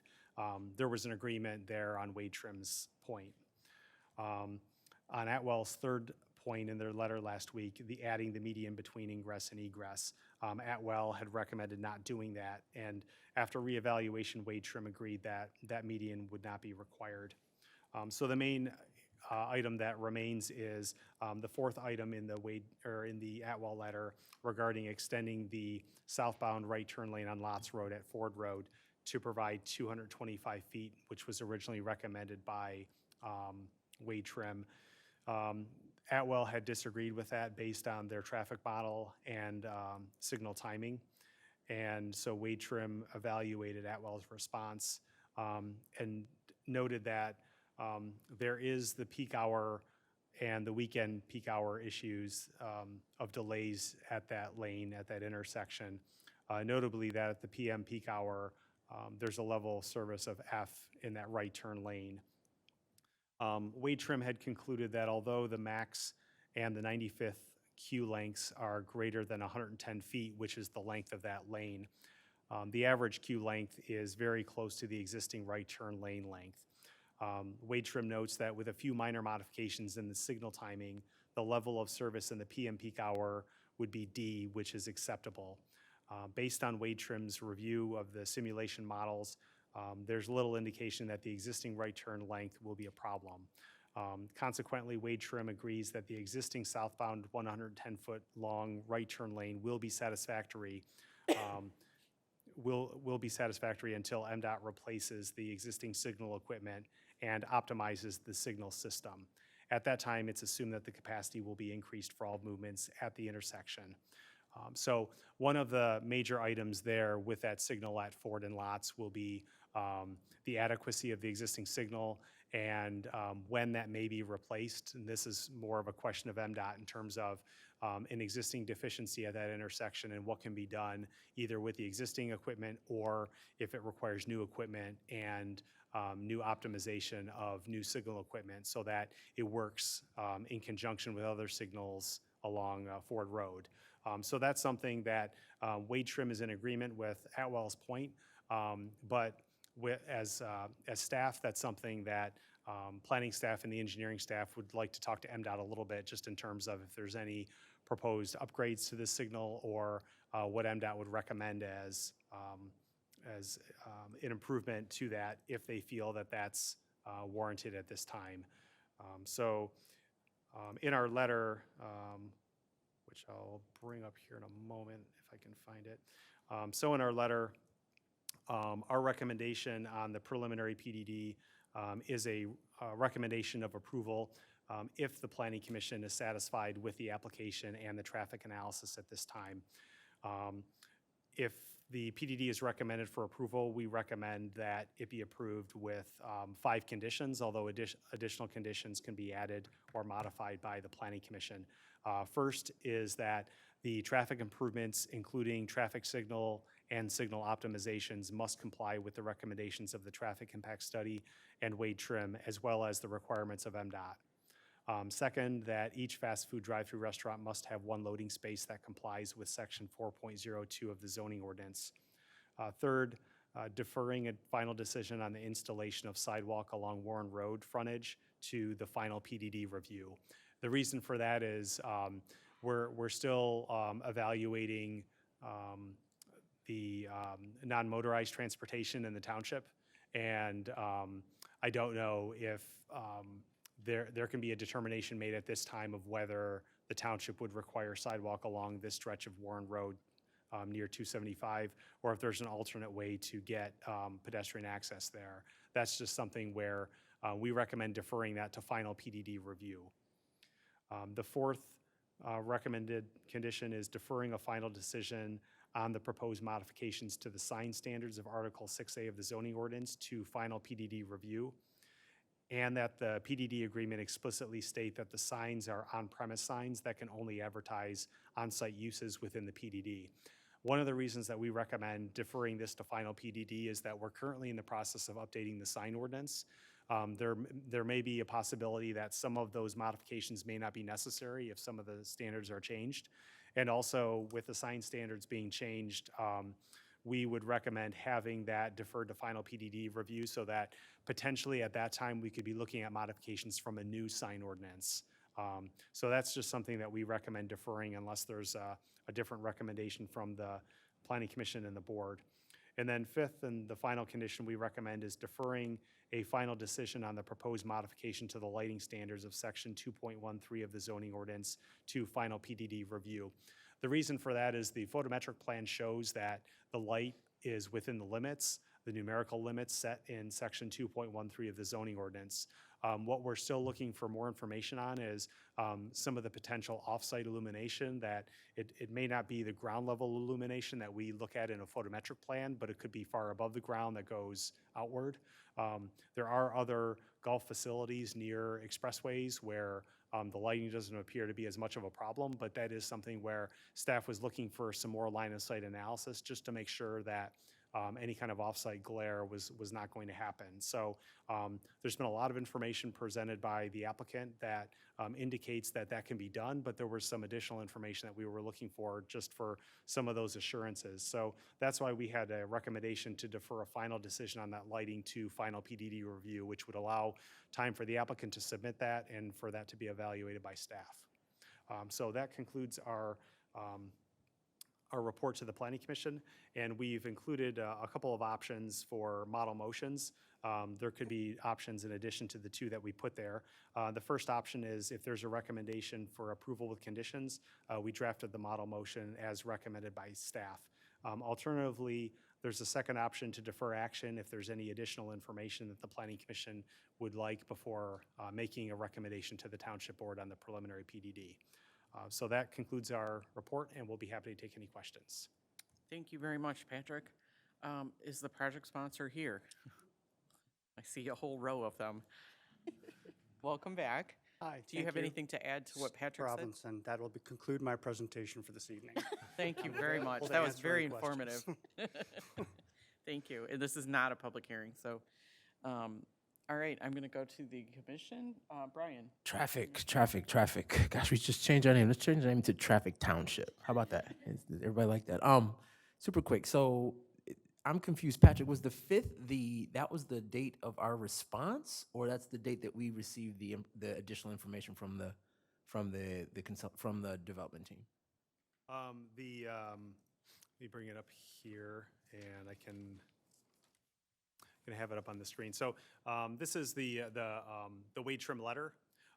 There was an agreement there on Wade Trim's point. On Atwell's third point in their letter last week, the adding the median between ingress and egress, Atwell had recommended not doing that, and after reevaluation, Wade Trim agreed that that median would not be required. So the main item that remains is the fourth item in the Atwell letter regarding extending the southbound right turn lane on Lots Road at Ford Road to provide 225 feet, which was originally recommended by Wade Trim. Atwell had disagreed with that based on their traffic model and signal timing. And so Wade Trim evaluated Atwell's response and noted that there is the peak hour and the weekend peak hour issues of delays at that lane, at that intersection. Notably that at the PM peak hour, there's a level of service of F in that right turn lane. Wade Trim had concluded that although the max and the 95th queue lengths are greater than 110 feet, which is the length of that lane, the average queue length is very close to the existing right turn lane length. Wade Trim notes that with a few minor modifications in the signal timing, the level of service in the PM peak hour would be D, which is acceptable. Based on Wade Trim's review of the simulation models, there's little indication that the existing right turn length will be a problem. Consequently, Wade Trim agrees that the existing southbound 110-foot long right turn lane will be satisfactory. Will be satisfactory until MDOT replaces the existing signal equipment and optimizes the signal system. At that time, it's assumed that the capacity will be increased for all movements at the intersection. So one of the major items there with that signal at Ford and Lots will be the adequacy of the existing signal and when that may be replaced. And this is more of a question of MDOT in terms of an existing deficiency at that intersection and what can be done either with the existing equipment or if it requires new equipment and new optimization of new signal equipment so that it works in conjunction with other signals along Ford Road. So that's something that Wade Trim is in agreement with Atwell's point, but as staff, that's something that planning staff and the engineering staff would like to talk to MDOT a little bit just in terms of if there's any proposed upgrades to this signal or what MDOT would recommend as an improvement to that if they feel that that's warranted at this time. In our letter, which I'll bring up here in a moment if I can find it. So in our letter, our recommendation on the preliminary PDD is a recommendation of approval if the Planning Commission is satisfied with the application and the traffic analysis at this time. If the PDD is recommended for approval, we recommend that it be approved with 5 conditions, although additional conditions can be added or modified by the Planning Commission. First is that the traffic improvements, including traffic signal and signal optimizations, must comply with the recommendations of the traffic impact study and Wade Trim, as well as the requirements of MDOT. Second, that each fast food drive-through restaurant must have 1 loading space that complies with section 4.02 of the zoning ordinance. Third, deferring a final decision on the installation of sidewalk along Warren Road frontage to the final PDD review. The reason for that is we're still evaluating the non-motorized transportation in the township, and I don't know if there can be a determination made at this time of whether the township would require sidewalk along this stretch of Warren Road near 275, or if there's an alternate way to get pedestrian access there. That's just something where we recommend deferring that to final PDD review. The fourth recommended condition is deferring a final decision on the proposed modifications to the sign standards of Article 6A of the zoning ordinance to final PDD review, and that the PDD agreement explicitly state that the signs are on-premise signs that can only advertise on-site uses within the PDD. One of the reasons that we recommend deferring this to final PDD is that we're currently in the process of updating the sign ordinance. There may be a possibility that some of those modifications may not be necessary if some of the standards are changed. And also, with the sign standards being changed, we would recommend having that deferred to final PDD review so that potentially at that time we could be looking at modifications from a new sign ordinance. So that's just something that we recommend deferring unless there's a different recommendation from the Planning Commission and the board. And then fifth and the final condition we recommend is deferring a final decision on the proposed modification to the lighting standards of section 2.13 of the zoning ordinance to final PDD review. The reason for that is the photometric plan shows that the light is within the limits, the numerical limits set in section 2.13 of the zoning ordinance. What we're still looking for more information on is some of the potential off-site illumination, that it may not be the ground level illumination that we look at in a photometric plan, but it could be far above the ground that goes outward. There are other golf facilities near expressways where the lighting doesn't appear to be as much of a problem, but that is something where staff was looking for some more line of sight analysis just to make sure that any kind of off-site glare was not going to happen. So there's been a lot of information presented by the applicant that indicates that that can be done, but there was some additional information that we were looking for just for some of those assurances. So that's why we had a recommendation to defer a final decision on that lighting to final PDD review, which would allow time for the applicant to submit that and for that to be evaluated by staff. So that concludes our report to the Planning Commission, and we've included a couple of options for model motions. There could be options in addition to the 2 that we put there. The first option is if there's a recommendation for approval with conditions, we drafted the model motion as recommended by staff. Alternatively, there's a second option to defer action if there's any additional information that the Planning Commission would like before making a recommendation to the Township Board on the preliminary PDD. So that concludes our report, and we'll be happy to take any questions. Thank you very much, Patrick. Is the project sponsor here? I see a whole row of them. Welcome back. Hi. Do you have anything to add to what Patrick said? Robinson, that will conclude my presentation for this evening. Thank you very much. Able to That was answer very any informative. questions. Thank you. And this is not a public hearing, so, all right, I'm going to go to the commission. Brian? Traffic. Gosh, we just changed our name. Let's change our name to Traffic Township. How about that? Does everybody like that? Super quick. So I'm confused. Patrick, was the 5th that was the date of our response, or that's the date that we received the additional information from the development team? Let me bring it up here, and I can gonna have it up on the screen. So this is the wage trim letter.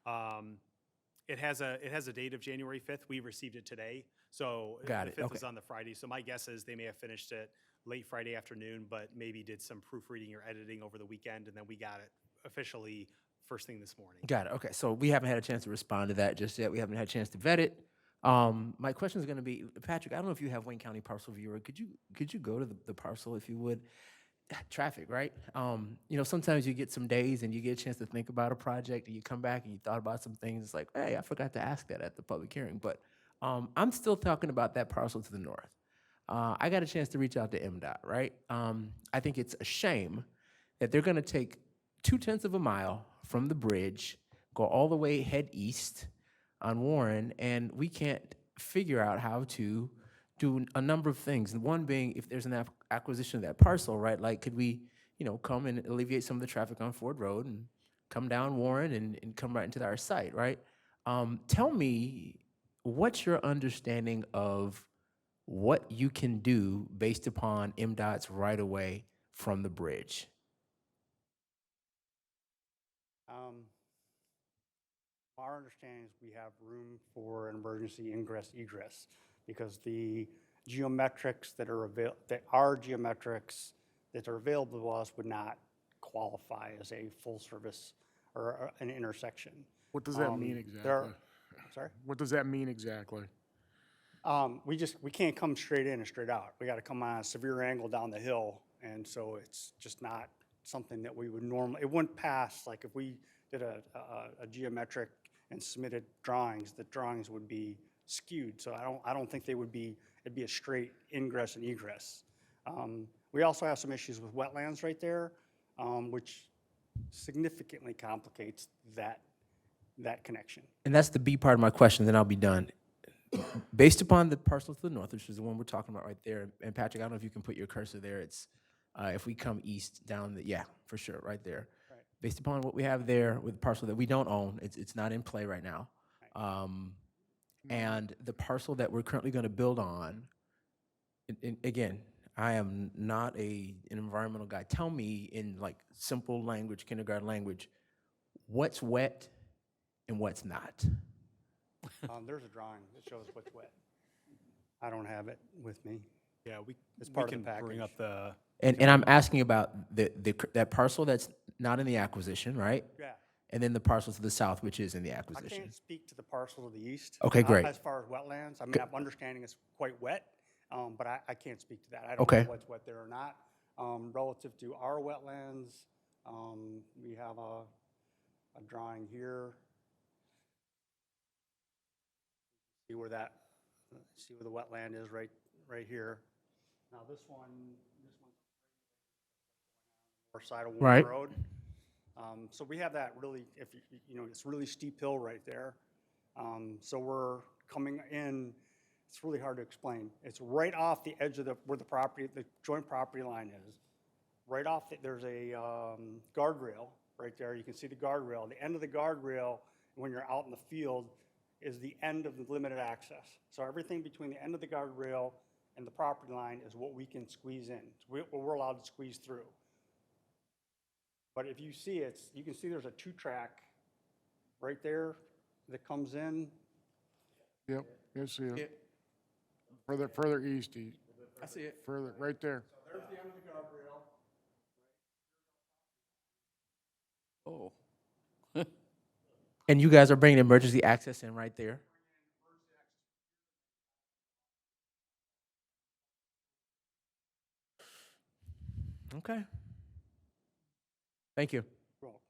It has a date of January 5th. We received it today, so Got the it, 5th is okay. on the Friday. So my guess is they may have finished it late Friday afternoon, but maybe did some proofreading or editing over the weekend, and then we got it officially first thing this morning. Got it. Okay, so we haven't had a chance to respond to that just yet. We haven't had a chance to vet it. My question is going to be, Patrick, I don't know if you have Wayne County Parcel Viewer. Could you go to the parcel if you would? Traffic, right? You know, sometimes you get some days and you get a chance to think about a project and you come back and you thought about some things. It's like, hey, I forgot to ask that at the public hearing. But I'm still talking about that parcel to the north. I got a chance to reach out to MDOT, right? I think it's a shame that they're going to take 0.2 of a mile from the bridge, go all the way, head east on Warren, and we can't figure out how to do a number of things. And one being, if there's an acquisition of that parcel, right? Like, could we, you know, come and alleviate some of the traffic on Ford Road and come down Warren and come right into our site, right? Tell me, what's your understanding of what you can do based upon MDOT's right-of-way from the bridge? Our understanding is we have room for an emergency ingress egress because the geometrics that are geometrics that are available to us would not qualify as a full service or an intersection. What does that mean exactly? Sorry? What does that mean exactly? We can't come straight in and straight out. We got to come on a severe angle down the hill, and so it's just not something that we would normally, it wouldn't pass, like if we did a geometric and submitted drawings, the drawings would be skewed, so I don't think they would be, it'd be a straight ingress and egress. We also have some issues with wetlands right there, which significantly complicates that connection. And that's the B part of my question, then I'll be done. Based upon the parcel to the north, which is the one we're talking about right there, and Patrick, I don't know if you can put your cursor there, it's, if we come east down the, yeah, for sure, right there. Right. Based upon what we have there with the parcel that we don't own, it's not in play right now. And the parcel that we're currently gonna build on, and again, I am not an environmental guy. Tell me in like simple language, kindergarten language, what's wet and what's not? There's a drawing that shows what's wet. I don't have it with me. Yeah, It's we part of can the bring up package. the, And I'm asking about that parcel that's not in the acquisition, right? Yeah. And then the parcel to the south, which is in the I acquisition. can't speak to the parcel to the east. Okay, great. As far as wetlands, I mean, I'm understanding it's quite wet, but I can't speak to that. I don't Okay. know what's wet there or not. Relative to our wetlands, we have a drawing here. See where the wetland is right here. Now this one's north side of Right. Warren Road. So we have that really, it's really steep hill right there. So we're coming in, it's really hard to explain. It's right off the edge of where the joint property line is. Right off, there's a guardrail right there. You can see the guardrail. The end of the guardrail, when you're out in the field, is the end of the limited access. So everything between the end of the guardrail and the property line is what we can squeeze in. We're allowed to squeeze through. But if you see it, you can see there's a 2-track right there that comes in. Yep, you see it. Further east, I see it. further, right there. There's the end of the guardrail. Oh. And you guys are bringing emergency access in right there? Okay. Thank you. Well,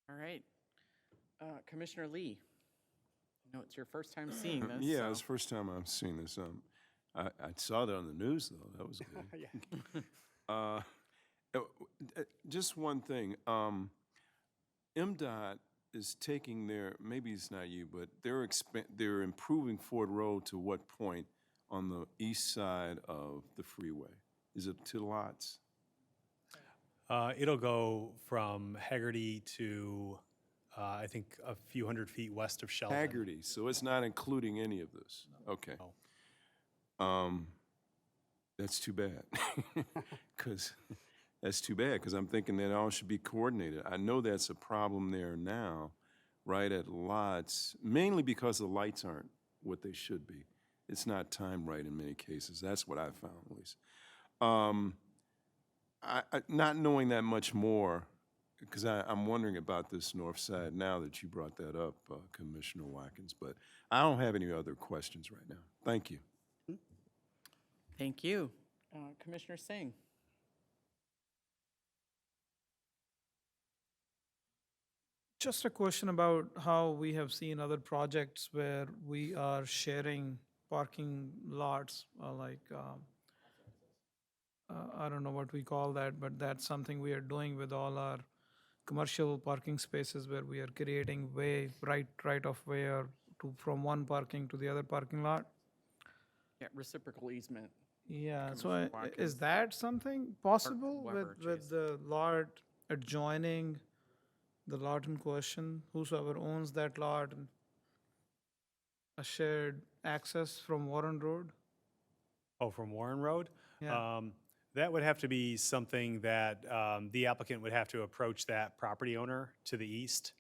All right. Commissioner Lee, I know it's your first time seeing this. Yeah, so- it's the first time I've seen this. I saw it on the news, though. That was good. yeah. Just one thing. MDOT is taking maybe it's not you, but they're improving Ford Road to what point on the east side of the freeway? Is it to lots? it'll go from Haggerty to I think a few hundred feet west of Sheldon. Haggerty, so it's not including any of this? Okay. That's too bad. That's too bad, because I'm thinking that all should be coordinated. I know that's a problem there now, right at lots, mainly because the lights aren't what they should be. It's not timed right in many cases. That's what I've found, at least. Not knowing that much more, because I'm wondering about this north side now that you brought that up, Commissioner Watkins, but I don't have any other questions right now. Thank you. Thank you. Commissioner Singh? Just a question about how we have seen other projects where we are sharing parking lots, I don't know what we call that, but that's something we are doing with all our commercial parking spaces where we are creating right of way or from one parking to the other parking lot. Yeah, reciprocal easement. Yeah, so Commissioner is Watkins. that something possible Weber, with the lot adjoining the lot in question, whosoever owns that lot, and a shared access from Warren Road? Oh, from Warren Road? Yeah. That would have to be something that the applicant would have to approach that property owner to the east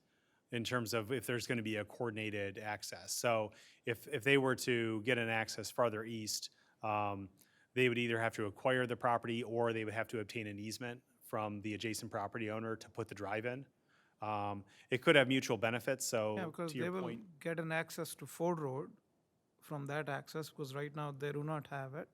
in terms of if there's going to be a coordinated access. So if they were to get an access farther east, they would either have to acquire the property or they would have to obtain an easement from the adjacent property owner to put the drive in. It could have mutual benefits, so Yeah, because to they your will point. get an access to Ford Road from that access, because right now they do not have it.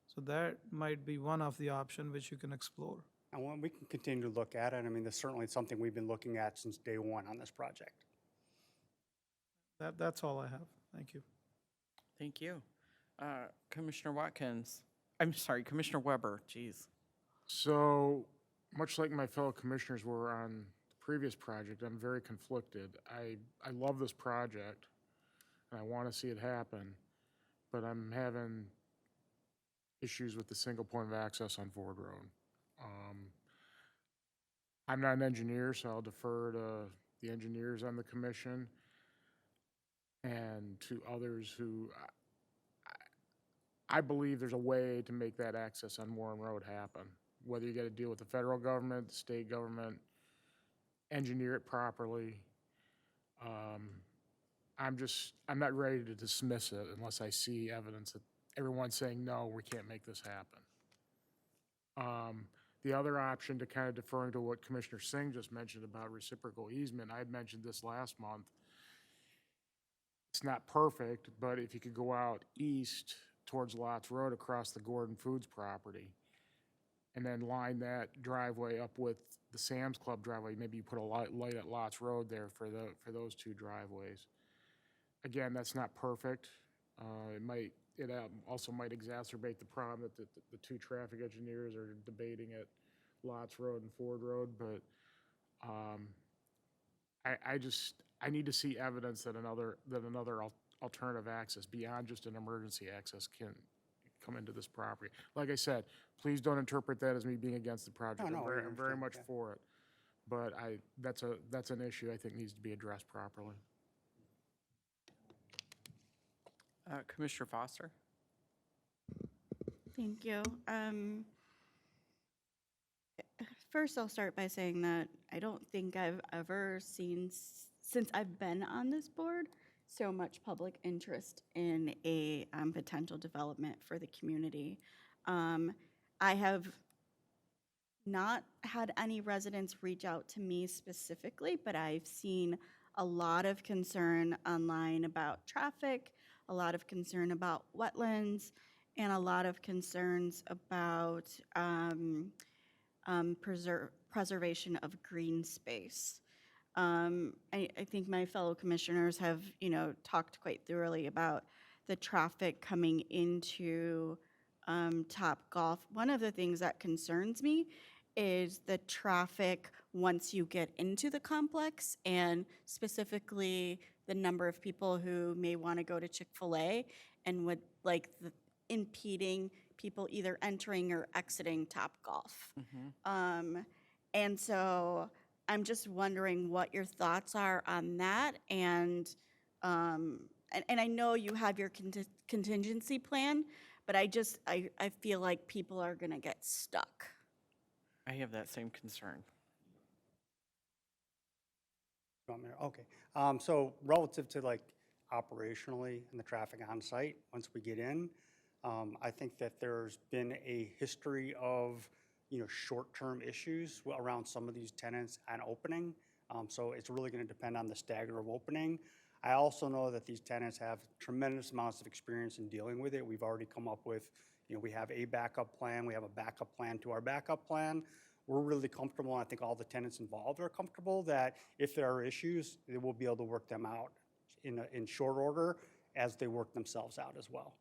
So that might be one of the option which you can explore. And we can continue to look at it. I mean, that's certainly something we've been looking at since day one on this project. That's all I have. Thank you. Thank you. Commissioner Watkins, I'm sorry, Commissioner Weber, geez. So, much like my fellow commissioners were on the previous project, I'm very conflicted. I love this project, and I want to see it happen, but I'm having issues with the single point of access on Ford Road. I'm not an engineer, so I'll defer to the engineers on the commission and to others who, I believe there's a way to make that access on Warren Road happen. Whether you got to deal with the federal government, the state government, engineer it properly. I'm not ready to dismiss it unless I see evidence that everyone's saying, no, we can't make this happen. The other option, to kind of deferring to what Commissioner Singh just mentioned about reciprocal easement, I had mentioned this last month. It's not perfect, but if you could go out east towards Lots Road across the Gordon Foods property and then line that driveway up with the Sam's Club driveway, maybe you put a light at Lots Road there for those two driveways. Again, that's not perfect. It also might exacerbate the problem that the two traffic engineers are debating at Lots Road and Ford Road, but I need to see evidence that another alternative access beyond just an emergency access can come into this property. Like I said, please don't interpret that as me being against the project. No, I I'm very understand, much yeah. for it, but that's an issue I think needs to be addressed properly. Commissioner Foster? Thank you. First, I'll start by saying that I don't think I've ever seen, since I've been on this board, so much public interest in a potential development for the community. I have not had any residents reach out to me specifically, but I've seen a lot of concern online about traffic, a lot of concern about wetlands, and a lot of concerns about preservation of green space. I think my fellow commissioners have, talked quite thoroughly about the traffic coming into Top Golf. One of the things that concerns me is the traffic once you get into the complex, and specifically the number of people who may want to go to Chick-fil-A and would like the impeding people either entering or exiting Top Golf. And so I'm just wondering what your thoughts are on that, and I know you have your contingency plan, but I feel like people are gonna get stuck. I have that same concern. You want me to- Okay, so relative to like operationally and the traffic on site, once we get in, I think that there's been a history of, short-term issues around some of these tenants and opening. So it's really gonna depend on the stagger of opening. I also know that these tenants have tremendous amounts of experience in dealing with it. We've already come up with, we have a backup plan, we have a backup plan to our backup plan. We're really comfortable, and I think all the tenants involved are comfortable that if there are issues, they will be able to work them out in short order as they work themselves out as well.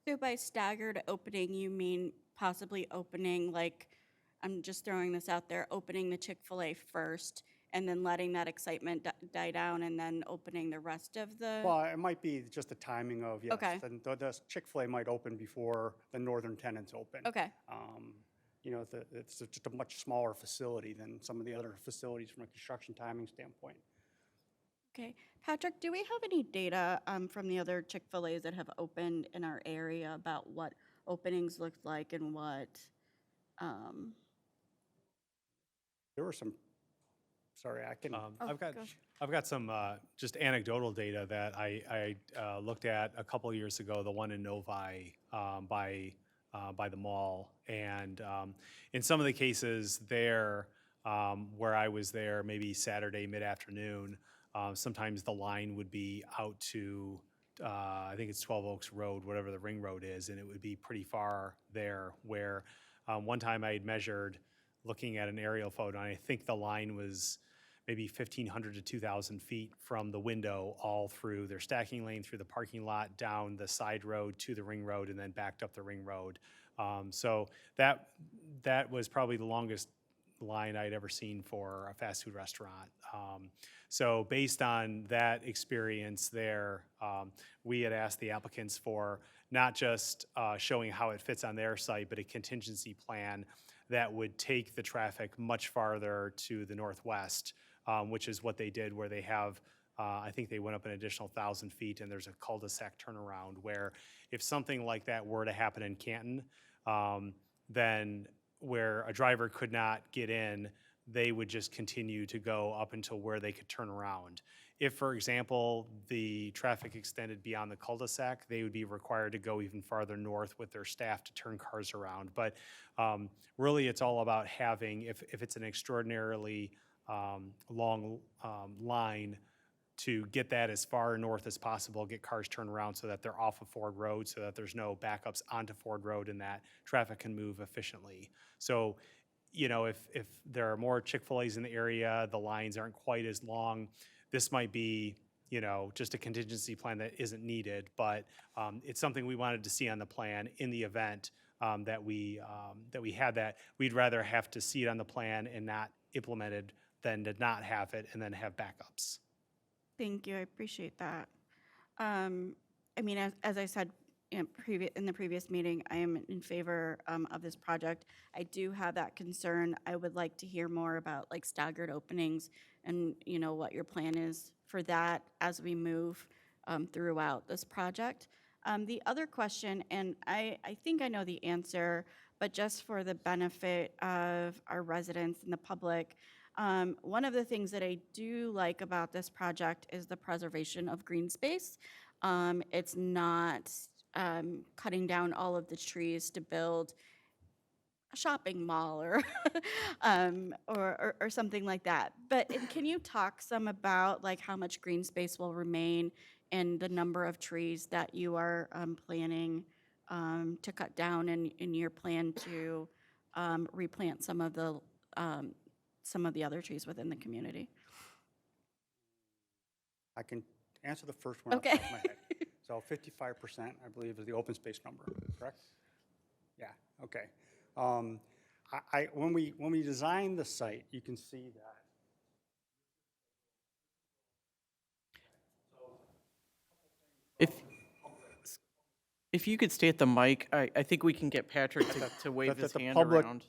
So by staggered opening, you mean possibly opening, like, I'm just throwing this out there, opening the Chick-fil-A first, and then letting that excitement die down, and then opening the rest of the? Well, it might be just the timing of, yes, Okay. the Chick-fil-A might open before the northern tenants open. Okay. It's just a much smaller facility than some of the other facilities from a construction timing standpoint. Okay. Patrick, do we have any data from the other Chick-fil-A's that have opened in our area about what openings looked like and what? There were some, sorry, I can. I've got some just anecdotal data that I looked at a couple of years ago, the one in Novi by the mall. And in some of the cases there, where I was there, maybe Saturday mid-afternoon, sometimes the line would be out to, I think it's 12 Oaks Road, whatever the ring road is, and it would be pretty far there, where one time I had measured, looking at an aerial photo, and I think the line was maybe 1,500 to 2,000 feet from the window all through their stacking lane, through the parking lot, down the side road to the ring road, and then backed up the ring road. So that was probably the longest line I'd ever seen for a fast food restaurant. So based on that experience there, we had asked the applicants for not just showing how it fits on their site, but a contingency plan that would take the traffic much farther to the northwest, which is what they did, where they have, I think they went up an additional 1,000 feet, and there's a cul-de-sac turnaround where if something like that were to happen in Canton, then where a driver could not get in, they would just continue to go up until where they could turn around. If, for example, the traffic extended beyond the cul-de-sac, they would be required to go even farther north with their staff to turn cars around. But really, it's all about having, if it's an extraordinarily long line, to get that as far north as possible, get cars turned around so that they're off of Ford Road, so that there's no backups onto Ford Road, and that traffic can move efficiently. So, if there are more Chick-fil-A's in the area, the lines aren't quite as long, this might be, just a contingency plan that isn't needed, but it's something we wanted to see on the plan in the event that we had that. We'd rather have to see it on the plan and not implemented than to not have it and then have backups. Thank you, I appreciate that. I mean, as I said in the previous meeting, I am in favor of this project. I do have that concern. I would like to hear more about like staggered openings and, what your plan is for that as we move throughout this project. The other question, and I think I know the answer, but just for the benefit of our residents and the public, one of the things that I do like about this project is the preservation of green space. It's not cutting down all of the trees to build a shopping mall or or something like that. But can you talk some about like how much green space will remain and the number of trees that you are planning to cut down in your plan to replant some of the other trees within the community? I can answer the first one off the top of my head. So 55%, I believe, is the open space number, correct? Yeah, okay. When we designed the site, you can see that. If you could stay at the mic, I think we can get Patrick to wave his hand The public around.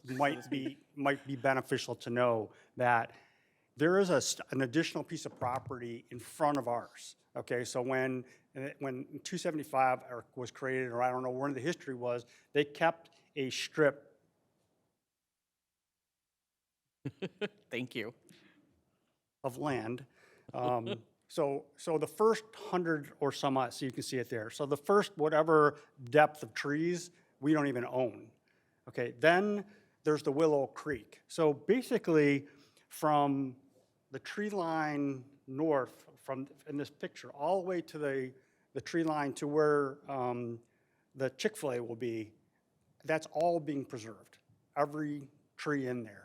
might be beneficial to know that there is an additional piece of property in front of ours. Okay, so when 275 was created, or I don't know when the history was, they kept a strip. Thank you. Of land. So the first 100 or some odd, so you can see it there. So the first whatever depth of trees, we don't even own. Okay, then there's the Willow Creek. So basically, from the tree line north, in this picture, all the way to the tree line to where the Chick-fil-A will be, that's all being preserved. Every tree in there.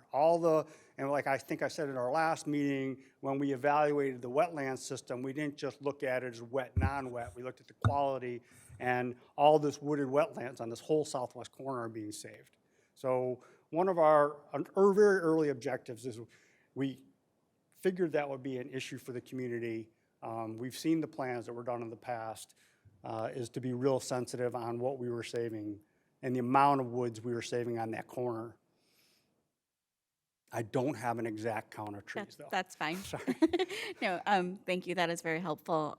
And like I think I said in our last meeting, when we evaluated the wetland system, we didn't just look at it as wet, non-wet. We looked at the quality, and all this wooded wetlands on this whole southwest corner are being saved. So one of our very early objectives is we figured that would be an issue for the community. We've seen the plans that were done in the past, is to be real sensitive on what we were saving and the amount of woods we were saving on that corner. I don't have an exact count of trees, though. That's fine. Sorry. No, thank you. That is very helpful.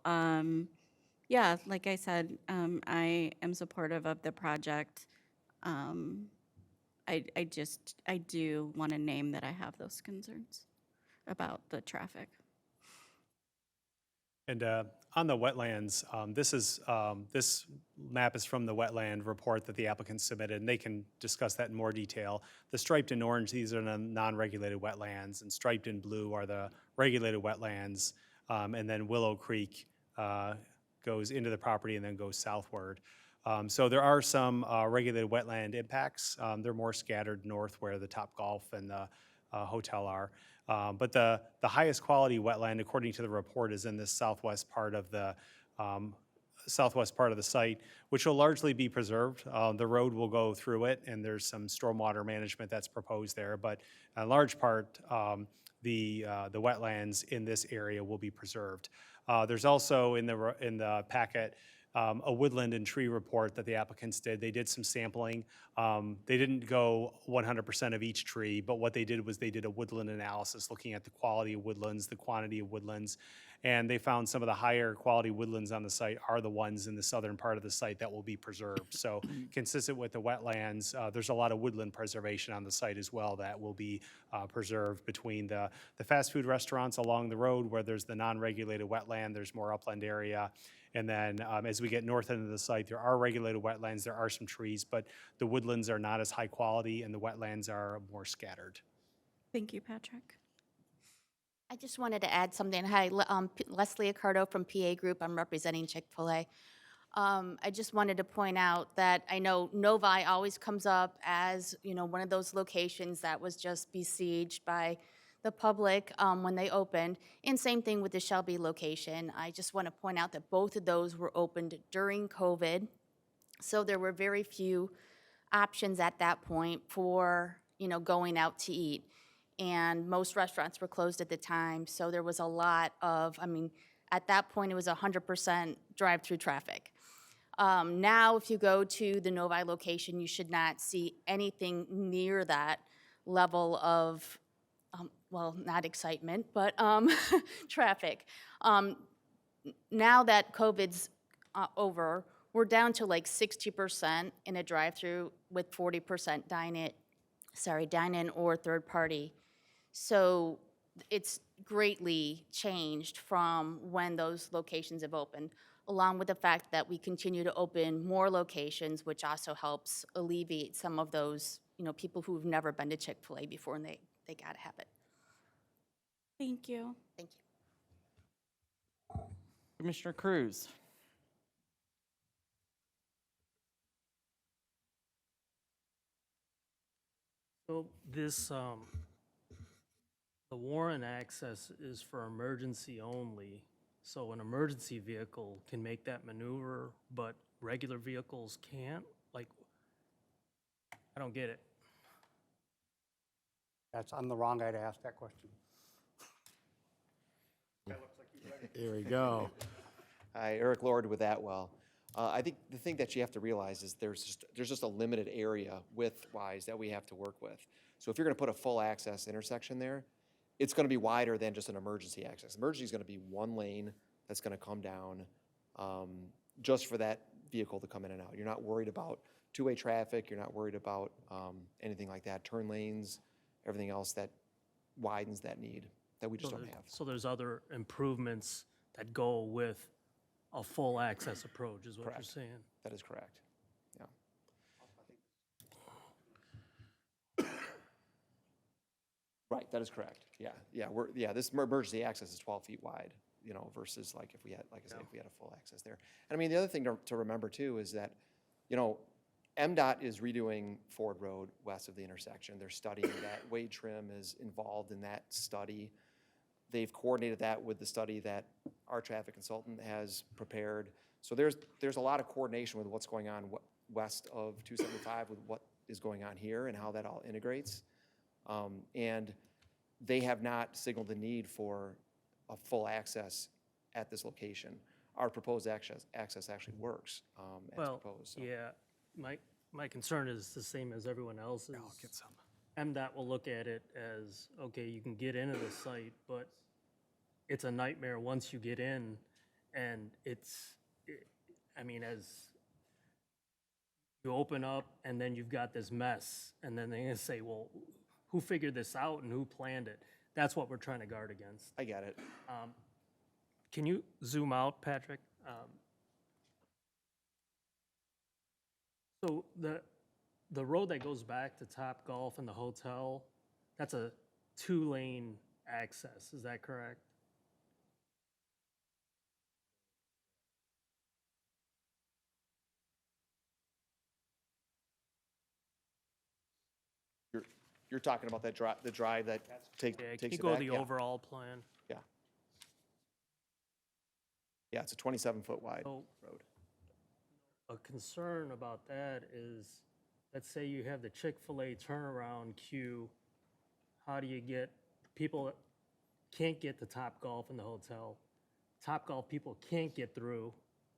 Yeah, like I said, I am supportive of the project. I do want to name that I have those concerns about the traffic. And on the wetlands, this map is from the wetland report that the applicant submitted, and they can discuss that in more detail. The striped in orange, these are the non-regulated wetlands, and striped in blue are the regulated wetlands. And then Willow Creek goes into the property and then goes southward. So there are some regulated wetland impacts. They're more scattered north where the Topgolf and the hotel are. But the highest quality wetland, according to the report, is in this southwest part of the site, which will largely be preserved. The road will go through it, and there's some stormwater management that's proposed there. But in large part, the wetlands in this area will be preserved. There's also in the packet a woodland and tree report that the applicants did. They did some sampling. They didn't go 100% of each tree, but what they did was they did a woodland analysis looking at the quality of woodlands, the quantity of woodlands, and they found some of the higher quality woodlands on the site are the ones in the southern part of the site that will be preserved. So consistent with the wetlands, there's a lot of woodland preservation on the site as well that will be preserved between the fast food restaurants along the road where there's the non-regulated wetland, there's more upland area. And then as we get north into the site, there are regulated wetlands, there are some trees, but the woodlands are not as high quality and the wetlands are more scattered. Thank you, Patrick. I just wanted to add something. Hi, Leslie Accardo from PA Group. I'm representing Chick-fil-A. I just wanted to point out that I know Novi always comes up as, one of those locations that was just besieged by the public when they opened, and same thing with the Shelby location. I just want to point out that both of those were opened during COVID, so there were very few options at that point for, going out to eat. And most restaurants were closed at the time, so there was a lot of, at that point it was 100% drive-through traffic. Now, if you go to the Novi location, you should not see anything near that level of well, not excitement, but traffic. Now that COVID's over, we're down to like 60% in a drive-through with 40% dine-in or third party. So it's greatly changed from when those locations have opened, along with the fact that we continue to open more locations, which also helps alleviate some of those, people who've never been to Chick-fil-A before and they gotta have it. Thank you. Thank you. Commissioner Cruz. So this, the Warren access is for emergency only. So an emergency vehicle can make that maneuver, but regular vehicles can't? Like, I don't get it. I'm the wrong guy to ask that question. There we go. Hi, Eric Lord with Atwell. I think the thing that you have to realize is there's just a limited area width-wise that we have to work with. So if you're going to put a full access intersection there, it's gonna be wider than just an emergency access. Emergency is gonna be one lane that's gonna come down, just for that vehicle to come in and out. You're not worried about two-way traffic, you're not worried about, anything like that, turn lanes, everything else that widens that need, that we just don't have. So there's other improvements that go with a full access approach, is what you're Correct. saying? That is correct, yeah. Right, that is correct, yeah, this emergency access is 12 feet wide, you know, versus like if we had, like I said, if we had a full access there. And I mean, the other thing to remember too is that, you know, MDOT is redoing Ford Road west of the intersection. They're studying that. Wade Trim is involved in that study. They've coordinated that with the study that our traffic consultant has prepared. So there's a lot of coordination with what's going on west of 275 with what is going on here and how that all integrates. And they have not signaled the need for a full access at this location. Our proposed access actually works as Well, proposed. So. yeah, my concern is the same as everyone else's. MDOT will look at it as, okay, you can get into the site, but it's a nightmare once you get in, and I mean, as you open up, and then you've got this mess, and then they're gonna say, well, who figured this out and who planned it? That's what we're trying to guard against. I get it. Can you zoom out, Patrick? So the road that goes back to Top Golf and the hotel, that's a 2-lane access, is that correct? You're talking about that the drive that takes Yeah, it can you back? go to the Yeah. overall plan? Yeah. Yeah, it's a 27-foot wide So- road. A concern about that is, let's say you have the Chick-fil-A turnaround queue, how do you get, people that can't get to Top Golf in the hotel, Top Golf people can't get through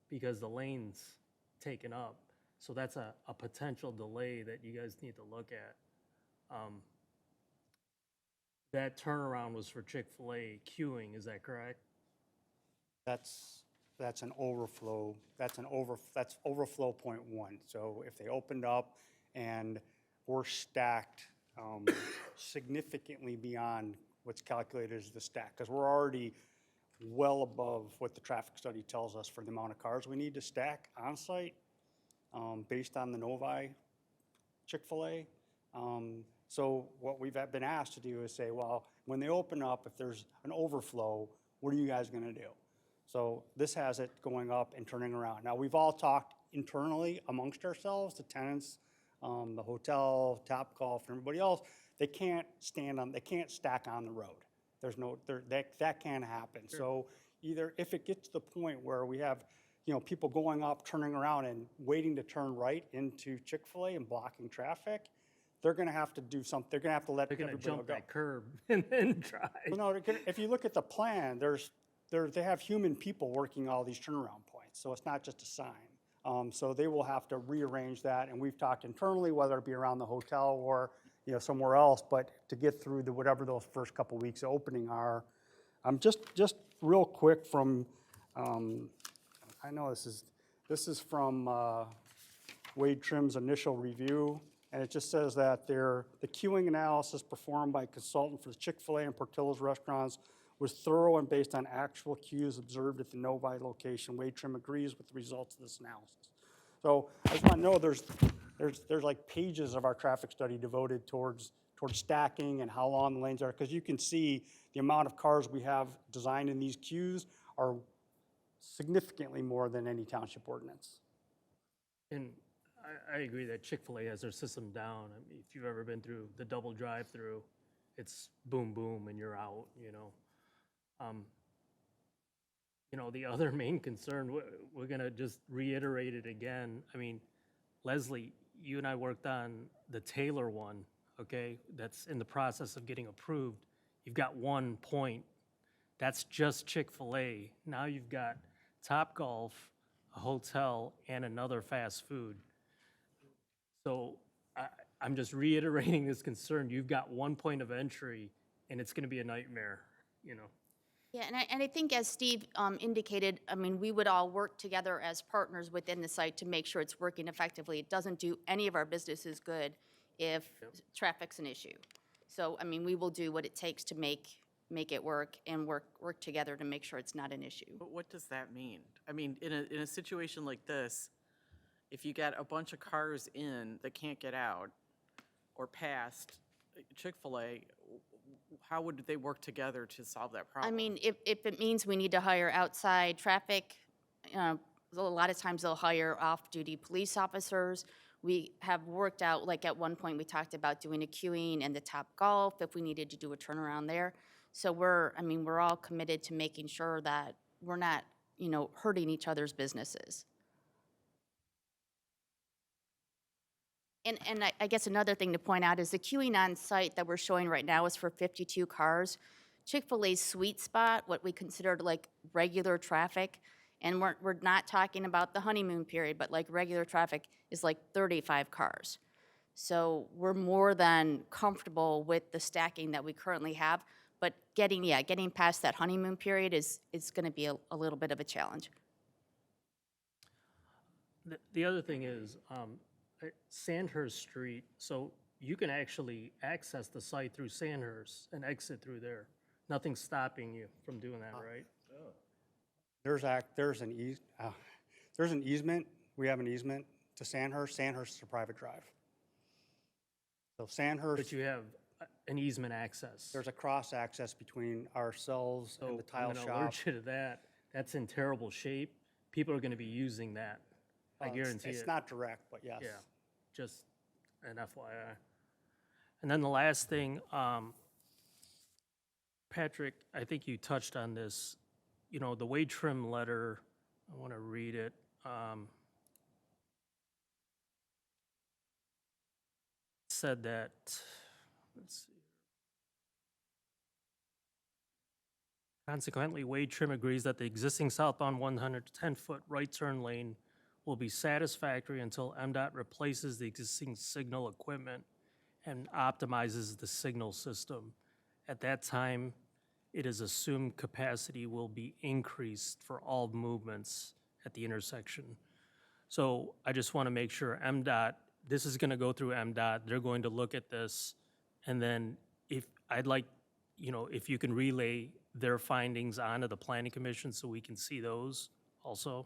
because the lane's taken up. So that's a potential delay that you guys need to look at. That turnaround was for Chick-fil-A queuing, is that correct? That's an overflow, that's overflow point one. So if they opened up and we're stacked significantly beyond what's calculated as the stack, because we're already well above what the traffic study tells us for the amount of cars we need to stack on site, based on the Novi Chick-fil-A. So what we've been asked to do is say, well, when they open up, if there's an overflow, what are you guys gonna do? So this has it going up and turning around. Now, we've all talked internally amongst ourselves, the tenants, the hotel, Topgolf, and everybody else. They can't stack on the road. There's no, that can't happen. So either if it gets to the point where we have, you know, people going up, turning around and waiting to turn right into Chick-fil-A and blocking traffic, they're gonna have to do something, they're gonna have to let They're everybody gonna go. jump that curb and then drive. Well, no, if you look at the plan, they have human people working all these turnaround points, so it's not just a sign. So they will have to rearrange that, and we've talked internally, whether it be around the hotel or, you know, somewhere else, but to get through whatever those first couple weeks of opening are. Just real quick from, I know this is from Wade Trim's initial review, and it just says that the queuing analysis performed by a consultant for the Chick-fil-A and Portillo's restaurants was thorough and based on actual queues observed at the Novi location. Wade Trim agrees with the results of this analysis. So I just want to know there's like pages of our traffic study devoted towards stacking and how long the lanes are, because you can see the amount of cars we have designed in these queues are significantly more than any township ordinance. And I agree that Chick-fil-A has their system down. I mean, if you've ever been through the double drive-through, it's boom, boom, and you're out, you know. You know, the other main concern, we're gonna just reiterate it again. I mean, Leslie, you and I worked on the Taylor one, okay? That's in the process of getting approved. You've got 1 point. That's just Chick-fil-A. Now you've got Topgolf, a hotel, and another fast food. So I'm just reiterating this concern. You've got 1 point of entry and it's gonna be a nightmare, you know? Yeah, and I think as Steve indicated, I mean, we would all work together as partners within the site to make sure it's working effectively. It doesn't do any of our businesses good if traffic's an issue. So, I mean, we will do what it takes to make it work and work together to make sure it's not an issue. But what does that mean? I mean, in a situation like this, if you got a bunch of cars in that can't get out or past Chick-fil-A, how would they work together to solve that problem? I mean, if it means we need to hire outside traffic, a lot of times they'll hire off-duty police officers. We have worked out, like at one point, we talked about doing a queuing and the Top Golf if we needed to do a turnaround there. So we're all committed to making sure that we're not, hurting each other's businesses. And I guess another thing to point out is the queuing on site that we're showing right now is for 52 cars. Chick-fil-A's sweet spot, what we considered like regular traffic, and we're not talking about the honeymoon period, but like regular traffic is like 35 cars. So we're more than comfortable with the stacking that we currently have, but getting past that honeymoon period is gonna be a little bit of a challenge. The other thing is, Sandhurst Street, so you can actually access the site through Sandhurst and exit through there. Nothing's stopping you from doing that, right? There's an easement, we have an easement to Sandhurst. Sandhurst is a private drive. So Sandhurst, But you have an easement access. there's a cross access between ourselves and the So tile I'm gonna shop. alert you to that. That's in terrible shape. People are gonna be using that. I guarantee it. It's not direct, but yes. Yeah, just an FYI. And then the last thing, Patrick, I think you touched on this, the Wade Trim letter, I want to read it. Said that, let's see. Consequently, Wade Trim agrees that the existing southbound 110-foot right turn lane will be satisfactory until MDOT replaces the existing signal equipment and optimizes the signal system. At that time, it is assumed capacity will be increased for all movements at the intersection. So I just want to make sure this is going to go through MDOT. They're going to look at this, and then if you can relay their findings onto the Planning Commission so we can see those also.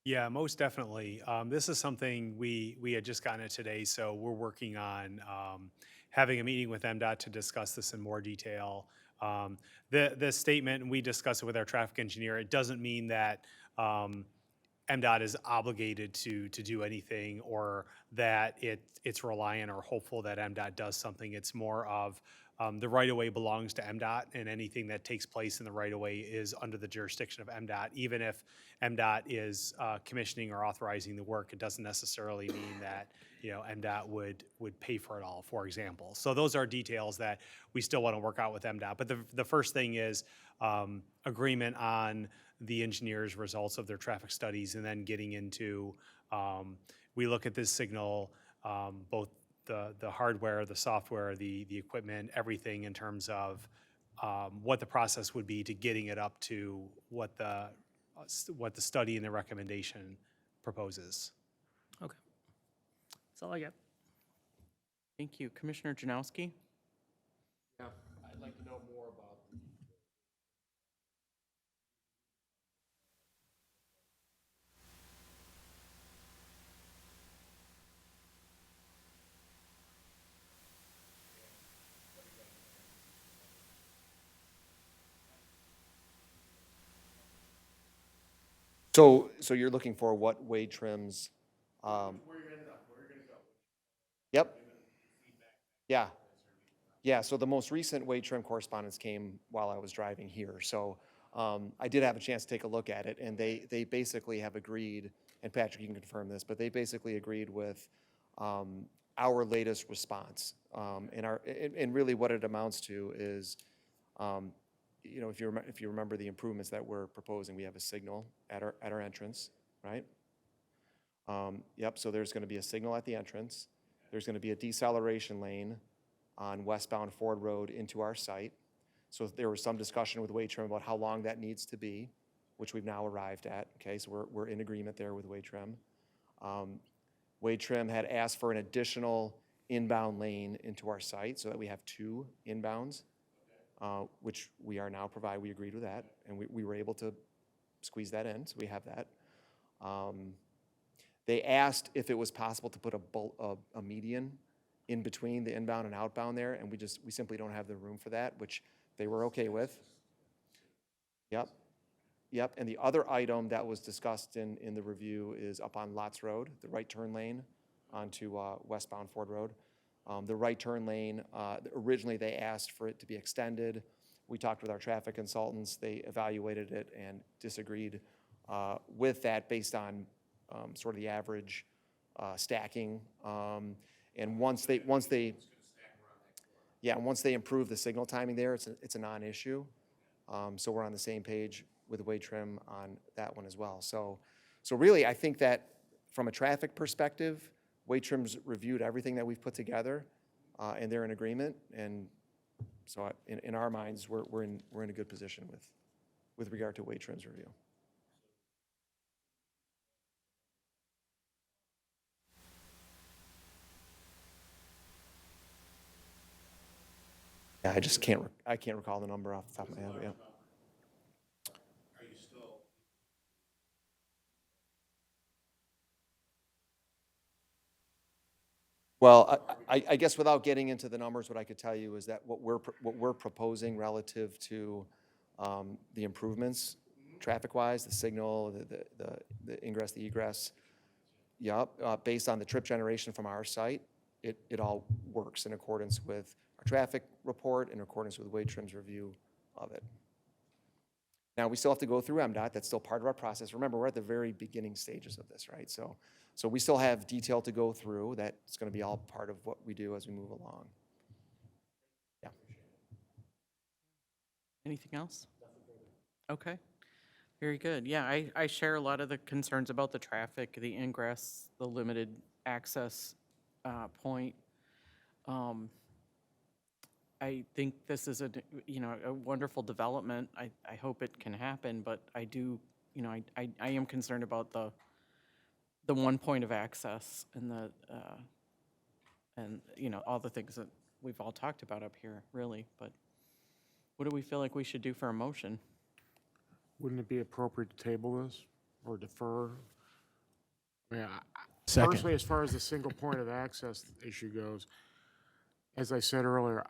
Yeah, most definitely. This is something we had just gotten it today, so we're working on having a meeting with MDOT to discuss this in more detail. The statement, and we discussed it with our traffic engineer, it doesn't mean that MDOT is obligated to do anything or that it's reliant or hopeful that MDOT does something. It's more of the right-of-way belongs to MDOT, and anything that takes place in the right-of-way is under the jurisdiction of MDOT. Even if MDOT is commissioning or authorizing the work, it doesn't necessarily mean that MDOT would pay for it all, for example. So those are details that we still want to work out with MDOT. But the first thing is agreement on the engineers' results of their traffic studies, and then getting into, we look at this signal, both the hardware, the software, the equipment, everything in terms of what the process would be to getting it up to what the study and the recommendation proposes. Okay. That's all I got. Thank you. Commissioner Janowski? Yeah, I'd like to know more about. So you're looking for what Wade Trim's, Yep. Yeah. Yeah, so the most recent Wade Trim correspondence came while I was driving here. So I did have a chance to take a look at it, and they basically have agreed, and Patrick, you can confirm this, but they basically agreed with our latest response. And really what it amounts to is, if you remember the improvements that we're proposing, we have a signal at our entrance, right? Yep, so there's going to be a signal at the entrance. There's going to be a deceleration lane on westbound Ford Road into our site. So there was some discussion with Wade Trim about how long that needs to be, which we've now arrived at. Okay, so we're in agreement there with Wade Trim. Wade Trim had asked for an additional inbound lane into our site so that we have 2 inbounds, which we are now provide. We agreed with that, and we were able to squeeze that in, so we have that. They asked if it was possible to put a median in between the inbound and outbound there, and we simply don't have the room for that, which they were okay with. Yep. Yep, and the other item that was discussed in the review is up on Lots Road, the right turn lane onto westbound Ford Road. The right turn lane, originally they asked for it to be extended. We talked with our traffic consultants. They evaluated it and disagreed with that based on sort of the average stacking. And once they improve the signal timing there, it's a non-issue. So we're on the same page with Wade Trim on that one as well. So really, I think that from a traffic perspective, Wade Trim's reviewed everything that we've put together, and they're in agreement. And so in our minds, we're in a good position with regard to Wade Trim's review. Yeah, I can't recall the number off the top of my head, yeah. Well, I guess without getting into the numbers, what I could tell you is that what we're proposing relative to the improvements, traffic-wise, the signal, the ingress, the egress, based on the trip generation from our site, it all works in accordance with our traffic report, in accordance with Wade Trim's review of it. Now, we still have to go through MDOT. That's still part of our process. Remember, we're at the very beginning stages of this, right? So we still have detail to go through. That's going to be all part of what we do as we move along. Yeah. Anything else? Okay, very good. Yeah, I share a lot of the concerns about the traffic, the ingress, the limited access point. I think this is a wonderful development. I hope it can happen, but I do, I am concerned about the one point of access and all the things that we've all talked about up here, really. But what do we feel like we should do for a motion? Wouldn't it be appropriate to table this or defer? I mean, Second. personally, as far as the single point of access issue goes, as I said earlier,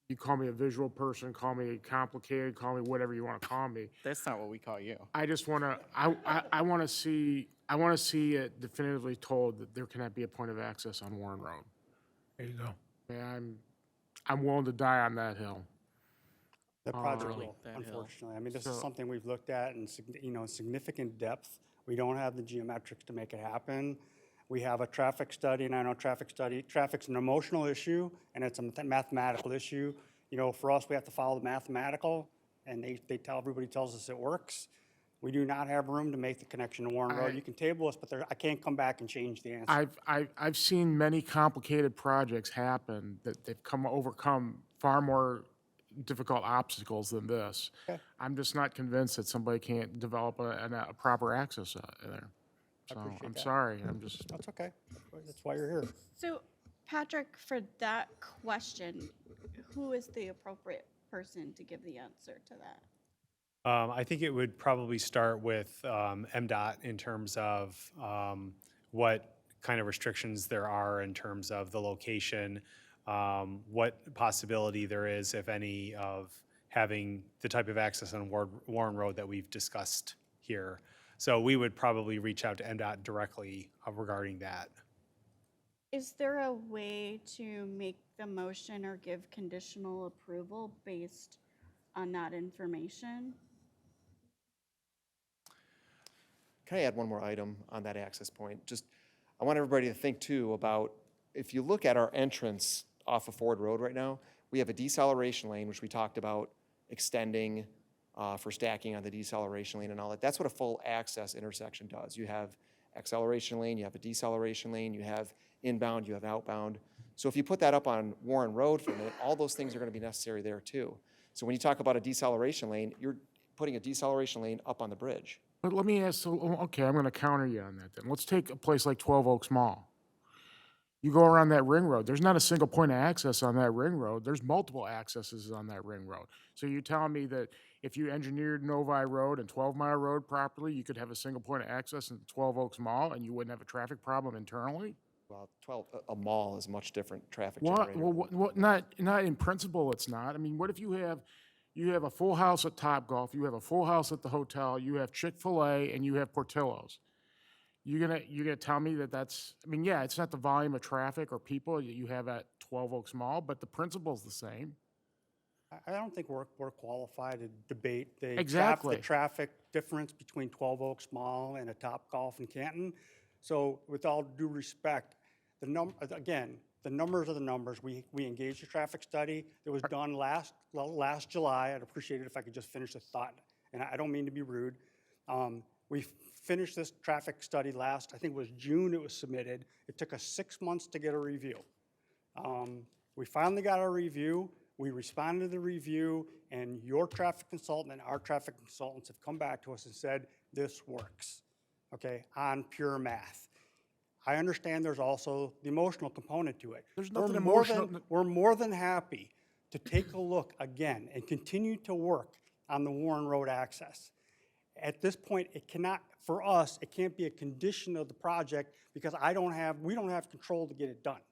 you call me a visual person, call me complicated, call me whatever you want to call me. That's not what we call you. I just want to, I want to see it definitively told that there cannot be a point of access on Warren Road. There you go. And I'm willing to die on that hill. The project Really, will, that hill. unfortunately. I mean, this is So- something we've looked at in, significant depth. We don't have the geometrics to make it happen. We have a traffic study, and I know traffic's an emotional issue, and it's a mathematical issue. For us, we have to follow the mathematical, and everybody tells us it works. We do not have room to make the connection to Warren Road. You can table us, but I can't come back and change the answer. I've seen many complicated projects happen that they've overcome far more difficult obstacles than this. Okay. I'm just not convinced that somebody can't develop a proper access there. So appreciate I'm that. sorry, That's okay. That's why you're here. So, Patrick, for that question, who is the appropriate person to give the answer to that? I think it would probably start with MDOT in terms of what kind of restrictions there are in terms of the location, what possibility there is, if any, of having the type of access on Warren Road that we've discussed here. So we would probably reach out to MDOT directly regarding that. Is there a way to make the motion or give conditional approval based on that information? Can I add one more item on that access point? I want everybody to think too about, if you look at our entrance off of Ford Road right now, we have a deceleration lane, which we talked about extending for stacking on the deceleration lane and all that. That's what a full access intersection does. You have acceleration lane, you have a deceleration lane, you have inbound, you have outbound. So if you put that up on Warren Road for a minute, all those things are going to be necessary there too. So when you talk about a deceleration lane, you're putting a deceleration lane up on the bridge. But let me ask, okay, I'm gonna counter you on that then. Let's take a place like 12 Oaks Mall. You go around that ring road, there's not a single point of access on that ring road. There's multiple accesses on that ring road. So you're telling me that if you engineered Novi Road and 12 Mile Road properly, you could have a single point of access into 12 Oaks Mall and you wouldn't have a traffic problem internally? Well, a mall is much different traffic What, generator. what, not in principle, it's not. I mean, what if you have a full house at Topgolf, you have a full house at the hotel, you have Chick-fil-A, and you have Portillo's? You're gonna tell me that that's, I mean, yeah, it's not the volume of traffic or people that you have at 12 Oaks Mall, but the principle's the same. I don't think we're qualified to debate the Exactly. the traffic difference between 12 Oaks Mall and a Topgolf in Canton. So with all due respect, the numbers are the numbers. We engaged a traffic study that was done last July. I'd appreciate it if I could just finish the thought, and I don't mean to be rude. We finished this traffic study I think it was June it was submitted. It took us 6 months to get a review. We finally got a review. We responded to the review, and your traffic consultant and our traffic consultants have come back to us and said, this works, okay, on pure math. I understand there's also the emotional component to it. There's nothing We're emotional. we're more than happy to take a look again and continue to work on the Warren Road access. At this point, it cannot, for us, it can't be a condition of the project because we don't have control to get it done.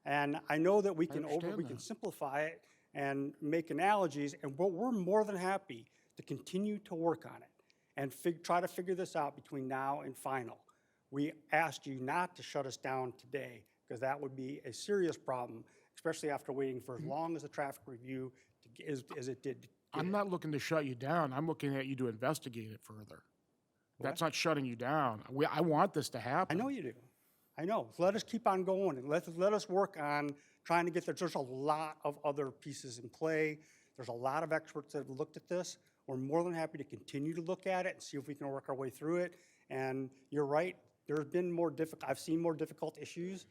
And I know that we can simplify it and make analogies, but we're more than happy to continue to work on it and try to figure this out between now and final. We asked you not to shut us down today because that would be a serious problem, especially after waiting for as long as the traffic review as it did. I'm not looking to shut you down. I'm looking at you to investigate it further. That's not shutting you down. I want this to happen. I know you do. I know. Let us keep on going and let us work on trying to get there. There's a lot of other pieces in play. There's a lot of experts that have looked at this. We're more than happy to continue to look at it and see if we can work our way through it. And you're right. There's been I've seen more difficult issues.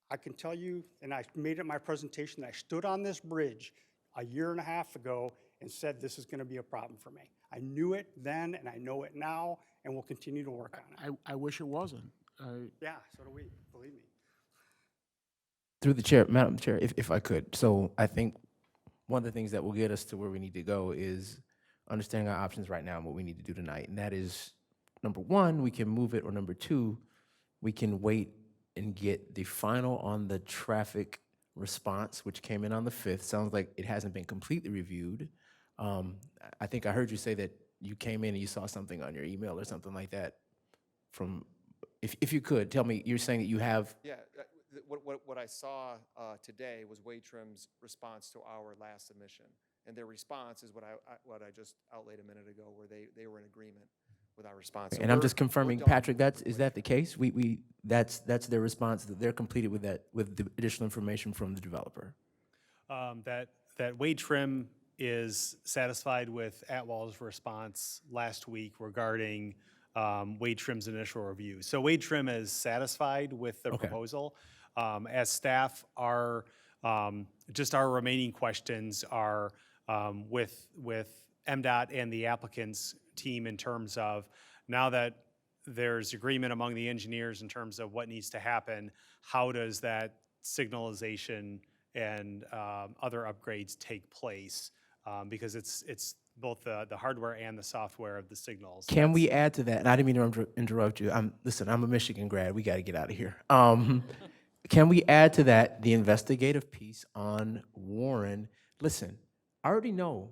I can tell you, and I made it my presentation, I stood on this bridge a year and a half ago and said this is going to be a problem for me. I knew it then and I know it now, and we'll continue to work on it. I wish it wasn't. Yeah, so do we, believe me. Through the chair, Madam Chair, if I could. So I think one of the things that will get us to where we need to go is understanding our options right now and what we need to do tonight. And that is, number one, we can move it, or number two, we can wait and get the final on the traffic response, which came in on the 5th. Sounds like it hasn't been completely reviewed. I think I heard you say that you came in and you saw something on your email or something like that from, if you could, tell me, you're saying that you have. Yeah, what I saw today was Waitrim's response to our last submission. And their response is what I just outlaid a minute ago, where they were in agreement with our response. So And I'm just we're confirming, done. Patrick, is that the case? That's their response, that they're completed with that, with the additional information from the developer? That Wade Trim is satisfied with Atwell's response last week regarding Wade Trim's initial review. So Wade Trim is satisfied with the proposal. As staff, our remaining questions are with MDOT and the applicant's team in terms of, now that there's agreement among the engineers in terms of what needs to happen, how does that signalization and other upgrades take place? Because it's both the hardware and the software of the signals. Can we add to that? And I didn't mean to interrupt you. Listen, I'm a Michigan grad. We got to get out of here. Can we add to that the investigative piece on Warren? Listen, I already know.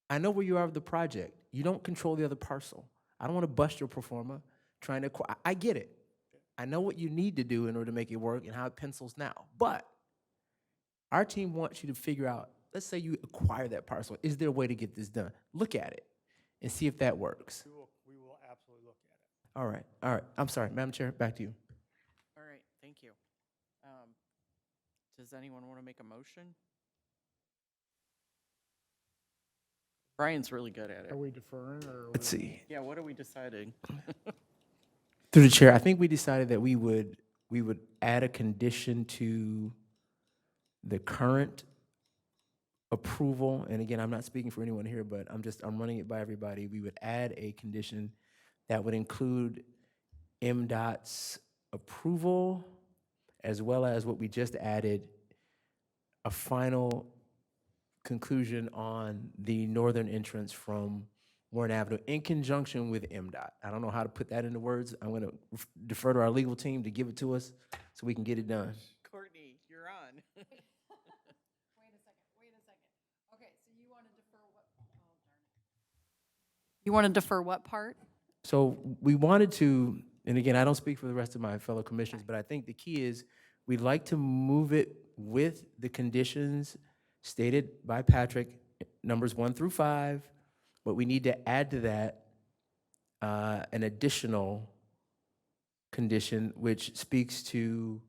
I know where you are with the project. You don't control the other parcel. I don't want to bust your pro forma trying to. I get it. I know what you need to do in order to make it work and how it pencils now. But our team wants you to figure out, let's say you acquire that parcel. Is there a way to get this done? Look at it and see if that works. We will absolutely look at it. All right. I'm sorry, Madam Chair, back to you. All right, thank you. Does anyone want to make a motion? Brian's really good at it. Are we deferring or? Let's see. Yeah, what are we deciding? Through the chair, I think we decided that we would we would add a condition to the current approval, and again, I'm not speaking for anyone here, but I'm running it by everybody. We would add a condition that would include MDOT's approval, as well as what we just added, a final conclusion on the northern entrance from Warren Avenue in conjunction with MDOT. I don't know how to put that into words. I'm going to defer to our legal team to give it to us so we can get it done. Courtney, you're on. You want to defer what part? So we wanted to, and again, I don't speak for the rest of my fellow commissioners, but I think the key is we'd like to move it with the conditions stated by Patrick, numbers 1 through 5, but we need to add to that an additional condition which speaks to,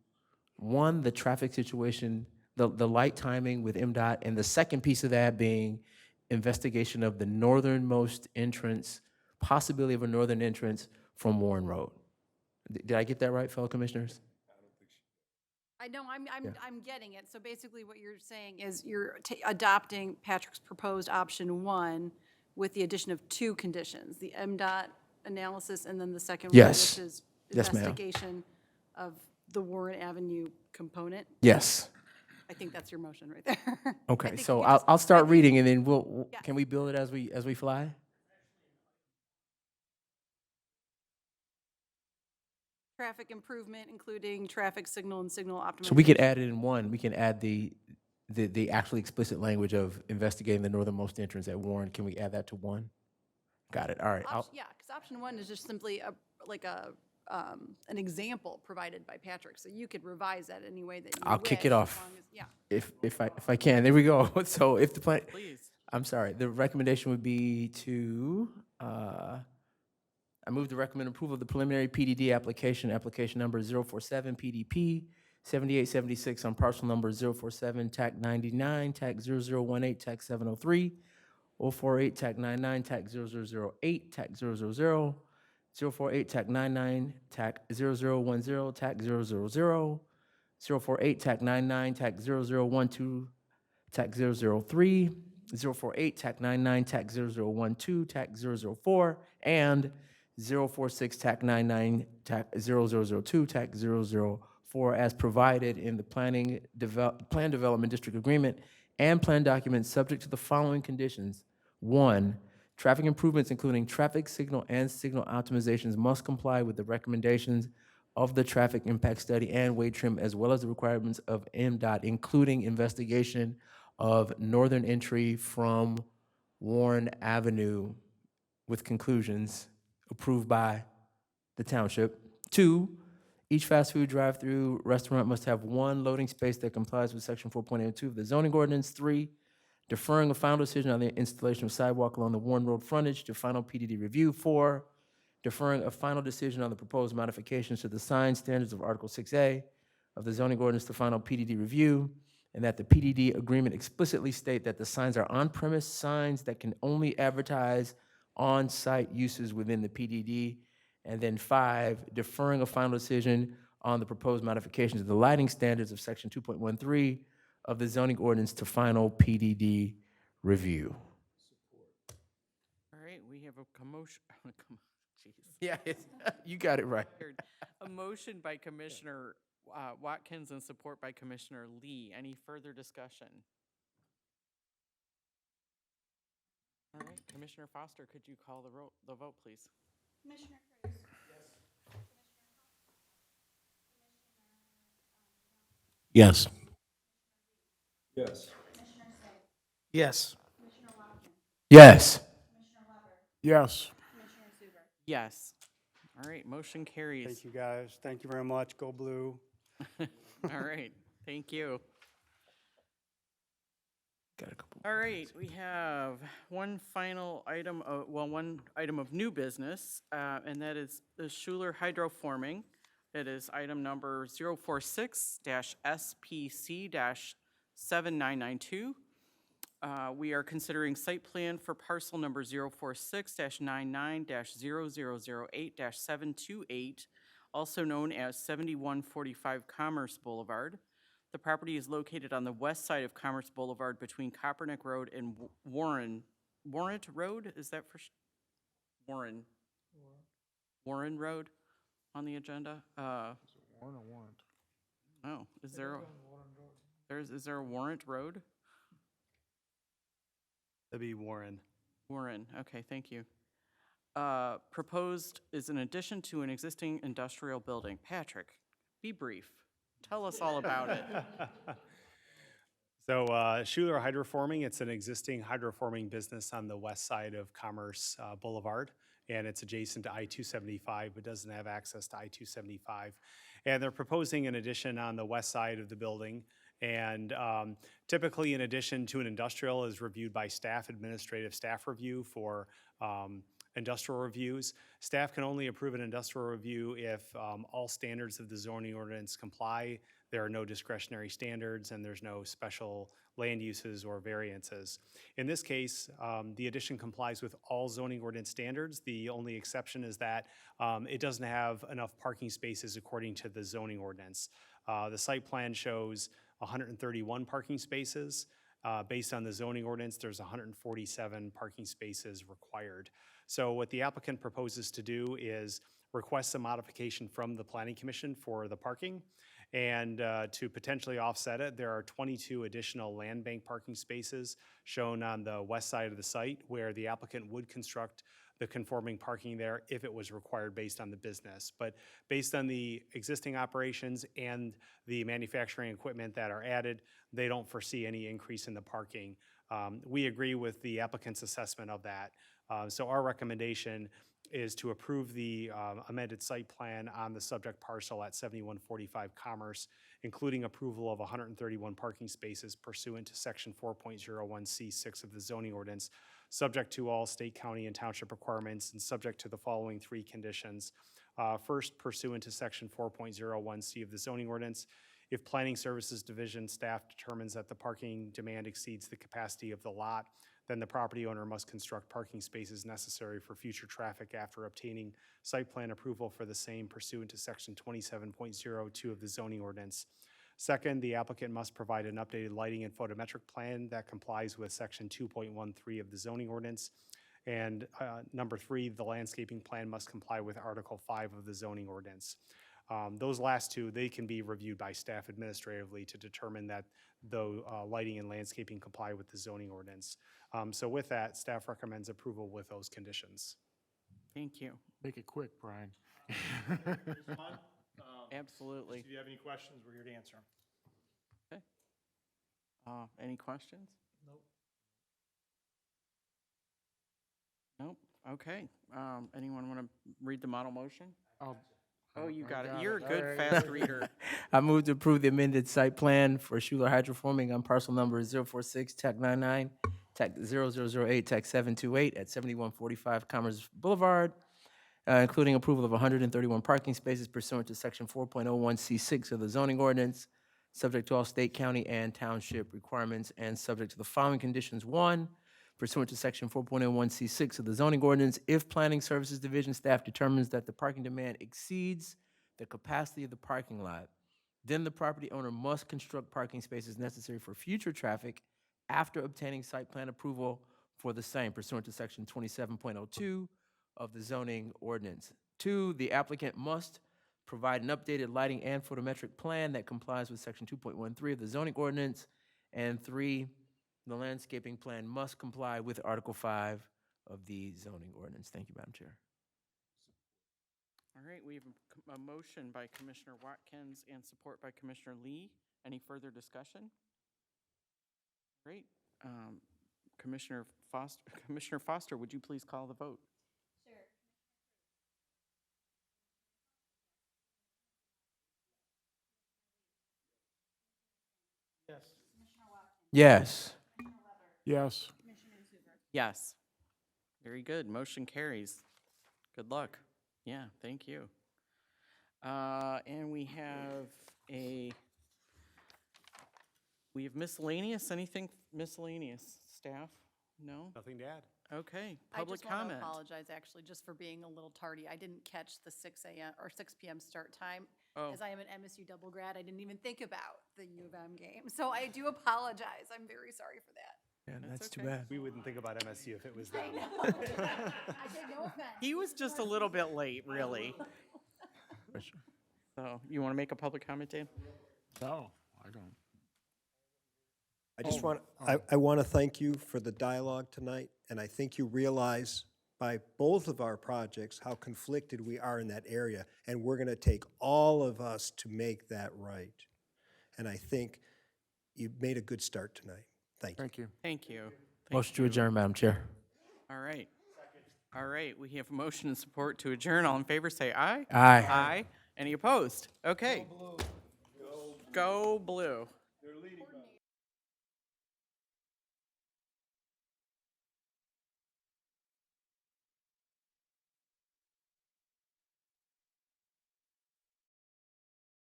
one, the traffic situation, the light timing with MDOT, and the second piece of that being investigation of the northernmost entrance, possibility of a northern entrance from Warren Road. Did I get that right, fellow commissioners? I know, I'm getting it. So basically what you're saying is you're adopting Patrick's proposed option 1 with the addition of 2 conditions, the MDOT analysis and then the second one, Yes. which is Yes, ma'am. investigation of the Warren Avenue component. Yes. I think that's your motion right there. I Okay, think so you just- I'll start reading and then we'll, Yes. can we build it as we fly? Traffic improvement, including traffic signal and signal optimization. So we could add it in one, we can add the actually explicit language of investigating the northernmost entrance at Warren. Can we add that to 1? Got it, all right. Yeah, because option 1 is just simply an example provided by Patrick. So you could revise that any way that you wish. I'll kick it as off. long as- Yeah. If I can, there we go. So if the plan, Please. I'm sorry, the recommendation would be to, I move to recommend approval of the preliminary PDD application number 047 PDP 7876 on parcel number 047 TAC 99, TAC 0018, TAC 703, 048 TAC 99, TAC 0008, TAC 000, 048 TAC 99, TAC 0010, TAC 000, 048 TAC 99, TAC 0012, TAC 003, 048 TAC 99, TAC 0012, TAC 004, and 046 TAC 99, TAC 0002, TAC 004, as provided in the Plan Development District Agreement and plan documents, subject to the following conditions. 1, traffic improvements, including traffic signal and signal optimizations, must comply with the recommendations of the traffic impact study and weight trim, as well as the requirements of MDOT, including investigation of northern entry from Warren Avenue with conclusions approved by the township. 2, each fast food drive-through restaurant must have 1 loading space that complies with section 4.82 of the zoning ordinance. 3, deferring a final decision on the installation of sidewalk along the Warren Road frontage to final PDD review. 4, deferring a final decision on the proposed modifications to the sign standards of Article 6A of the zoning ordinance to final PDD review, and that the PDD agreement explicitly state that the signs are on-premise signs that can only advertise on-site uses within the PDD. And then 5, deferring a final decision on the proposed modifications of the lighting standards of section 2.13 of the zoning ordinance to final PDD review. All right, we have a commotion. Jeez. Yeah, you got it right. A motion by Commissioner Watkins and support by Commissioner Lee. Any further discussion? All right, Commissioner Foster, could you call the vote, please? Commissioner Cruz? Yes. Yes. Yes. Yes. Yes. Yes. All right, motion carries. Thank you, guys. Thank you very much. Go Blue. All right, thank you. Got a couple. All right, we have one final item, one item of new business, and that is the Schuler Hydroforming. It is item number 046-SPC-7992. We are considering site plan for parcel number 046-99-0008-728 also known as 7145 Commerce Boulevard. The property is located on the west side of Commerce Boulevard between Coppernick Road and Warrant Road? Is that for Warren Road on the agenda? Warren or warrant? Oh, is there a Warrant Road? That'd be Warren. Warren, okay, thank you. Proposed is an addition to an existing industrial building. Patrick, be brief. Tell us all about it. So Schuler Hydroforming, it's an existing hydroforming business on the west side of Commerce Boulevard, and it's adjacent to I-275, but doesn't have access to I-275. And they're proposing an addition on the west side of the building. And typically, an addition to an industrial is reviewed by staff, administrative staff review for industrial reviews. Staff can only approve an industrial review if all standards of the zoning ordinance comply. There are no discretionary standards, and there's no special land uses or variances. In this case, the addition complies with all zoning ordinance standards. The only exception is that it doesn't have enough parking spaces according to the zoning ordinance. The site plan shows 131 parking spaces. Based on the zoning ordinance, there's 147 parking spaces required. So what the applicant proposes to do is request a modification from the Planning Commission for the parking. And to potentially offset it, there are 22 additional land bank parking spaces shown on the west side of the site where the applicant would construct the conforming parking there if it was required based on the business. But based on the existing operations and the manufacturing equipment that are added, they don't foresee any increase in the parking. We agree with the applicant's assessment of that. So our recommendation is to approve the amended site plan on the subject parcel at 7145 Commerce, including approval of 131 parking spaces pursuant to section 4.01C6 of the zoning ordinance, subject to all state, county, and township requirements, and subject to the following three conditions. First, pursuant to section 4.01C of the zoning ordinance, if Planning Services Division staff determines that the parking demand exceeds the capacity of the lot, then the property owner must construct parking spaces necessary for future traffic after obtaining site plan approval for the same pursuant to section 27.02 of the zoning ordinance. Second, the applicant must provide an updated lighting and photometric plan that complies with section 2.13 of the zoning ordinance. And number three, the landscaping plan must comply with Article 5 of the zoning ordinance. Those last two, they can be reviewed by staff administratively to determine that the lighting and landscaping comply with the zoning ordinance. So with that, staff recommends approval with those conditions. Thank you. Make it quick, Brian. Absolutely. If you have any questions, we're here to answer them. Okay. Any questions? Nope. Nope. Okay. Anyone want to read the model motion? Oh, you I got it. got You're a it. good, All right. fast reader. I move to approve the amended site plan for Schuler Hydroforming on parcel number 046, TAC 99, TAC 0008, TAC 728 at 7145 Commerce Boulevard, including approval of 131 parking spaces pursuant to section 4.01C6 of the zoning ordinance, subject to all state, county, and township requirements, and subject to the following conditions. One, pursuant to section 4.01C6 of the zoning ordinance, if Planning Services Division staff determines that the parking demand exceeds the capacity of the parking lot, then the property owner must construct parking spaces necessary for future traffic after obtaining site plan approval for the same pursuant to section 27.02 of the zoning ordinance. Two, the applicant must provide an updated lighting and photometric plan that complies with section 2.13 of the zoning ordinance. And three, the landscaping plan must comply with Article 5 of the zoning ordinance. Thank you, Madam Chair. All right, we have a motion by Commissioner Watkins and support by Commissioner Lee. Any further discussion? Great. Commissioner Foster, would you please call the vote? Yes. Yes. Yes. Yes. Very good. Motion carries. Good luck. Yeah, thank you. And we have miscellaneous. Anything miscellaneous? Staff? No? Nothing to add. Okay, I public just want comment. to apologize, actually, just for being a little tardy. I didn't catch the 6 a.m. or 6 p.m. start time. Oh. As I am an MSU double grad, I didn't even think about the U of M game. So I do apologize. I'm very sorry for that. Yeah, that's too okay. bad. We wouldn't think about MSU if it was them. I take no offense. He was just a little bit late, really. So, you want to make a public comment, Dan? No, I don't. I just want, I want to thank you for the dialogue tonight, and I think you realize by both of our projects how conflicted we are in that area, and we're going to take all of us to make that right. And I think you made a good start tonight. Thank you. Thank you. Thank you. Motion to adjourn, Madam Chair. All right. All right, we have a motion and support to adjourn. All in favor, say aye. Aye. Aye. Any opposed? Okay. Go blue. Go blue.